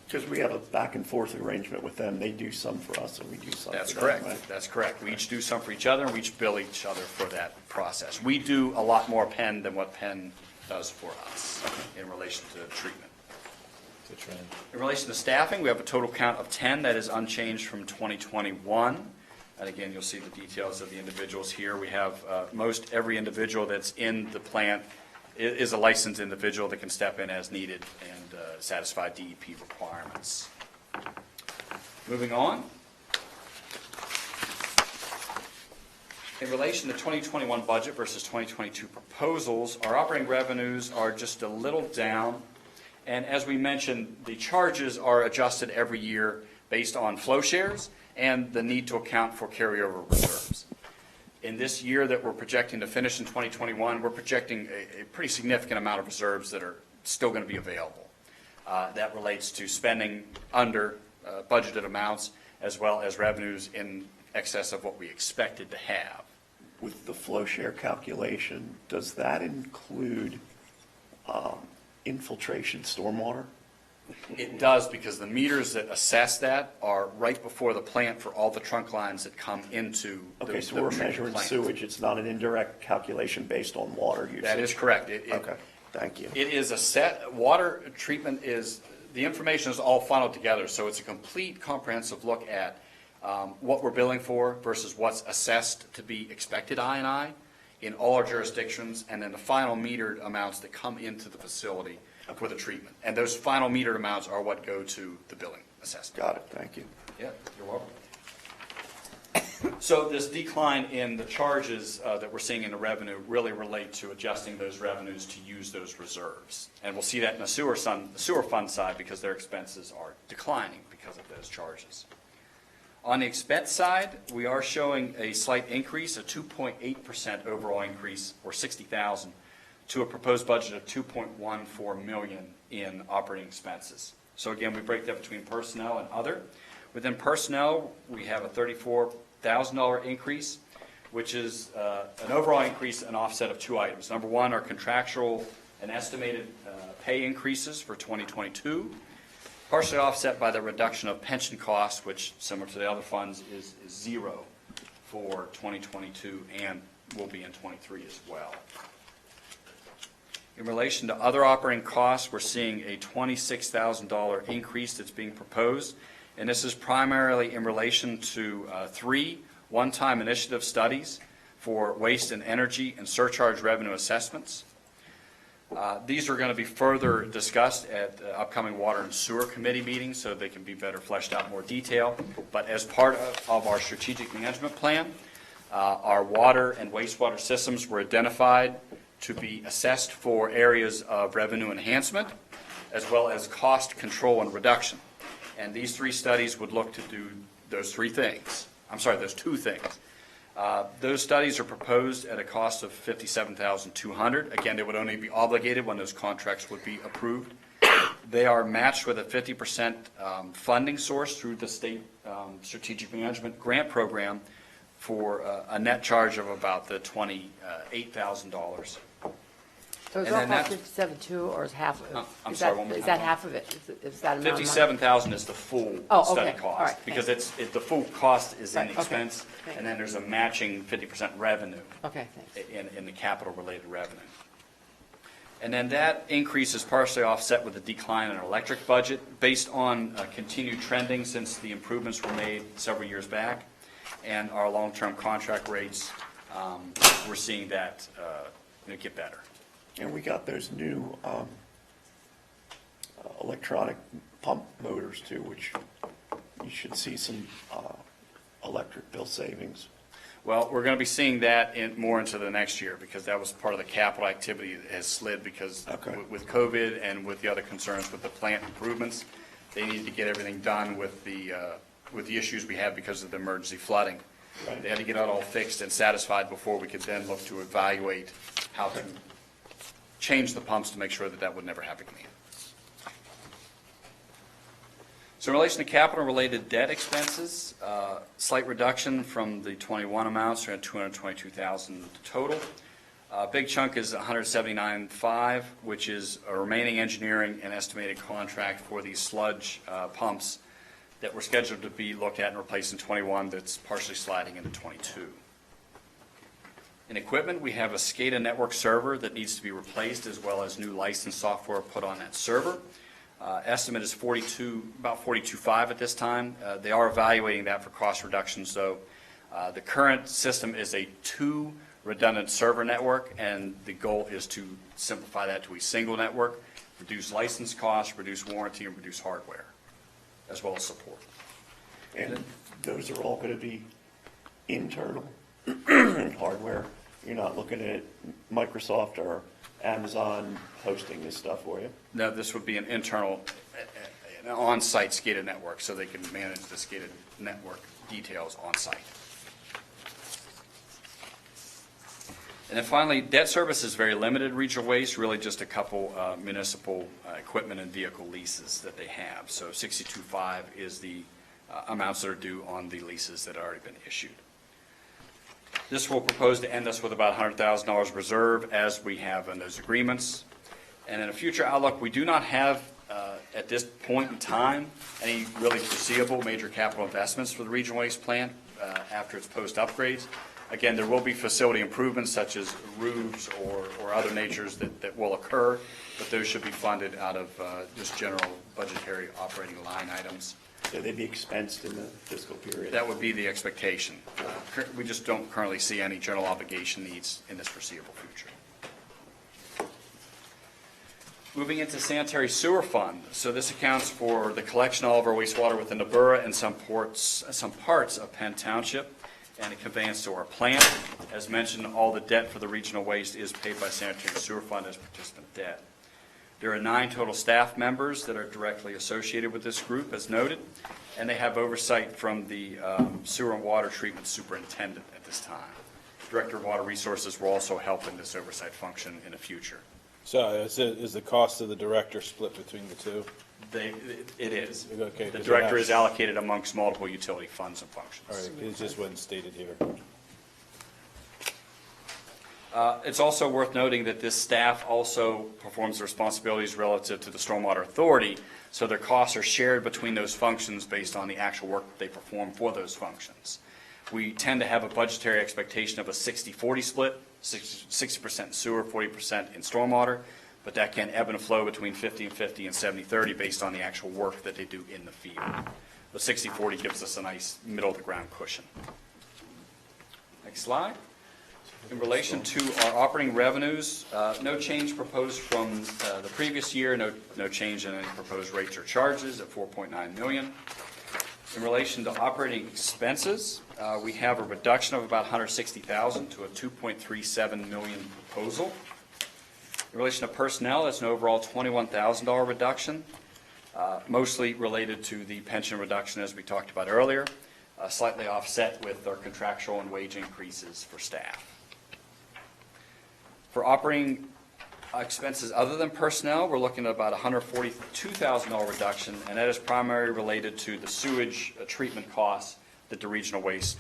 Because we have a back and forth arrangement with them. They do some for us and we do some for them. That's correct. Right? That's correct. We each do some for each other, and we each bill each other for that process. We do a lot more Penn than what Penn does for us in relation to treatment. In relation to staffing, we have a total count of 10 that is unchanged from 2021. And again, you'll see the details of the individuals here. We have most every individual that's in the plant is a licensed individual that can step in as needed and satisfy DEP requirements. Moving on. In relation to 2021 budget versus 2022 proposals, our operating revenues are just a little down. And as we mentioned, the charges are adjusted every year based on flow shares and the need to account for carryover reserves. In this year that we're projecting to finish in 2021, we're projecting a pretty significant amount of reserves that are still going to be available. That relates to spending under budgeted amounts as well as revenues in excess of what we expected to have. With the flow share calculation, does that include infiltration stormwater? It does, because the meters that assess that are right before the plant for all the trunk lines that come into the Okay, so we're measuring plant. sewage. It's not an indirect calculation based on water usage. That is correct. Okay, thank you. It is a set, water treatment is, the information is all funneled together, so it's a complete comprehensive look at what we're billing for versus what's assessed to be expected I&I in all our jurisdictions, and then the final metered amounts that come into the facility for the treatment. And those final metered amounts are what go to the billing assessment. Got it, thank you. Yeah, you're welcome. So this decline in the charges that we're seeing in the revenue really relate to adjusting those revenues to use those reserves. And we'll see that in the sewer fund side because their expenses are declining because of those charges. On the expense side, we are showing a slight increase, a 2.8% overall increase, or $60,000, to a proposed budget of $2.14 million in operating expenses. So again, we break that between personnel and other. Within personnel, we have a $34,000 increase, which is an overall increase and offset of two items. Number one, our contractual and estimated pay increases for 2022, partially offset by the reduction of pension costs, which, similar to the other funds, is zero for 2022 and will be in 23 as well. In relation to other operating costs, we're seeing a $26,000 increase that's being proposed, and this is primarily in relation to three one-time initiative studies for waste and energy and surcharge revenue assessments. These are going to be further discussed at upcoming Water and Sewer Committee meetings so they can be better fleshed out in more detail. But as part of our strategic management plan, our water and wastewater systems were identified to be assessed for areas of revenue enhancement as well as cost control and reduction. And these three studies would look to do those two things. Those studies are proposed at a cost of $57,200. Again, they would only be obligated when those contracts would be approved. They are matched with a 50% funding source through the state strategic management grant program for a net charge of about the $28,000. So is And that then cost 57 or is half of it? I'm sorry, one more Is time. that half of it? Is that amount? $57,000 is the full Oh, study okay. cost. All right, Because thanks. the full cost is in Right, the okay. expense, Thank and you. then there's a matching 50% revenue Okay, thanks. in the capital-related revenue. And then that increase is partially offset with a decline in our electric budget based on continued trending since the improvements were made several years back, and our long-term contract rates we're seeing that get better. And we got those new electronic pump motors too, which you should see some electric bill savings. Well, we're going to be seeing that more into the next year, because that was part of the capital activity that has slid because with COVID and with the other concerns with the plant improvements, they needed to get everything done with the issues we had because of the emergency flooding. They had to get it all fixed and satisfied before we could then look to evaluate how to change the pumps to make sure that that would never happen again. So in relation to capital-related debt expenses, slight reduction from the 21 amounts, around $222,000 total. Big chunk is $179,500, which is a remaining engineering and estimated contract for these sludge pumps that were scheduled to be looked at and replaced in 21 that's partially sliding into 22. In equipment, we have a SCADA network server that needs to be replaced, as well as new licensed software put on that server. Estimate is about $42,500 at this time. They are evaluating that for cost reductions, though. The current system is a 2 redundant server network, and the goal is to simplify that to a single network, reduce license costs, reduce warranty, and reduce hardware, as well as support. And those are all going to be internal hardware. You're not looking at Microsoft or Amazon hosting this stuff for you? No, this would be an internal, an on-site SCADA network, so they can manage the SCADA network details on-site. And then finally, debt service is very limited, regional waste, really just a couple municipal equipment and vehicle leases that they have. So $62,500 is the amounts that are due on the leases that have already been issued. This will propose to end us with about $100,000 reserve, as we have in those agreements. And in a future outlook, we do not have, at this point in time, any really foreseeable major capital investments for the regional waste plant after its post-upgrades. Again, there will be facility improvements such as roofs or other natures that will occur, but those should be funded out of just general budgetary operating line items. So they'd be expensed in the fiscal period? That would be the expectation. We just don't currently see any general obligation needs in this foreseeable future. Moving into sanitary sewer fund. So this accounts for the collection of all of our wastewater within the borough and some parts of Penn Township, and a conveyance to our plant. As mentioned, all the debt for the regional waste is paid by sanitary sewer fund as participant debt. There are 9 total staff members that are directly associated with this group, as noted, and they have oversight from the sewer and water treatment superintendent at this time. Director of Water Resources will also help in this oversight function in the future. So is the cost of the director split between the two? It is. Okay, The director is allocated amongst multiple utility funds and functions. All right, it just wasn't stated here. It's also worth noting that this staff also performs the responsibilities relative to the Stormwater Authority, so their costs are shared between those functions based on the actual work that they perform for those functions. We tend to have a budgetary expectation of a 60-40 split, 60% in sewer, 40% in stormwater, but that can ebb and flow between 50 and 50 and 70-30 based on the actual work that they do in the field. But 60-40 gives us a nice middle-of-the-ground cushion. Next slide. In relation to our operating revenues, no change proposed from the previous year, no change in any proposed rates or charges at $4.9 million. In relation to operating expenses, we have a reduction of about $160,000 to a $2.37 million proposal. In relation to personnel, that's an overall $21,000 reduction, mostly related to the pension reduction as we talked about earlier, slightly offset with our contractual and wage increases for staff. For operating expenses other than personnel, we're looking at about $142,000 reduction, and that is primarily related to the sewage treatment costs that the regional waste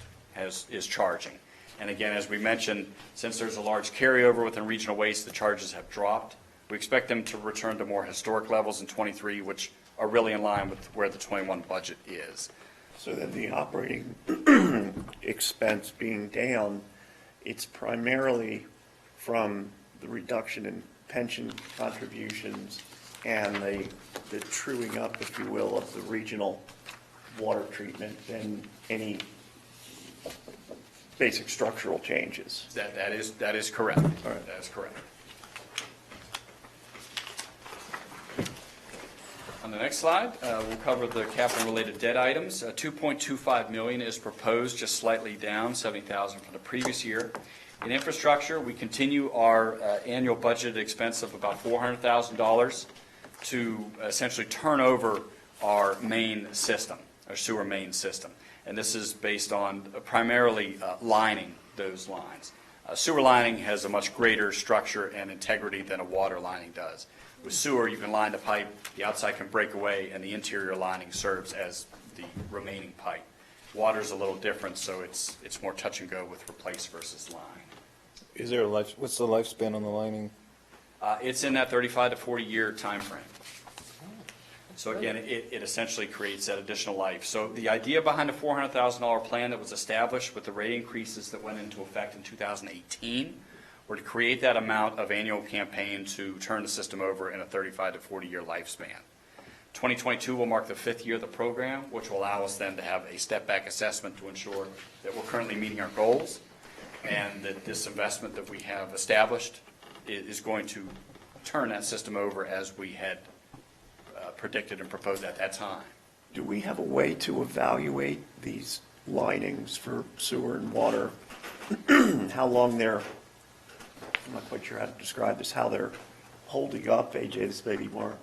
is charging. And again, as we mentioned, since there's a large carryover within regional waste, the charges have dropped. We expect them to return to more historic levels in 23, which are really in line with where the 21 budget is. So then the operating expense being down, it's primarily from the reduction in pension contributions and the truing up, if you will, of the regional water treatment than any basic structural changes. That is correct. All right. That is correct. On the next slide, we'll cover the capital-related debt items. $2.25 million is proposed, just slightly down, $70,000 from the previous year. In infrastructure, we continue our annual budgeted expense of about $400,000 to essentially turn over our main system, our sewer main system. And this is based on primarily lining those lines. Sewer lining has a much greater structure and integrity than a water lining does. With sewer, you can line the pipe, the outside can break away, and the interior lining serves as the remaining pipe. Water's a little different, so it's more touch and go with replace versus line. Is there a what's the lifespan on the lining? It's in that 35 to 40 year time frame. So again, it essentially creates that additional life. So the idea behind the $400,000 plan that was established with the rate increases that went into effect in 2018 were to create that amount of annual campaign to turn the system over in a 35 to 40 year lifespan. 2022 will mark the 5th year of the program, which will allow us then to have a step back assessment to ensure that we're currently meeting our goals and that this investment that we have established is going to turn that system over as we had predicted and proposed at that time. Do we have a way to evaluate these linings for sewer and water? How long they're, I'm not quite sure how to describe this, how they're holding up. AJ, this may be more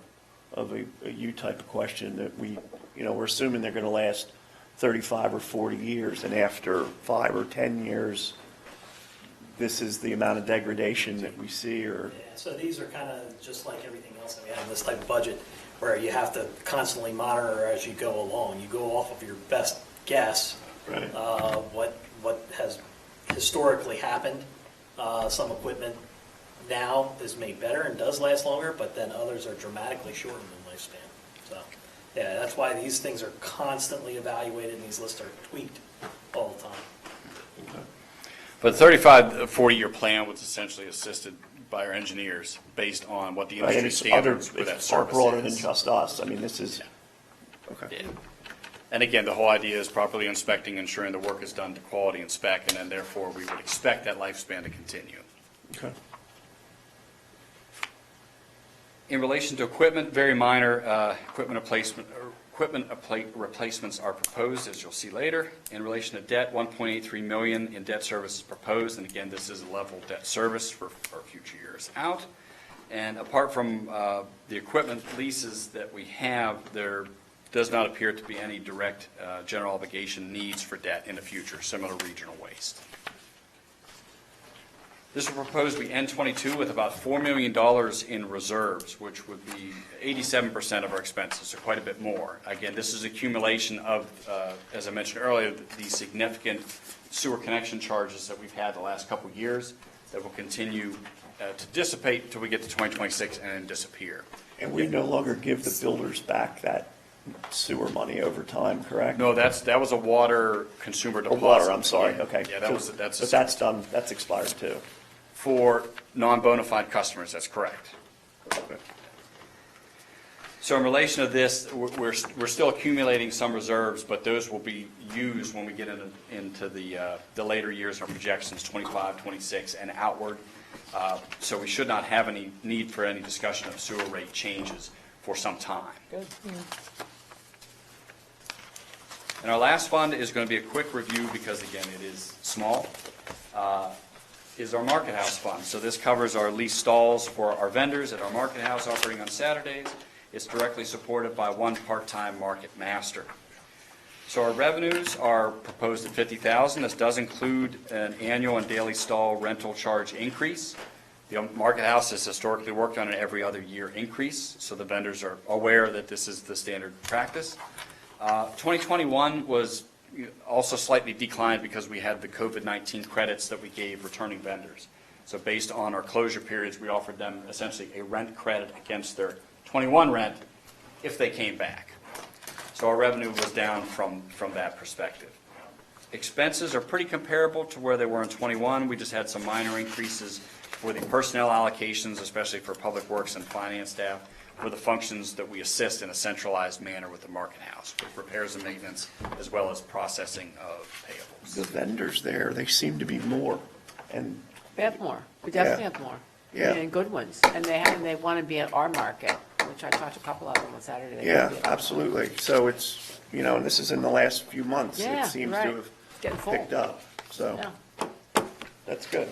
of a you type of question that we're assuming they're going to last 35 or 40 years, and after 5 or 10 years, this is the amount of degradation that we see, or? Yeah, so these are kind of just like everything else that we have in this type of budget, where you have to constantly monitor as you go along. You go off of your best guess, Right. What has historically happened. Some equipment now is made better and does last longer, but then others are dramatically shortened in lifespan. So, yeah, that's why these things are constantly evaluated and these lists are tweaked all the time. Okay. But the 35 to 40 year plan was essentially assisted by our engineers based on what the Right, and industry it's standards for that it's far service broader is. than just us. I mean, this is, okay. Yeah. And again, the whole idea is properly inspecting, ensuring the work is done to quality and spec, and then therefore we would expect that lifespan to continue. Okay. In relation to equipment, very minor equipment replacements are proposed, as you'll see later. In relation to debt, $1.83 million in debt service is proposed, and again, this is a level debt service for future years out. And apart from the equipment leases that we have, there does not appear to be any direct general obligation needs for debt in the future, similar to regional waste. This will propose we end 22 with about $4 million in reserves, which would be 87% of our expenses, so quite a bit more. Again, this is accumulation of, as I mentioned earlier, the significant sewer connection charges that we've had the last couple of years that will continue to dissipate until we get to 2026 and then disappear. And we no longer give the builders back that sewer money over time, correct? No, that was a water consumer Or deposit. water, I'm sorry, okay. Yeah, But that's done, that's expired too. For non-bona fide customers, that's correct. Okay. So in relation to this, we're still accumulating some reserves, but those will be used when we get into the later years of projections, 25, 26, and outward. So we should not have any need for any discussion of sewer rate changes for some time. Good. And our last fund is going to be a quick review because, again, it is small, is our Market House Fund. So this covers our lease stalls for our vendors at our Market House operating on Saturdays. It's directly supported by one part-time market master. So our revenues are proposed at $50,000. This does include an annual and daily stall rental charge increase. The Market House has historically worked on an every other year increase, so the vendors are aware that this is the standard practice. 2021 was also slightly declined because we had the COVID-19 credits that we gave returning vendors. So based on our closure periods, we offered them essentially a rent credit against their 21 rent if they came back. So our revenue was down from that perspective. Expenses are pretty comparable to where they were in 21. We just had some minor increases for the personnel allocations, especially for public works and finance staff. for the functions that we assist in a centralized manner with the market house, with repairs and maintenance, as well as processing of payables. The vendors there, they seem to be more, and We have more. We definitely Yeah. have more. Yeah. And good ones. And they want to be at our market, which I talked to a couple of them on Saturday. They yeah, wanna be at our absolutely. So it's, and this is in the last few months. Yeah, It seems right. to have Getting full. picked up, so Yeah. that's good.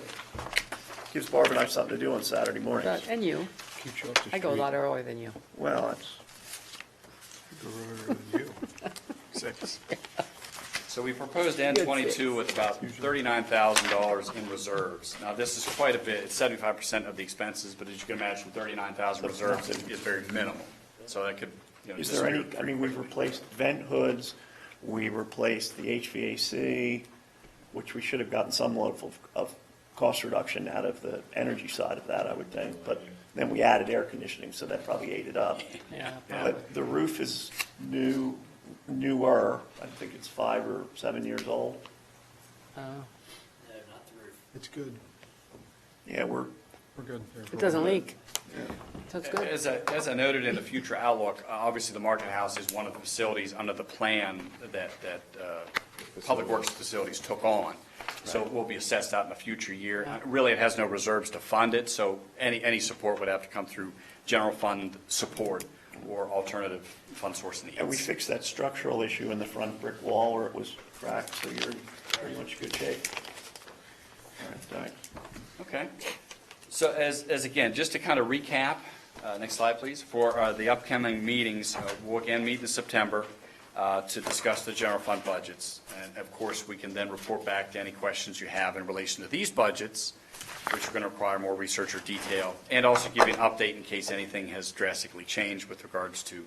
Gives Barb and I something to do on Saturday mornings. And you. Keeps you off the I go a street. lot earlier than you. Well, it's, Go earlier than you. 6. So we proposed N22 with about $39,000 in reserves. Now, this is quite a bit, it's 75% of the expenses, but as you can imagine, 39,000 reserves is very minimal. So that could, is there any, I mean, we've replaced vent hoods, we replaced the HVAC, which we should have gotten some level of cost reduction out of the energy side of that, I would think. But then we added air conditioning, so that probably ate it up. Yeah, probably. But the roof is newer, I think it's 5 or 7 years old. Oh. It's good. Yeah, we're good. It doesn't leak. So it's good. As I noted in the future outlook, obviously the market house is one of the facilities under the plan that Public Works facilities took on. So it will be assessed out in a future year. Yeah. Really, it has no reserves to fund it, so any support would have to come through general fund support or alternative fund source needs. And we fixed that structural issue in the front brick wall where it was cracked, so you're in pretty much good shape. All right, thanks. Okay. So as again, just to kind of recap, next slide, please, for the upcoming meetings, we'll again meet in September to discuss the general fund budgets. And of course, we can then report back to any questions you have in relation to these budgets, which are going to require more research or detail, and also give you an update in case anything has drastically changed with regards to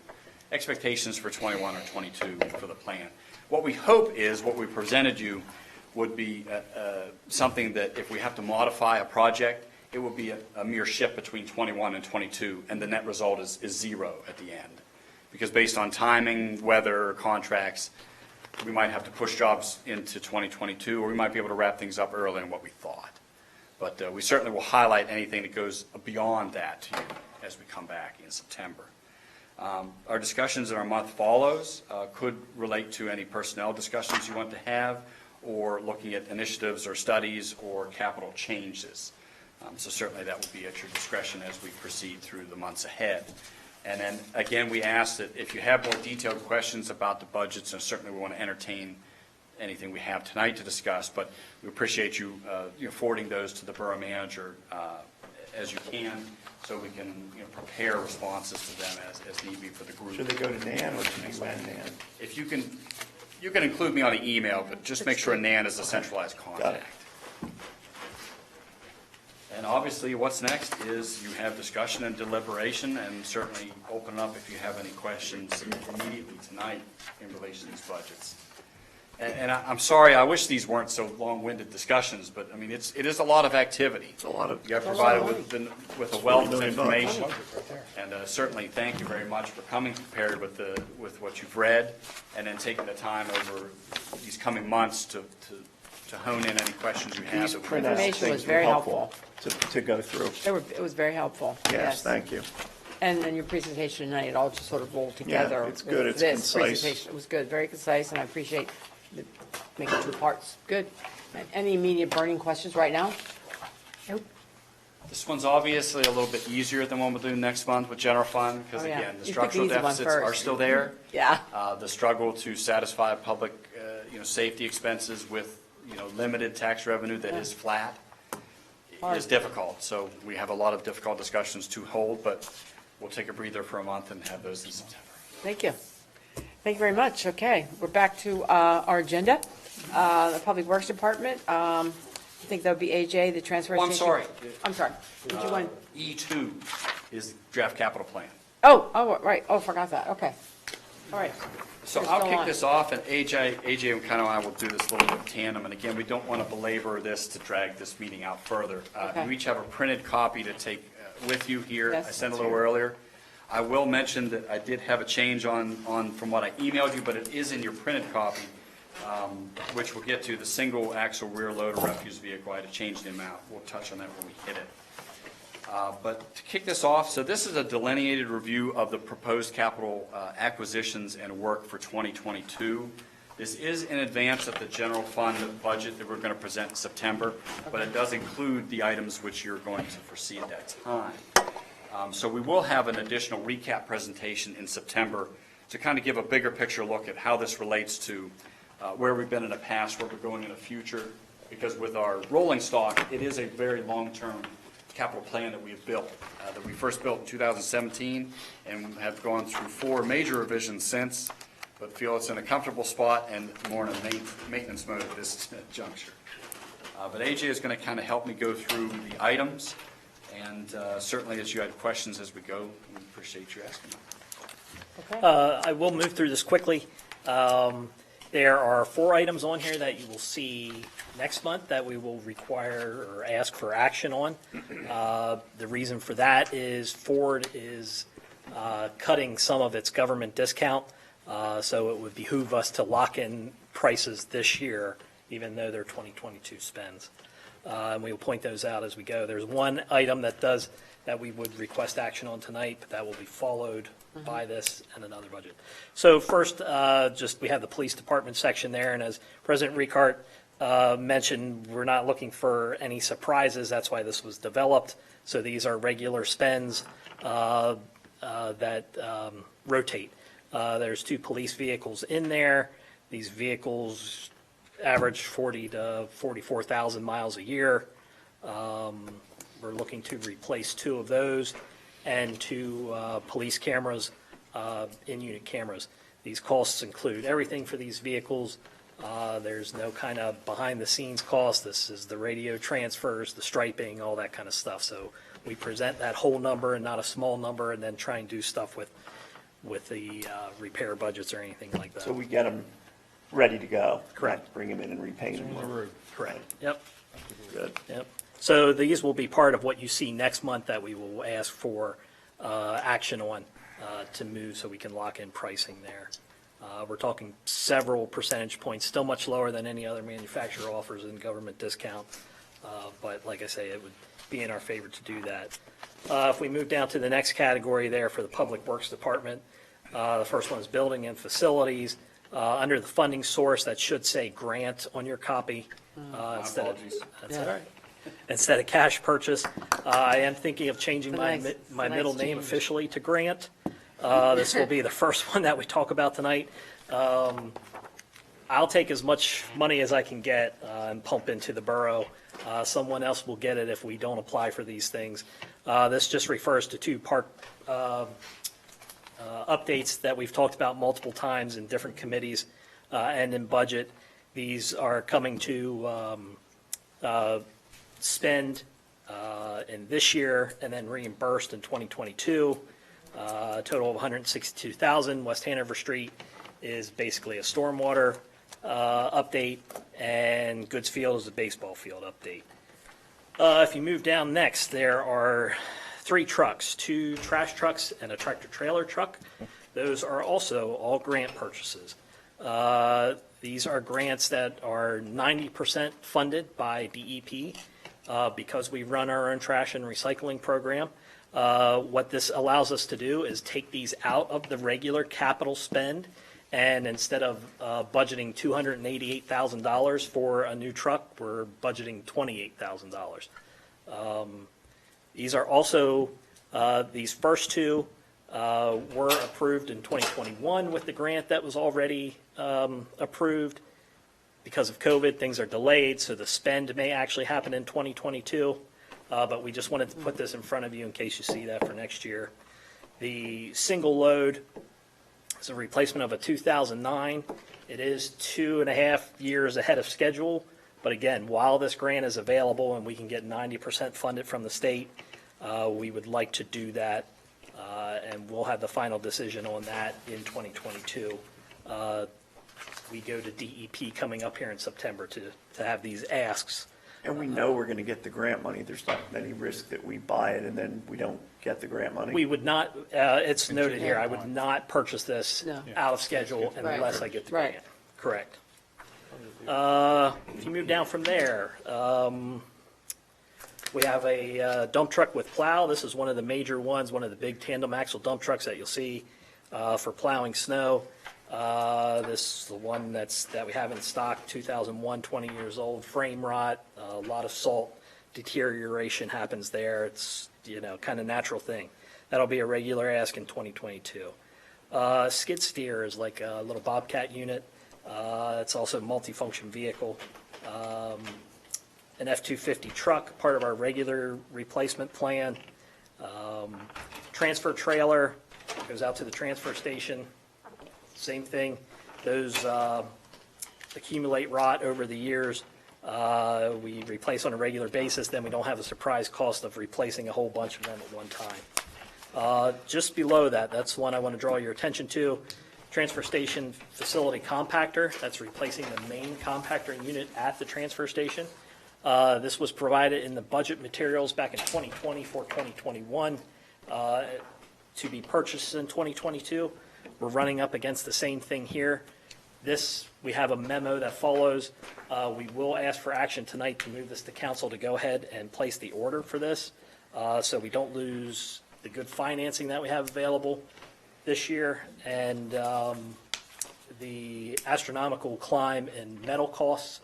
expectations for 21 or 22 for the plan. What we hope is what we presented you would be something that if we have to modify a project, it will be a mere shift between 21 and 22, and the net result is zero at the end. Because based on timing, weather, contracts, we might have to push jobs into 2022, or we might be able to wrap things up earlier than what we thought. But we certainly will highlight anything that goes beyond that to you as we come back in September. Our discussions in our month follows could relate to any personnel discussions you want to have, or looking at initiatives or studies or capital changes. So certainly that will be at your discretion as we proceed through the months ahead. And then, again, we ask that if you have more detailed questions about the budgets, and certainly we want to entertain anything we have tonight to discuss, but we appreciate you, forwarding those to the borough manager as you can, so we can prepare responses to them as need be for the group. Should they go to Nan or to you and Nan? If you can include me on the email, but just make sure Nan is a centralized contact. And obviously, what's next is you have discussion and deliberation, and certainly open up if you have any questions immediately tonight in relation to these budgets. And I'm sorry, I wish these weren't so long-winded discussions, but I mean, it is a lot of activity. It's a lot of. You have provided with a wealth of $40 million. information. And certainly, thank you very much for coming prepared with what you've read, and then taking the time over these coming months to hone in any questions you have. These that we- printouts Information was things were very helpful to go through. It was very helpful. Yes, thank you. And then your presentation tonight, it all just sort of rolled together. it's good, with it's this concise. presentation. It was good, very concise, and I appreciate making two parts. Good. And any immediate burning questions right now? Nope. This one's obviously a little bit easier than one we'll do next month with general fund, because Oh, yeah. again, the You picked structural the easy one deficits are first. still there. Yeah. The struggle to satisfy public, safety expenses with, limited tax revenue that is flat Hard. is difficult. So we have a lot of difficult discussions to hold, but we'll take a breather for a month and have those in September. Thank you. Thank you very much. Okay, we're back to our agenda. The Public Works Department, I think that would be AJ, the transfer Oh, station. I'm sorry. I'm sorry. Did you want? E2 is draft capital plan. Oh, right. Oh, forgot that. Okay. All right. So You're I'll still kick on. this off, and AJ and kind of I will do this a little bit in tandem. And again, we don't want to belabor this to drag this meeting out further. Okay. You each have a printed copy to take with you here. Yes, I sent a that's little here. earlier. I will mention that I did have a change on from what I emailed you, but it is in your printed copy, which we'll get to. The single axle rear loader refuse vehicle, I had to change the amount. We'll touch on that when we hit it. But to kick this off, so this is a delineated review of the proposed capital acquisitions and work for 2022. This is in advance of the general fund budget that we're going to present in September, but it does include the items which you're going to foresee at that time. So we will have an additional recap presentation in September to kind of give a bigger picture look at how this relates to where we've been in the past, where we're going in the future, because with our rolling stock, it is a very long-term capital plan that we've built, that we first built in 2017, and have gone through 4 major revisions since, but feel it's in a comfortable spot and more in a maintenance mode at this juncture. But AJ is going to kind of help me go through the items, and certainly as you had questions as we go, we appreciate you asking them. I will move through this quickly. There are 4 items on here that you will see next month that we will require or ask for action on. The reason for that is Ford is cutting some of its government discount, so it would behoove us to lock in prices this year, even though they're 2022 spends. And we will point those out as we go. There's one item that we would request action on tonight, but that will be followed by this and another budget. So first, we have the police department section there, and as President Ricart mentioned, we're not looking for any surprises. That's why this was developed. So these are regular spends that rotate. There's 2 police vehicles in there. These vehicles average 40 to 44,000 miles a year. We're looking to replace 2 of those and 2 police cameras, in-unit cameras. These costs include everything for these vehicles. There's no kind of behind-the-scenes cost. This is the radio transfers, the striping, all that kind of stuff. So we present that whole number and not a small number, and then try and do stuff with the repair budgets or anything like that. So we get them ready to go. Correct. Bring them in and repaint them. Correct. Yep. Good. Yep. So these will be part of what you see next month that we will ask for action on to move so we can lock in pricing there. We're talking several percentage points, still much lower than any other manufacturer offers in government discount. But like I say, it would be in our favor to do that. If we move down to the next category there for the Public Works Department, the first one is building and facilities. Under the funding source, that should say grant on your copy. Instead of, that's all right. Instead of cash purchase. I am thinking of changing my middle name officially to Grant. This will be the first one that we talk about tonight. I'll take as much money as I can get and pump into the borough. Someone else will get it if we don't apply for these things. This just refers to 2 park updates that we've talked about multiple times in different committees and in budget. These are coming to spend in this year and then reimbursed in 2022. A total of $162,000. West Hanover Street is basically a stormwater update, and Goods Field is a baseball field update. If you move down next, there are 3 trucks, 2 trash trucks and a tractor trailer truck. Those are also all grant purchases. These are grants that are 90% funded by DEP because we run our own trash and recycling program. What this allows us to do is take these out of the regular capital spend, and instead of budgeting $288,000 for a new truck, we're budgeting $28,000. These are also, these first 2 were approved in 2021 with the grant that was already approved. Because of COVID, things are delayed, so the spend may actually happen in 2022. But we just wanted to put this in front of you in case you see that for next year. The single load is a replacement of a 2009. It is 2.5 years ahead of schedule. But again, while this grant is available and we can get 90% funded from the state, we would like to do that. And we'll have the final decision on that in 2022. We go to DEP coming up here in September to have these asks. And we know we're going to get the grant money. There's not any risk that we buy it and then we don't get the grant money. We would not, it's noted here, I would not purchase this out of schedule unless I get the grant. Correct. If you move down from there, We have a dump truck with plow. This is one of the major ones, one of the big tandem axle dump trucks that you'll see for plowing snow. This is the one that we have in stock, 2001, 20 years old, frame rot, a lot of salt deterioration happens there. It's, kind of natural thing. That'll be a regular ask in 2022. Skid steer is like a little Bobcat unit. It's also a multifunction vehicle. An F-250 truck, part of our regular replacement plan. Transfer trailer goes out to the transfer station. Same thing. Those accumulate rot over the years. We replace on a regular basis, then we don't have the surprise cost of replacing a whole bunch of them at one time. Just below that, that's one I want to draw your attention to. Transfer station facility compactor, that's replacing the main compactor unit at the transfer station. This was provided in the budget materials back in 2020 for 2021 to be purchased in 2022. We're running up against the same thing here. We have a memo that follows. We will ask for action tonight to move this to council to go ahead and place the order for this so we don't lose the good financing that we have available this year. And the astronomical climb in metal costs,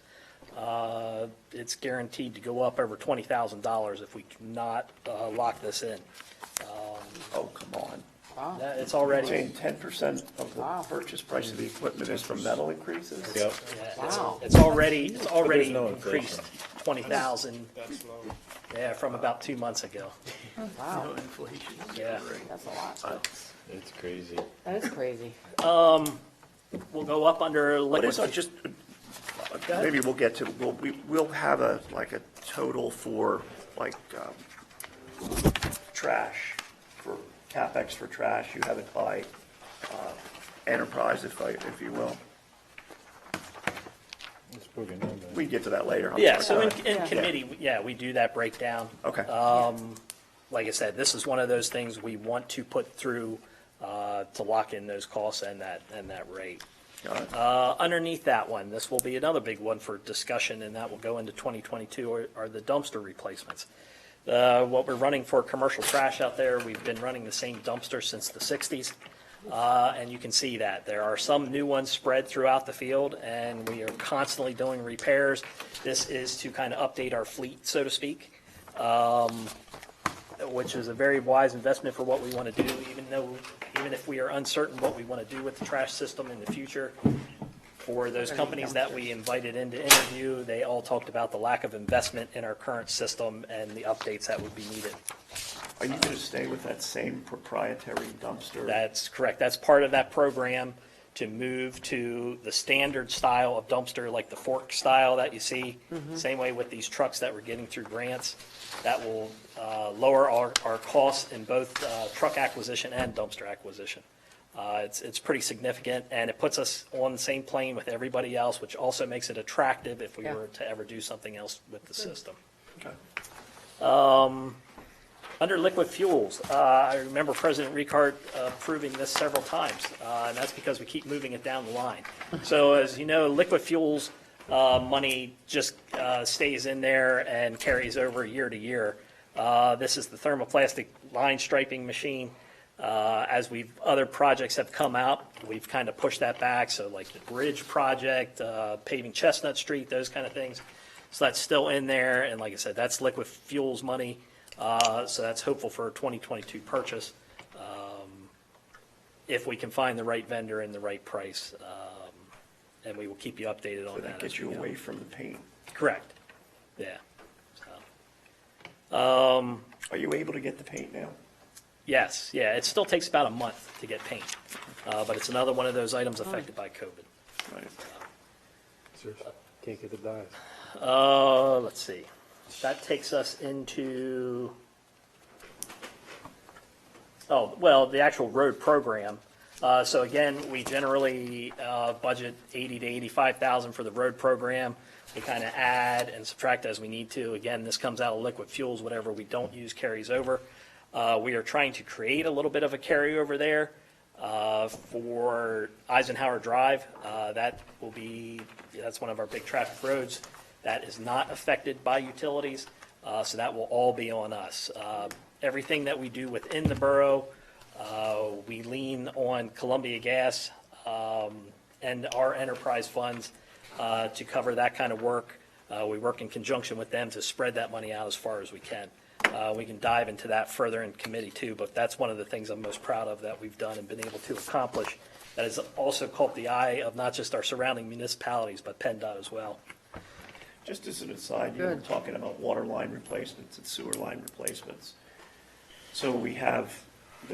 it's guaranteed to go up over $20,000 if we cannot lock this in. Oh, come on. Wow. It's already. Saying 10% of the purchase price of the equipment is from metal increases? Yep. Wow. It's already no increased 20,000. Yeah, from about 2 months ago. Wow, Inflation. Yeah. that's a lot. It's crazy. That is crazy. We'll go up under What liquid. is, maybe we'll get to, we'll have a total for, trash, for CapEx for trash. You have it by enterprise, if you will. We can get to that later. I'm Yeah, sorry. so in committee, we do that breakdown. Okay. Like I said, this is one of those things we want to put through to lock in those costs and that rate. Got it. Underneath that one, this will be another big one for discussion, and that will go into 2022, are the dumpster replacements. What we're running for commercial trash out there, we've been running the same dumpster since the 60s. And you can see that. There are some new ones spread throughout the field, and we are constantly doing repairs. This is to kind of update our fleet, so to speak, which is a very wise investment for what we want to do, even if we are uncertain what we want to do with the trash system in the future. For those companies that we invited in to interview, they all talked about the lack of investment in our current system and the updates that would be needed. Are you going to stay with that same proprietary dumpster? That's correct. That's part of that program to move to the standard style of dumpster, like the fork style that you see. Same way with these trucks that we're getting through grants. That will lower our costs in both truck acquisition and dumpster acquisition. It's pretty significant, and it puts us on the same plane with everybody else, which also makes it attractive if we were to ever do something else with the system. Okay. Under liquid fuels, I remember President Ricard approving this several times, and that's because we keep moving it down the line. So as you know, liquid fuels money just stays in there and carries over year to year. This is the thermoplastic line striping machine. As other projects have come out, we've kind of pushed that back. So like the bridge project, paving Chestnut Street, those kind of things. So that's still in there. And like I said, that's liquid fuels money. So that's hopeful for a 2022 purchase, if we can find the right vendor and the right price. And we will keep you updated on that. Get you away from the paint. Correct. Yeah. Are you able to get the paint now? Yes, yeah, it still takes about a month to get paint, but it's another one of those items affected by COVID. Right. Can't get the dyes. Let's see. That takes us into, the actual road program. So again, we generally budget 80 to 85,000 for the road program. We kind of add and subtract as we need to. Again, this comes out of liquid fuels. Whatever we don't use carries over. We are trying to create a little bit of a carryover there for Eisenhower Drive. That's one of our big traffic roads that is not affected by utilities. So that will all be on us. Everything that we do within the borough, we lean on Columbia Gas and our enterprise funds to cover that kind of work. We work in conjunction with them to spread that money out as far as we can. We can dive into that further in committee too, but that's one of the things I'm most proud of that we've done and been able to accomplish. That has also caught the eye of not just our surrounding municipalities, but PennDOT as well. Just as an aside, you were Good. talking about water line replacements and sewer line replacements. So we have,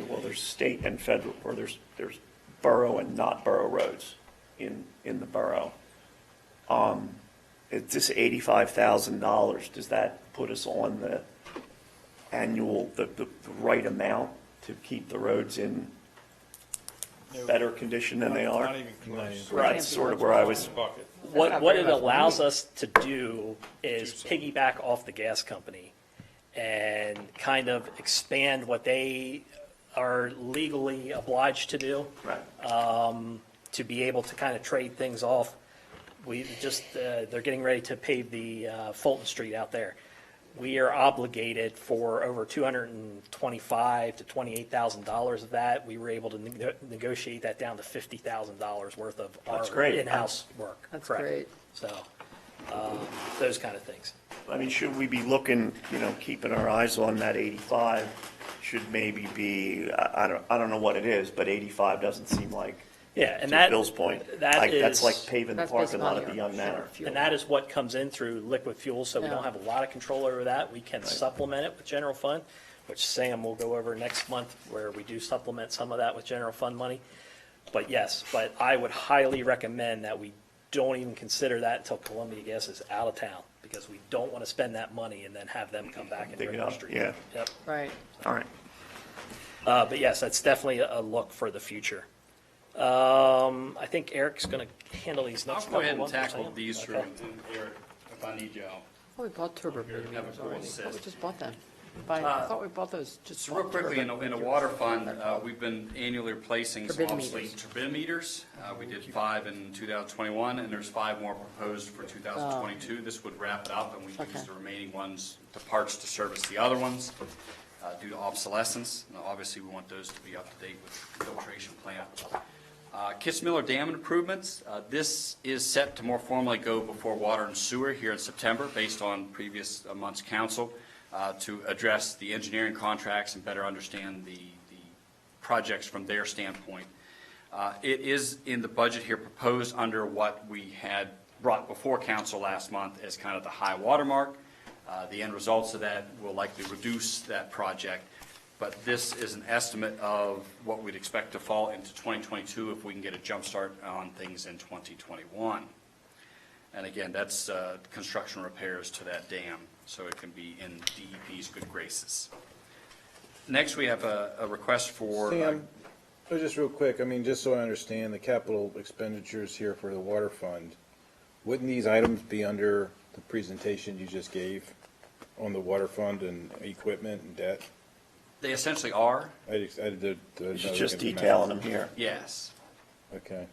well, there's state and federal, or there's borough and not borough roads in the borough. It's this $85,000, does that put us on the annual, the right amount to keep the roads in better condition than they are? Not even close. Right, that's sort of where I was. Bucket. What it allows us to do is piggyback off the gas company and kind of expand what they are legally obliged to do. Right. To be able to kind of trade things off. We just, they're getting ready to pave the Fulton Street out there. We are obligated for over $225,000 to $28,000 of that. We were able to negotiate that down to $50,000 worth of That's our great. in-house work. That's Correct. great. So, those kind of things. I mean, should we be looking, keeping our eyes on that 85? Should maybe be, I don't know what it is, but 85 doesn't seem like, Yeah, and to that. Bill's point, that that's is- like paving the That's parking lot based at the on Young your- Manor. fuel. And that is what comes in through liquid fuel, so we Yeah. don't have a lot of control over that. We can supplement it with general fund, which Sam will go over next month, where we do supplement some of that with general fund money. But yes, but I would highly recommend that we don't even consider that until Columbia Gas is out of town, because we don't want to spend that money and then have them come back and Dig it River up, Street. yeah. Yep. Right. All right. But yes, that's definitely a look for the future. I think Eric's going to handle these I'll next go couple ahead and ones. tackle these through, Okay. and Eric, if I need you, I'll. Oh, we bought turbo Have a meters full already. I thought we assist. just bought them. I thought we bought those, just. So real quickly, in the water fund, we've been annually replacing some Turbine obsolete meters. turbine meters. We did 5 in 2021, and there's 5 more proposed for 2022. This would wrap it up, and we Okay. use the remaining ones, the parts to service the other ones due to obsolescence. Now, obviously, we want those to be up to date with the filtration plant. Kitzmiller Dam improvements, this is set to more formally go before Water and Sewer here in September, based on previous month's council, to address the engineering contracts and better understand the projects from their standpoint. It is in the budget here proposed under what we had brought before council last month as kind of the high watermark. The end results of that will likely reduce that project. But this is an estimate of what we'd expect to fall into 2022 if we can get a jump start on things in 2021. And again, that's construction repairs to that dam, so it can be in DEP's good graces. Next, we have a request for. Sam, just real quick, I mean, just so I understand the capital expenditures here for the water fund, wouldn't these items be under the presentation you just gave on the water fund and equipment and debt? They essentially are, It's just detailing them here. yes. Okay.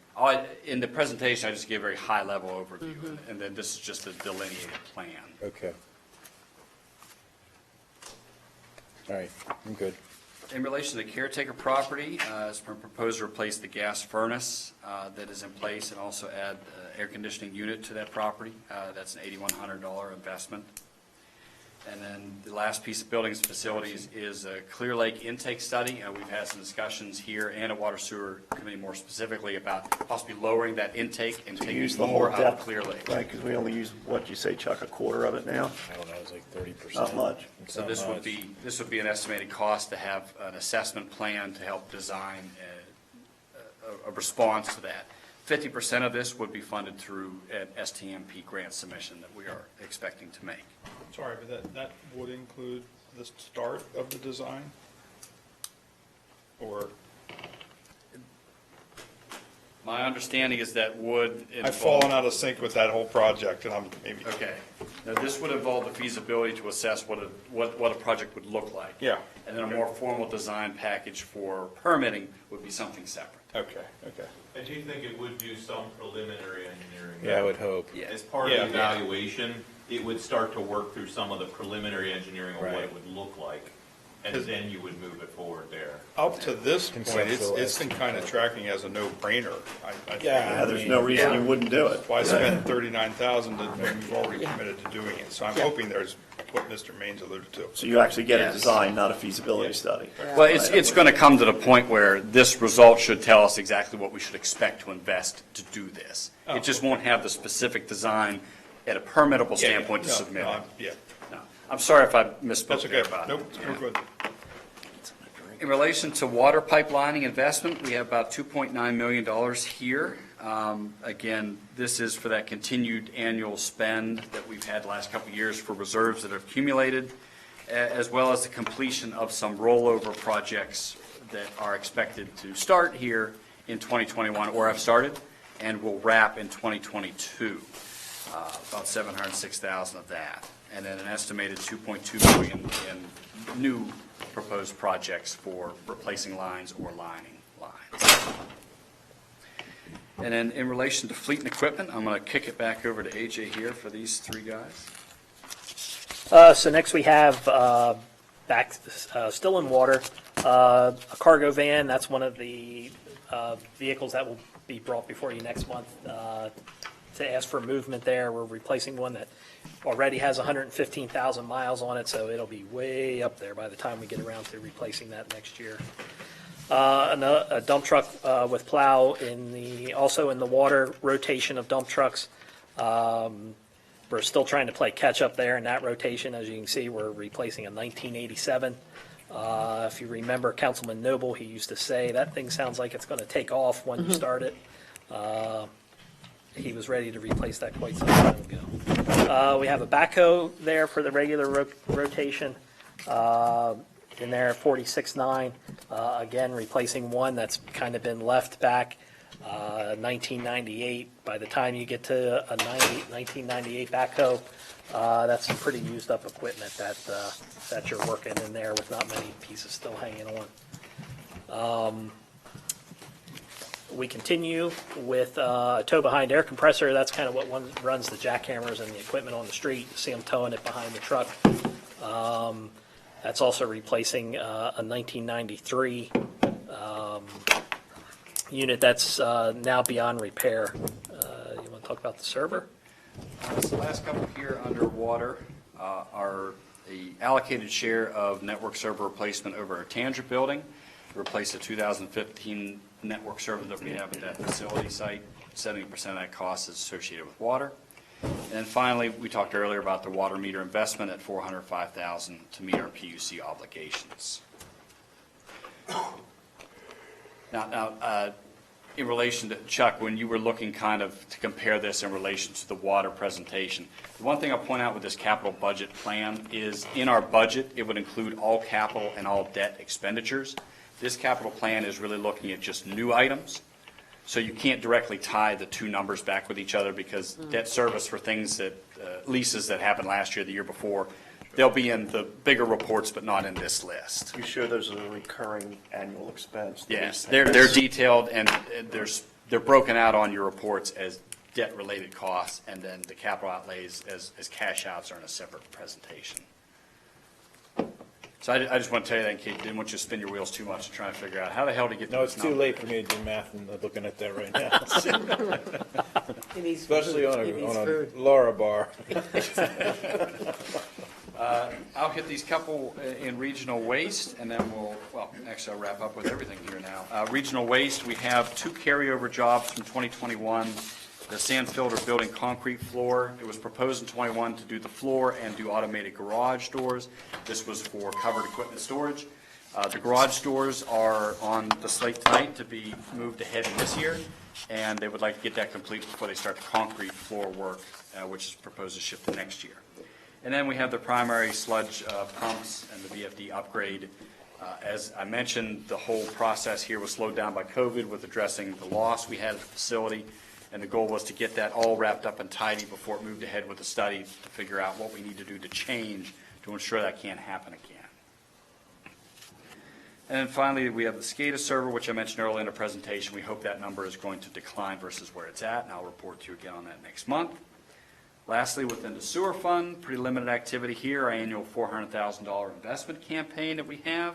In the presentation, I just gave a very high-level overview, and then this is just a delineated plan. Okay. All right, I'm good. In relation to the caretaker property, it's been proposed to replace the gas furnace that is in place and also add air conditioning unit to that property. That's an $8,100 investment. And then the last piece of buildings and facilities is a Clear Lake intake study. We've had some discussions here and a Water Sewer Committee more specifically about possibly lowering that intake and taking Use the more whole out of depth, Clear Lake. right, because we only use, what you say, Chuck, a quarter of it now? I don't know, it's like 30%. Not much. It's So not this would much. be an estimated cost to have an assessment plan to help design a response to that. 50% of this would be funded through an STMP grant submission that we are expecting to make. Sorry, but that would include the start of the design? Or, My understanding is that would involve. I've fallen out of sync with that whole project, and I'm maybe. Okay. Now, this would involve the feasibility to assess what a project would look like. Yeah. And then a more formal design package for permitting would be something separate. Okay, okay. I do think it would do some preliminary engineering. Yeah, I would hope. Yeah. As part of the Yeah. evaluation, it would start to work through some of the preliminary engineering on what Right. it would look like, and then you would move it forward there. Up to this point, Conceptual it's been kind of tracking as a no-brainer. Yeah, there's no reason you wouldn't do it. Why spend 39,000 when we've already committed to doing it? So I'm hoping there's what Mr. Maines alluded to. So you actually get a Yes. design, not a feasibility study. Well, it's going to come to the point where this result should tell us exactly what we should expect to invest to do this. It just won't have the specific design at a permittable standpoint to submit it. Yeah, No. I'm sorry if I misspoke that's there okay. about it. Nope, we're good. In relation to water pipelining investment, we have about $2.9 million here. Again, this is for that continued annual spend that we've had the last couple of years for reserves that have accumulated, as well as the completion of some rollover projects that are expected to start here in 2021, or have started, and will wrap in 2022. About 706,000 of that. And then an estimated 2.2 million in new proposed projects for replacing lines or lining lines. And then in relation to fleet and equipment, I'm going to kick it back over to AJ here for these three guys. So next we have still in water, a cargo van. That's one of the vehicles that will be brought before you next month to ask for movement there. We're replacing one that already has 115,000 miles on it, so it'll be way up there by the time we get around to replacing that next year. A dump truck with plow also in the water rotation of dump trucks. We're still trying to play catch up there in that rotation. As you can see, we're replacing a 1987. If you remember Councilman Noble, he used to say, that thing sounds like it's going to take off when you start it. He was ready to replace that quite some time ago. We have a backhoe there for the regular rotation. In there, 46.9, again, replacing one that's kind of been left back, 1998. By the time you get to a 1998 backhoe, that's some pretty used up equipment that you're working in there with not many pieces still hanging on. We continue with a tow behind air compressor. That's kind of what runs the jackhammers and the equipment on the street. You see them towing it behind the truck. That's also replacing a 1993 unit that's now beyond repair. You want to talk about the server? So the last couple here underwater are the allocated share of network server replacement over our Tanger building. Replace the 2015 network server that we have at that facility site. 70% of that cost is associated with water. And finally, we talked earlier about the water meter investment at $405,000 to meet our PUC obligations. Now, in relation to Chuck, when you were looking kind of to compare this in relation to the water presentation, the one thing I'll point out with this capital budget plan is in our budget, it would include all capital and all debt expenditures. This capital plan is really looking at just new items. So you can't directly tie the two numbers back with each other because debt service for things that, leases that happened last year, the year before, they'll be in the bigger reports, but not in this list. You sure those are a recurring annual expense? Yes, they're detailed and they're broken out on your reports as debt-related costs, and then the capital outlays as cash outs are in a separate presentation. So I just want to tell you that in case you didn't want you to spin your wheels too much and try to figure out how the hell to get to No, this it's too number. late for me to do math and looking at that right now. Especially on a Laura bar. I'll hit these couple in regional waste, and then actually I'll wrap up with everything here now. Regional waste, we have two carryover jobs from 2021. The sand filter building concrete floor. It was proposed in 21 to do the floor and do automated garage doors. This was for covered equipment storage. The garage doors are on the slate tonight to be moved ahead in this year, and they would like to get that complete before they start the concrete floor work, which is proposed to shift to next year. And then we have the primary sludge pumps and the VFD upgrade. As I mentioned, the whole process here was slowed down by COVID with addressing the loss we had at the facility, and the goal was to get that all wrapped up and tidy before it moved ahead with the study to figure out what we need to do to change to ensure that can't happen again. And then finally, we have the SCADA server, which I mentioned earlier in the presentation. We hope that number is going to decline versus where it's at, and I'll report to you again on that next month. Lastly, within the sewer fund, pretty limited activity here, our annual $400,000 investment campaign that we have.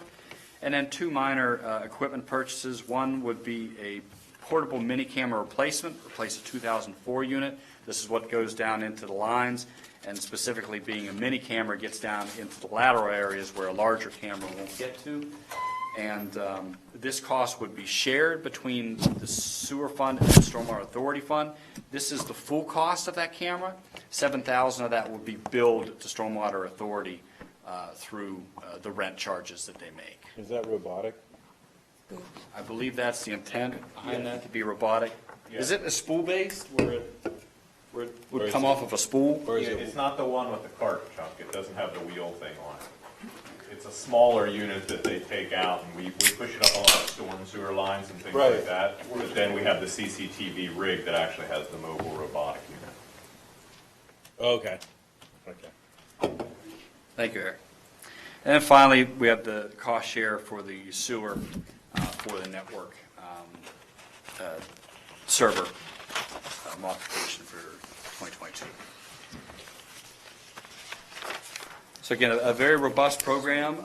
And then two minor equipment purchases. One would be a portable mini camera replacement, replace a 2004 unit. This is what goes down into the lines, and specifically being a mini camera gets down into the lateral areas where a larger camera won't get to. And this cost would be shared between the sewer fund and the stormwater authority fund. This is the full cost of that camera. $7,000 of that would be billed to stormwater authority through the rent charges that they make. Is that robotic? I believe that's the intent behind that, to be robotic. Is it a spool-based, where it would come off of a spool? Or is It's it, not the one with the cart, Chuck. It doesn't have the wheel thing on it. It's a smaller unit that they take out, and we push it up along storm sewer lines and things Right. like that. But then we have the CCTV rig that actually has the mobile robotic unit. okay, okay. Thank you, Eric. And then finally, we have the cost share for the sewer for the network server modification for 2022. So again, a very robust program,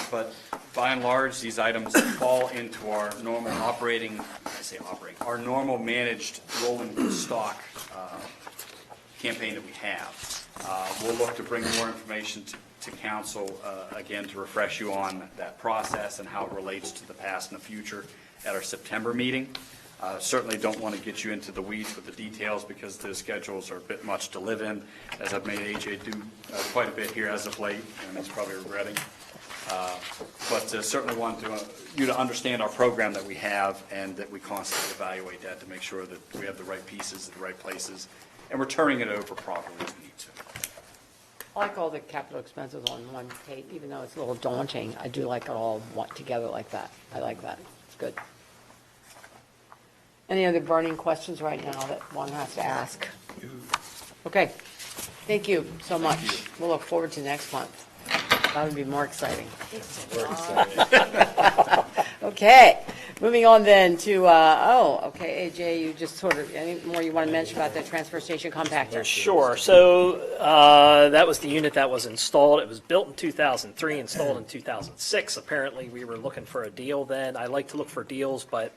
but by and large, these items fall into our normal operating, our normal managed rolling stock campaign that we have. We'll look to bring more information to council, again, to refresh you on that process and how it relates to the past and the future at our September meeting. Certainly don't want to get you into the weeds with the details because the schedules are a bit much to live in, as I've made AJ do quite a bit here as of late, and he's probably regretting. But certainly want you to understand our program that we have and that we constantly evaluate that to make sure that we have the right pieces at the right places and we're turning it over properly as we need to. I like all the capital expenses on one page, even though it's a little daunting. I do like it all together like that. I like that. It's good. Any other burning questions right now that one has to ask? Okay. Thank you so much. We'll look forward to next month. That would be more exciting. Okay. Moving on then to, okay, AJ, you just sort of, any more you want to mention about the transfer station compactor? Sure. So that was the unit that was installed. It was built in 2003, installed in 2006. Apparently, we were looking for a deal then. I like to look for deals, but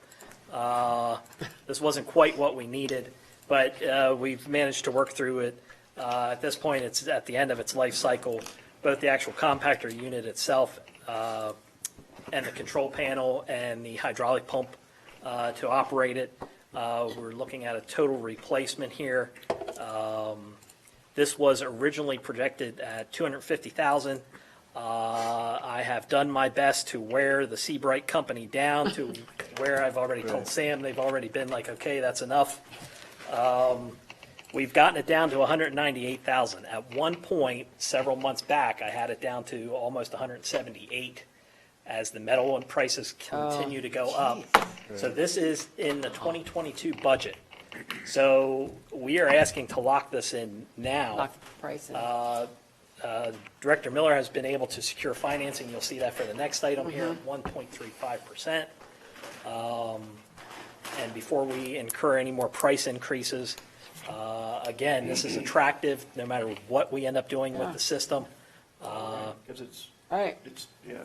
this wasn't quite what we needed. But we've managed to work through it. At this point, it's at the end of its life cycle. Both the actual compactor unit itself and the control panel and the hydraulic pump to operate it. We're looking at a total replacement here. This was originally projected at $250,000. I have done my best to wear the Seabright company down to where I've already told Sam, they've already been like, okay, that's enough. We've gotten it down to $198,000. At one point, several months back, I had it down to almost $178,000 as the metal and prices continue to go up. So this is in the 2022 budget. So we are asking to lock this in now. Lock the price in. Director Miller has been able to secure financing. You'll see that for the next item here, 1.35%. And before we incur any more price increases, again, this is attractive no matter what we end up doing with the system. Because it's, All right, yeah.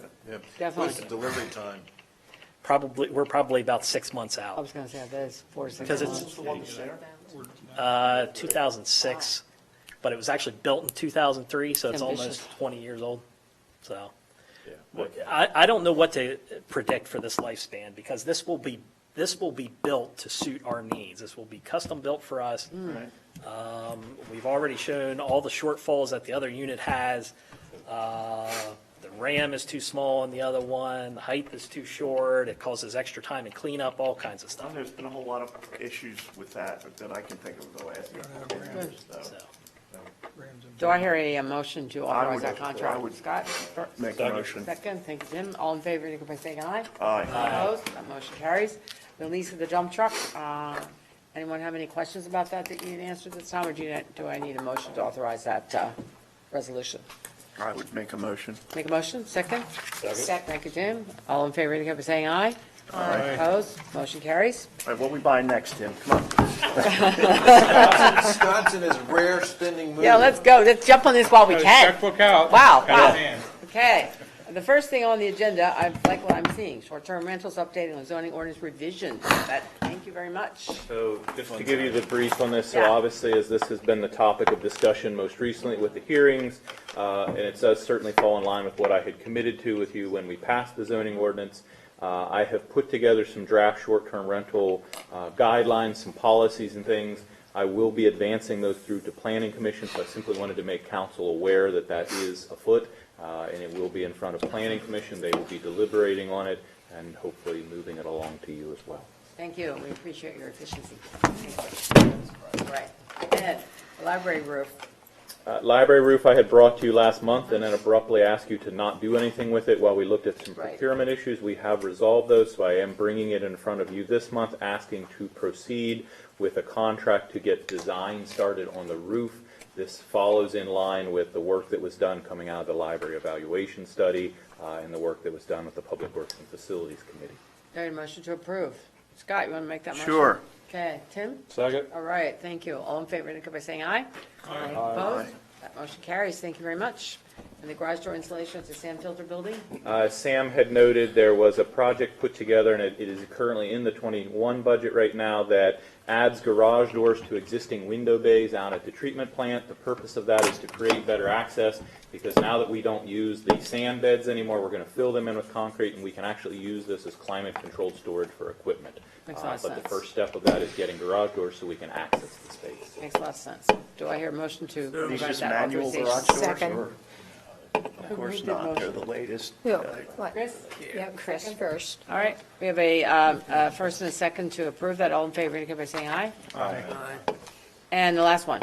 definitely. What's the delivery time? We're probably about 6 months I out. was going to say, that is 4 to 6 Because it's- months. The one that's there? 2006, but it was actually built in 2003, so it's Ambitious. almost 20 years old. So Yeah. I don't know what to predict for this lifespan because this will be built to suit our needs. This will be custom built for us. Right. We've already shown all the shortfalls that the other unit has. The RAM is too small in the other one, the height is too short, it causes extra time and cleanup, all kinds of stuff. There's been a whole lot of issues with that I can think of the last couple of years, so. So, Do I hear a motion to authorize that I contract? would- Scott? Make a motion. Second, thank you, Jim. All in favor, indicate by saying aye. Aye. Opposed? That motion carries. The lease of the dump truck, anyone have any questions about that you need answered this time, or do I need a motion to authorize that resolution? I would make a motion. Make a motion, second? Second. Thank you, Jim. All in favor, indicate by saying aye. Opposed? Motion carries. All right, what we buying next, Tim? Come on. Wisconsin is rare spending movie. Yeah, let's go. Let's jump on this while we can. Checkbook out. Wow, Got it wow. in hand. Okay. The first thing on the agenda, I like what I'm seeing, short-term rentals updating on zoning ordinance revision. Thank you very much. So just to give you the brief on this, so Yeah. obviously as this has been the topic of discussion most recently with the hearings, and it does certainly fall in line with what I had committed to with you when we passed the zoning ordinance, I have put together some draft short-term rental guidelines, some policies and things. I will be advancing those through to Planning Commission, so I simply wanted to make council aware that that is afoot, and it will be in front of Planning Commission. They will be deliberating on it and hopefully moving it along to you as well. Thank you. We appreciate your efficiency. Thank you. All right. Ed, library roof. Library roof I had brought to you last month and then abruptly asked you to not do anything with it while we looked at some Right. procurement issues. We have resolved those, so I am bringing it in front of you this month, asking to proceed with a contract to get design started on the roof. This follows in line with the work that was done coming out of the library evaluation study and the work that was done with the Public Works and Facilities Committee. There, motion to approve. Scott, you want to make that motion? Sure. Okay, Tim? Second. All right, thank you. All in favor, indicate by saying aye. Aye. Opposed? That motion carries. Thank you very much. And the garage door installation at the sand filter building? Sam had noted there was a project put together, and it is currently in the 21 budget right now, that adds garage doors to existing window bays out at the treatment plant. The purpose of that is to create better access, because now that we don't use the sand beds anymore, we're going to fill them in with concrete, and we can actually use this as climate-controlled storage for equipment. Makes a lot of But sense. the first step of that is getting garage doors so we can access the space. Makes a lot of sense. Do I hear a motion to These provide just that manual authorization? garage doors? Second. or- Of course not, they're the latest. Chris? Yeah, Chris first. All right, we have a first and a second to approve that. All in favor, indicate by saying aye. Aye. And the last one,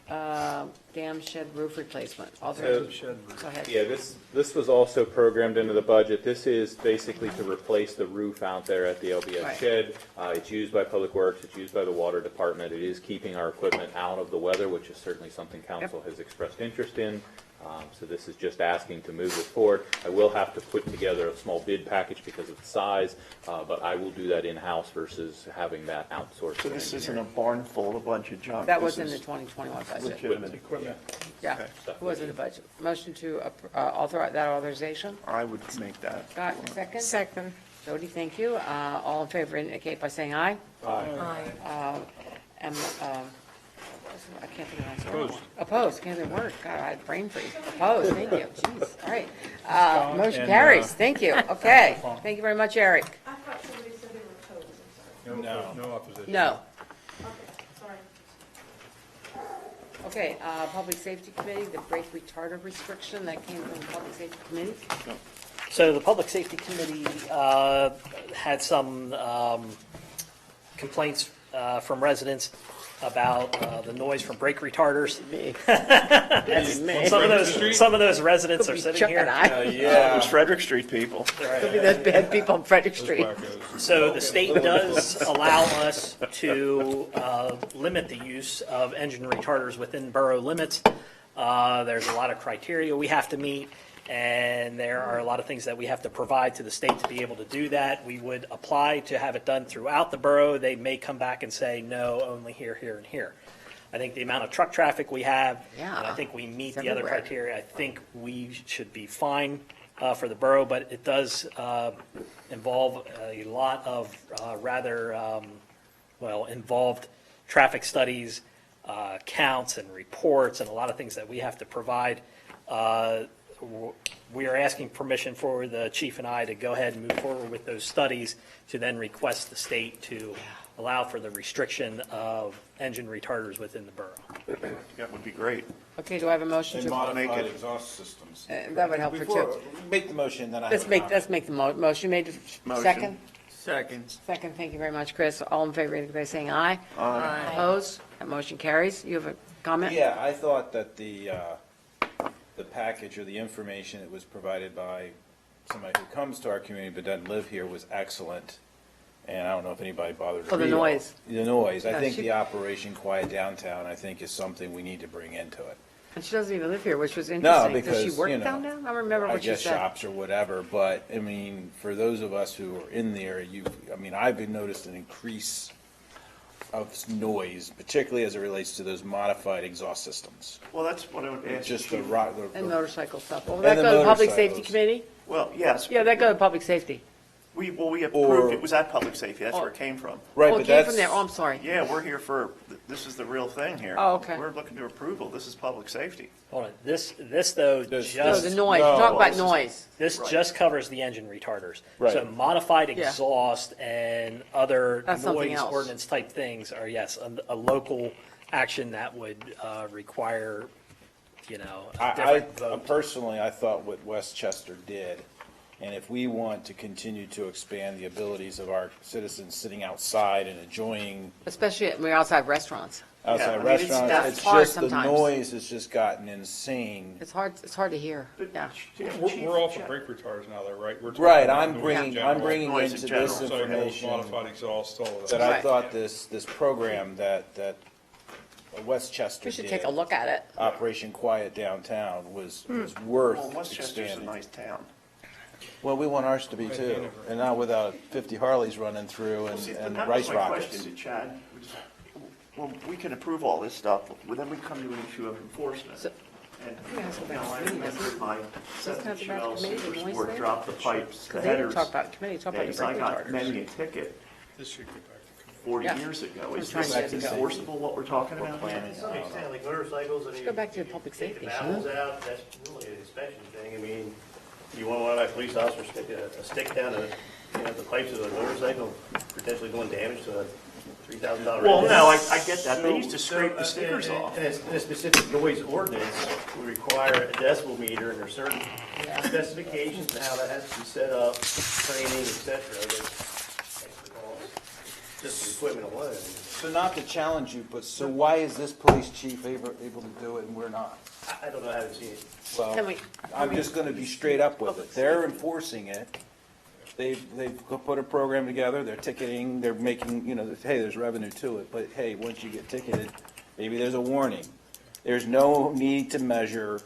dam shed roof replacement. Authorization. Go ahead. Yeah, this was also programmed into the budget. This is basically to replace the roof out there at the LBS Right. shed. It's used by Public Works, it's used by the Water Department. It is keeping our equipment out of the weather, which is certainly something council has expressed interest in. So this is just asking to move it forward. I will have to put together a small bid package because of the size, but I will do that in-house versus having that outsourced. So to this isn't engineering. a barn full of a bunch of junk. That This was in the is 2021 budget. legitimate. Yeah, Okay. it was in the budget. Motion to authorize that authorization. I would make that. Scott, second. Second. Jody, thank you. All in favor indicate by saying aye. Aye. I can't think of that. Opposed. Opposed, can't even work. God, I had brain freeze. Opposed, thank you. Jeez, all right. Motion carries, thank you. Okay, thank you very much, Eric. I thought somebody said they were opposed. I'm sorry. No opposition. No. Okay, sorry. Okay, Public Safety Committee, the brake retarder restriction that came from the Public Safety Committee. So the Public Safety Committee had some complaints from residents about the noise from brake retarders. Some of those residents are sitting Chuck here. and I. Yeah, those Frederick Street people. Could be those bad people on Frederick Street. So the state does allow us to limit the use of engine retarders within borough limits. There's a lot of criteria we have to meet, and there are a lot of things that we have to provide to the state to be able to do that. We would apply to have it done throughout the borough. They may come back and say, no, only here, here, and here. I think the amount of truck traffic we have, and I think we meet the other everywhere. criteria, I think we should be fine for the borough, but it does involve a lot of rather involved traffic studies, counts and reports, and a lot of things that we have to provide. We are asking permission for the chief and I to go ahead and move forward with those studies to then request the state to allow for the restriction of engine retarders within the borough. That would be great. Okay, do I have a motion And to? modified exhaust systems. That would help for Before, two. make the motion, then I have Let's a make comment. the motion. Made Motion. second? Second. Second, thank you very much, Chris. All in favor, indicate by saying aye. Aye. Opposed? That motion carries. You have a comment? Yeah, I thought that the package or the information that was provided by somebody who comes to our community but doesn't live here was excellent. And I don't know if anybody bothered to Oh, the read all- noise. The noise. I Yeah, think she- the Operation Quiet Downtown, I think, is something we need to bring into it. And she doesn't even live here, which was No, interesting. because, Does she work you know, downtown? I don't remember I what she guess said. shops or whatever, but, I mean, for those of us who are in there, I've been noticed an increase of noise, particularly as it relates to those modified exhaust systems. Well, that's what I would ask. Just the Chief. rock, And motorcycle stuff. Well, And that the go to Public Safety motorcycles. Committee? Well, yes. Yeah, that go to Public Safety. We approved, Or- it was at public safety, that's Oh. where it came from. right, Oh, but it came that's. from there. Oh, I'm sorry. Yeah, we're here for, this is the real thing here. Oh, okay. We're looking to approval, this is public safety. Hold on, this though, This- No, just, the noise. No. Talk about This is- noise. this Right. just covers the engine retarders. Right. So modified Yeah. exhaust and other That's something noise else. ordinance type things are, yes, a local action that would require, a I different vote. personally, I thought what Westchester did, and if we want to continue to expand the abilities of our citizens sitting outside and enjoying Especially when we're outside restaurants. I outside mean, restaurants, that's it's hard just the sometimes. noise has just gotten insane. It's hard to hear. But Yeah. We're off of brake retards now, though, right? We're talking Right, about I'm noise in bringing general. Noise in into general. this Cycles, information modified exhaust, all of that that. I Right. thought this program that Westchester We should did, take a look at it. Operation Quiet Downtown, was Well, worth Westchester's a expanding. nice town. Well, we want ours to be too, and not without 50 Harleys running through Well, see, and that rice was my rockets. question to Chad. Well, we can approve all this stuff, but then we come to an issue of enforcement. So- And, Yeah, it's about I committee, remember doesn't it? my Doesn't septic have to go back to shells, committee, the first noise board thing? dropped the pipes, the Because they didn't headers. talk about committee, talk about the Days, I brake got retarders. many a ticket This should get back to committee. 40 Yeah. years ago. I'm Is trying this to get it to go. enforceable, what we're talking We're about? planning To some on it. extent, like motorcycles, I Let's mean. go back to the public take safety, the shouldn't valves out, that's really an inspection thing. I mean, you want one of my police officers to stick a stick down the pipes of a motorcycle, potentially doing damage to a $3,000. Well, engine? no, I get that. They used to scrape the stickers and- off. And it's, a specific noise ordinance would require a decibel meter, and there's certain specifications and how that has to be set up, training, et cetera, that's extra cost, just the equipment alone. So not to challenge you, but so why is this police chief able to do it and we're not? I don't know, I haven't seen it. Well, Can we- I'm just gonna be straight up with it. They're enforcing it. They've put a program together, they're ticketing, they're making, hey, there's revenue to it, but hey, once you get ticketed, maybe there's a warning. There's no need to measure,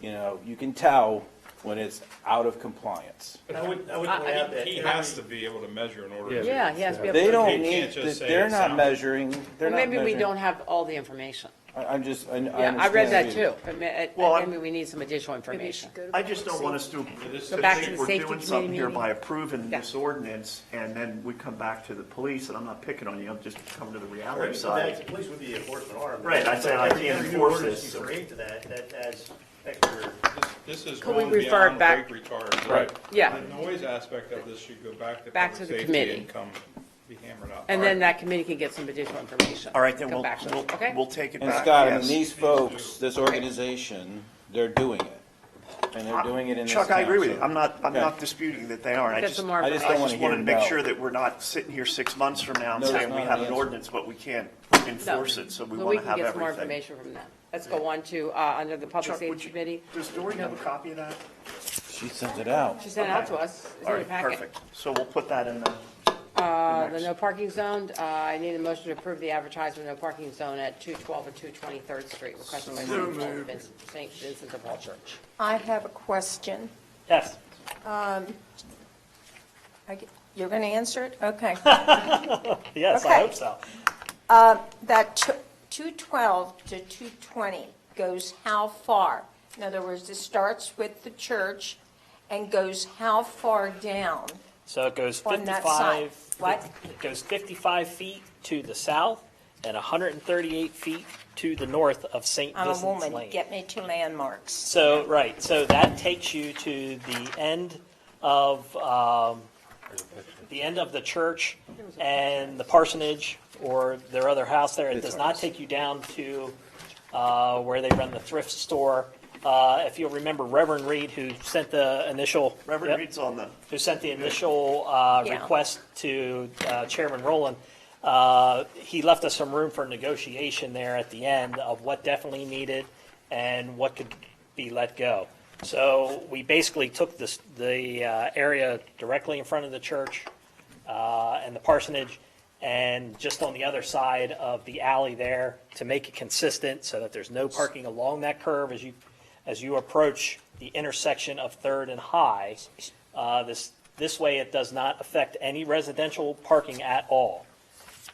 you can tell when it's out of compliance. But I would point out that. He has to be able to measure in order to. Yeah, he has to be able They to. don't They need, can't just say they're it not sounds- measuring, they're Well, not maybe we measuring. don't have all the information. I'm just, I Yeah, I read that understand too. Well, Maybe we need some additional information. I just don't want us to Go back to think the we're safety doing committee something here meeting. by approving Yeah. this ordinance, and then we come back to the police, and I'm not picking on you, I'm just coming to the Right, reality so that's, side. the police would be the enforcement arm. Right, I say I Every can't new enforce ordinance this, you so- create to that has extra. This is Could we going refer it beyond back- brake retards. Right. Yeah. The noise aspect of this should go back to Back public to the safety committee. and come be hammered out. And then that committee can get some additional information. All right, then Come back to us, okay? we'll take it And back, Scott, I mean, yes. these folks, this organization, they're doing it. And they're doing it in this Chuck, I agree with you, town, I'm Okay. not disputing that they are, I Get just, some more I just I don't information. want just to wanted hear to make no. sure that we're not sitting here 6 months from now and No, saying it's we not have an an answer. ordinance, but we can't enforce it, so we Well, want we to can have get some more everything. information from them. Let's go on to, under the public Chuck, would safety you- committee. Does Dory have a copy of that? She sent it out. She sent it out to us. It's in All your right, packet. perfect, so we'll put that in the. The no parking zone, I need a motion to approve the advertisement no parking zone at 212 and 223rd Street, requested by St. Vincent de Paul Church. I have a question. Yes. You're going to answer it? Okay. Yes, I Okay. hope so. That 212 to 220 goes how far? In other words, it starts with the church and goes how far down So it goes on that side? 55, What? it goes 55 feet to the south and 138 feet to the north of St. I'm a Vincent's woman, Lane. get me to landmarks. So, right, so that takes you to the end of the church and the parsonage or their other house there. It does not take you down to where they run the thrift store. If you'll remember Reverend Reed, who sent the initial. Reverend Yep. Reed's on the. Who sent the initial Yeah. request to Chairman Rowland. He left us some room for negotiation there at the end of what definitely needed and what could be let go. So we basically took the area directly in front of the church and the parsonage And just on the other side of the alley there, to make it consistent so that there's no parking along that curve as you approach the intersection of Third and High. This way, it does not affect any residential parking at all.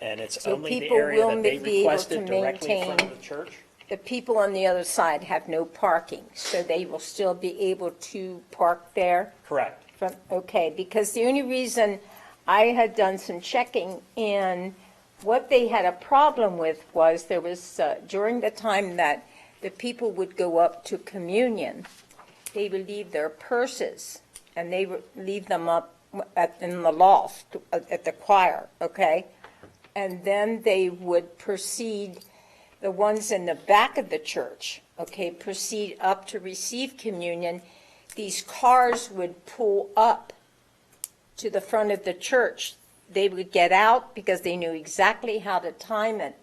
And it's So only the people area will that they be able requested to directly in front of maintain- the church. The people on the other side have no parking, so they will still be able to park there? Correct. Okay, because the only reason I had done some checking, and what they had a problem with was there was, during the time that the people would go up to communion, they would leave their purses, and they would leave them up in the loft at the choir, okay? And then they would proceed, the ones in the back of the church, okay, proceed up to receive communion. These cars would pull up to the front of the church. They would get out because they knew exactly how to time it,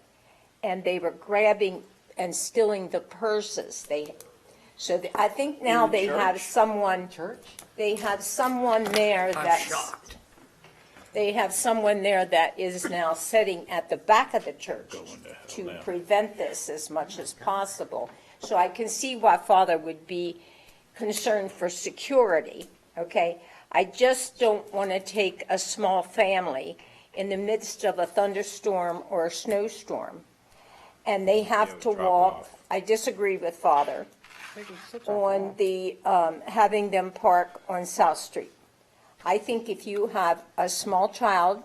and they were grabbing and stealing the purses. I think now they have someone. Church? They have someone there shocked. They have someone there that is now sitting at the back of the church to prevent this as much as possible. So I can see why Father would be concerned for security, okay? I just don't want to take a small family in the midst of a thunderstorm or a snowstorm, and they have to walk. I disagree with Father on the, having them park on South Street. I think if you have a small child,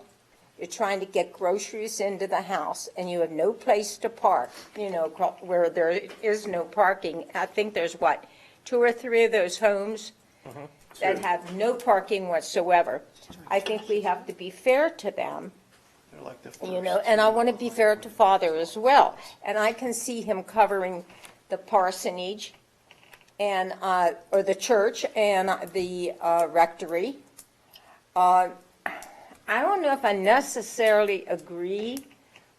you're trying to get groceries into the house, and you have no place to park, where there is no parking. I think there's, 2 or 3 of those homes that have no parking whatsoever. I think we have to be fair to them, and I want to be fair to Father as well. And I can see him covering the parsonage and, or the church and the rectory. I don't know if I necessarily agree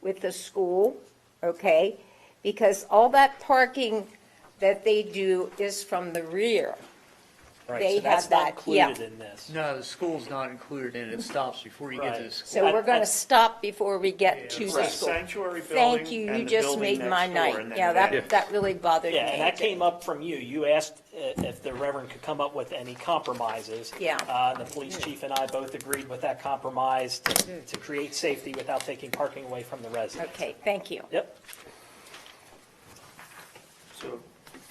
with the school, okay? Because all that parking that they do is from the rear. Right, They so that's have not that, yeah. included in this. No, the school's not included in it. It stops before you get to the Right. school. So we're going to stop before we get to the Right. school. Sanctuary Thank building you, and you the just building made my next door, night. and then Yeah, that. that really bothered me. Yeah, and that came up from you. You asked if the Reverend could come up with any compromises. Yeah. And the police chief and I both agreed with that compromise to create safety without taking parking away from the residents. Okay, thank you. Yep. So,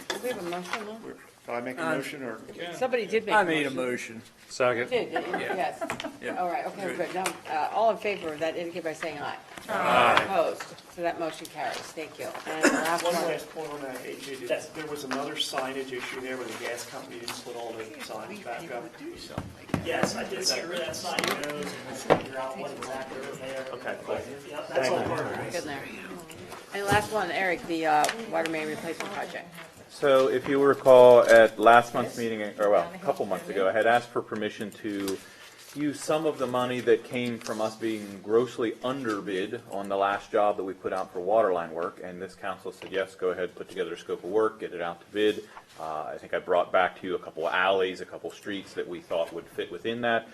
Do we have a motion now? do I make a motion, or? Somebody did make a I motion. made a motion. You did, didn't you? Yes. All right, okay, good. Now, all in favor of that indicate by saying aye. Aye. Opposed? So that motion carries. Thank you. And the last One one. last point on that, AJ, there was another signage issue there where the gas company didn't put all the signs back up. Yes, I did see where that sign goes, and we'll figure out what exactly is there. Okay, cool. Yep, that's all part of it. Good there. And the last one, Eric, the water main replacement project. So if you recall at last month's meeting, or well, a couple months ago, I had asked for permission to use some of the money that came from us being grossly underbid on the last job that we put out for water line work, and this council said, yes, go ahead, put together a scope of work, get it out to bid. I think I brought back to you a couple of alleys, a couple of streets that we thought would fit within that.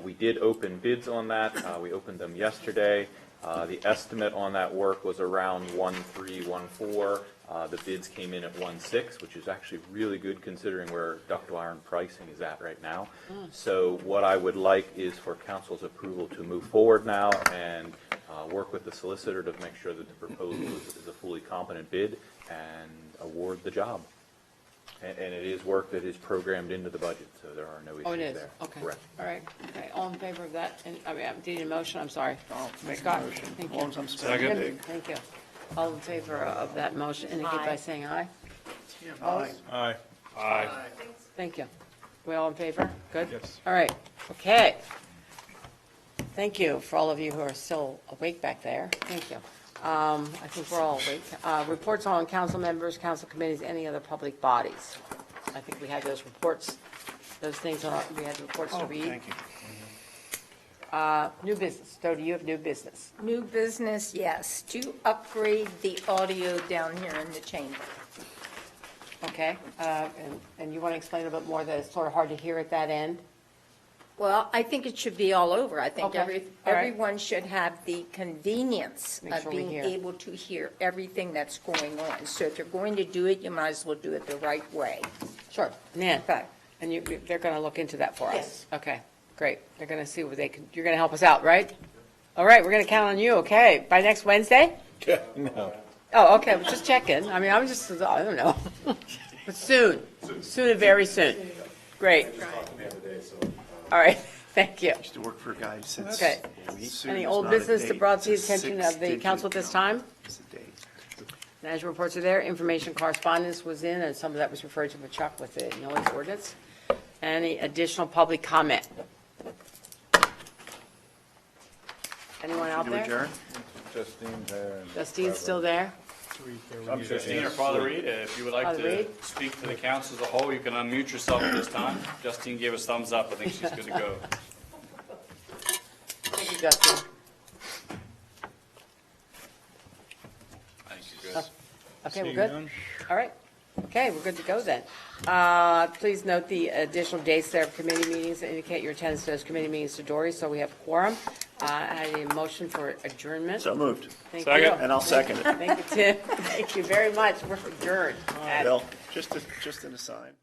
We did open bids on that. We opened them yesterday. The estimate on that work was around 1.314. The bids came in at 1.6, which is actually really good considering where ductile iron pricing is at right now. So what I would like is for council's approval to move forward now and work with the solicitor to make sure that the proposal is a fully competent bid and award the job. And it is work that is programmed into the budget, so there are no issues there. Oh, it is? Okay. Correct. All right. Okay, all in favor of that? And, I mean, I did a motion, I'm sorry. Make a Scott, motion, thank as long as you. I'm spending big. Thank you. All in favor of that motion, indicate by Aye. saying aye. Aye. Aye. Aye. Thank you. We all in favor? Good? Yes. All right, okay. Thank you for all of you who are still awake back there. Thank you. I think we're all awake. Reports on council members, council committees, any other public bodies. I think we had those reports, those things, we had reports to Oh, read. thank you. New business. Do you have new business? New business, yes, to upgrade the audio down here in the chamber. Okay, and you want to explain a bit more that it's sort of hard to hear at that end? Well, I think it should be all over. I think Okay. All right. everyone should have the convenience Make of sure we being hear. able to hear everything that's going on. So if you're going to do it, you might as well do it the right way. Sure. Nan? Okay. And they're going to look into that for us? Yes. Okay, great. They're going to see what they can, you're going to help us out, right? All right, we're going to count on you, okay. By next Wednesday? No. Oh, okay, well, just checking. I mean, I'm just, I don't know. But soon and very soon. Great. All right, thank you. Used to work for a guy who said. Okay. soon Any is old not a business to date, brought to the it's a attention of the six-digit council at this number. time? It's a date. Manager reports are there, information correspondence was in, and some of that was referred to with Chuck with the noise ordinance. Any additional public comment? Anyone out To there? adjourn? Justine's there. and Justine's still there? Justine or Father Reed, if you would like Father to Reed? speak to the council as a whole, you can unmute yourself at this time. Justine gave us thumbs up. I think she's good to go. Thank you, Justin. I think she's good. Okay, we're Seeing good? none? All right. Okay, we're good to go then. Please note the additional dates there of committee meetings that indicate your attendance to those committee meetings to Dory, so we have quorum. I need a motion for adjournment. So moved. Thank Second. you. And I'll second it. Thank you, Tim. Thank you very much. We're adjourned. at Bill, just an aside.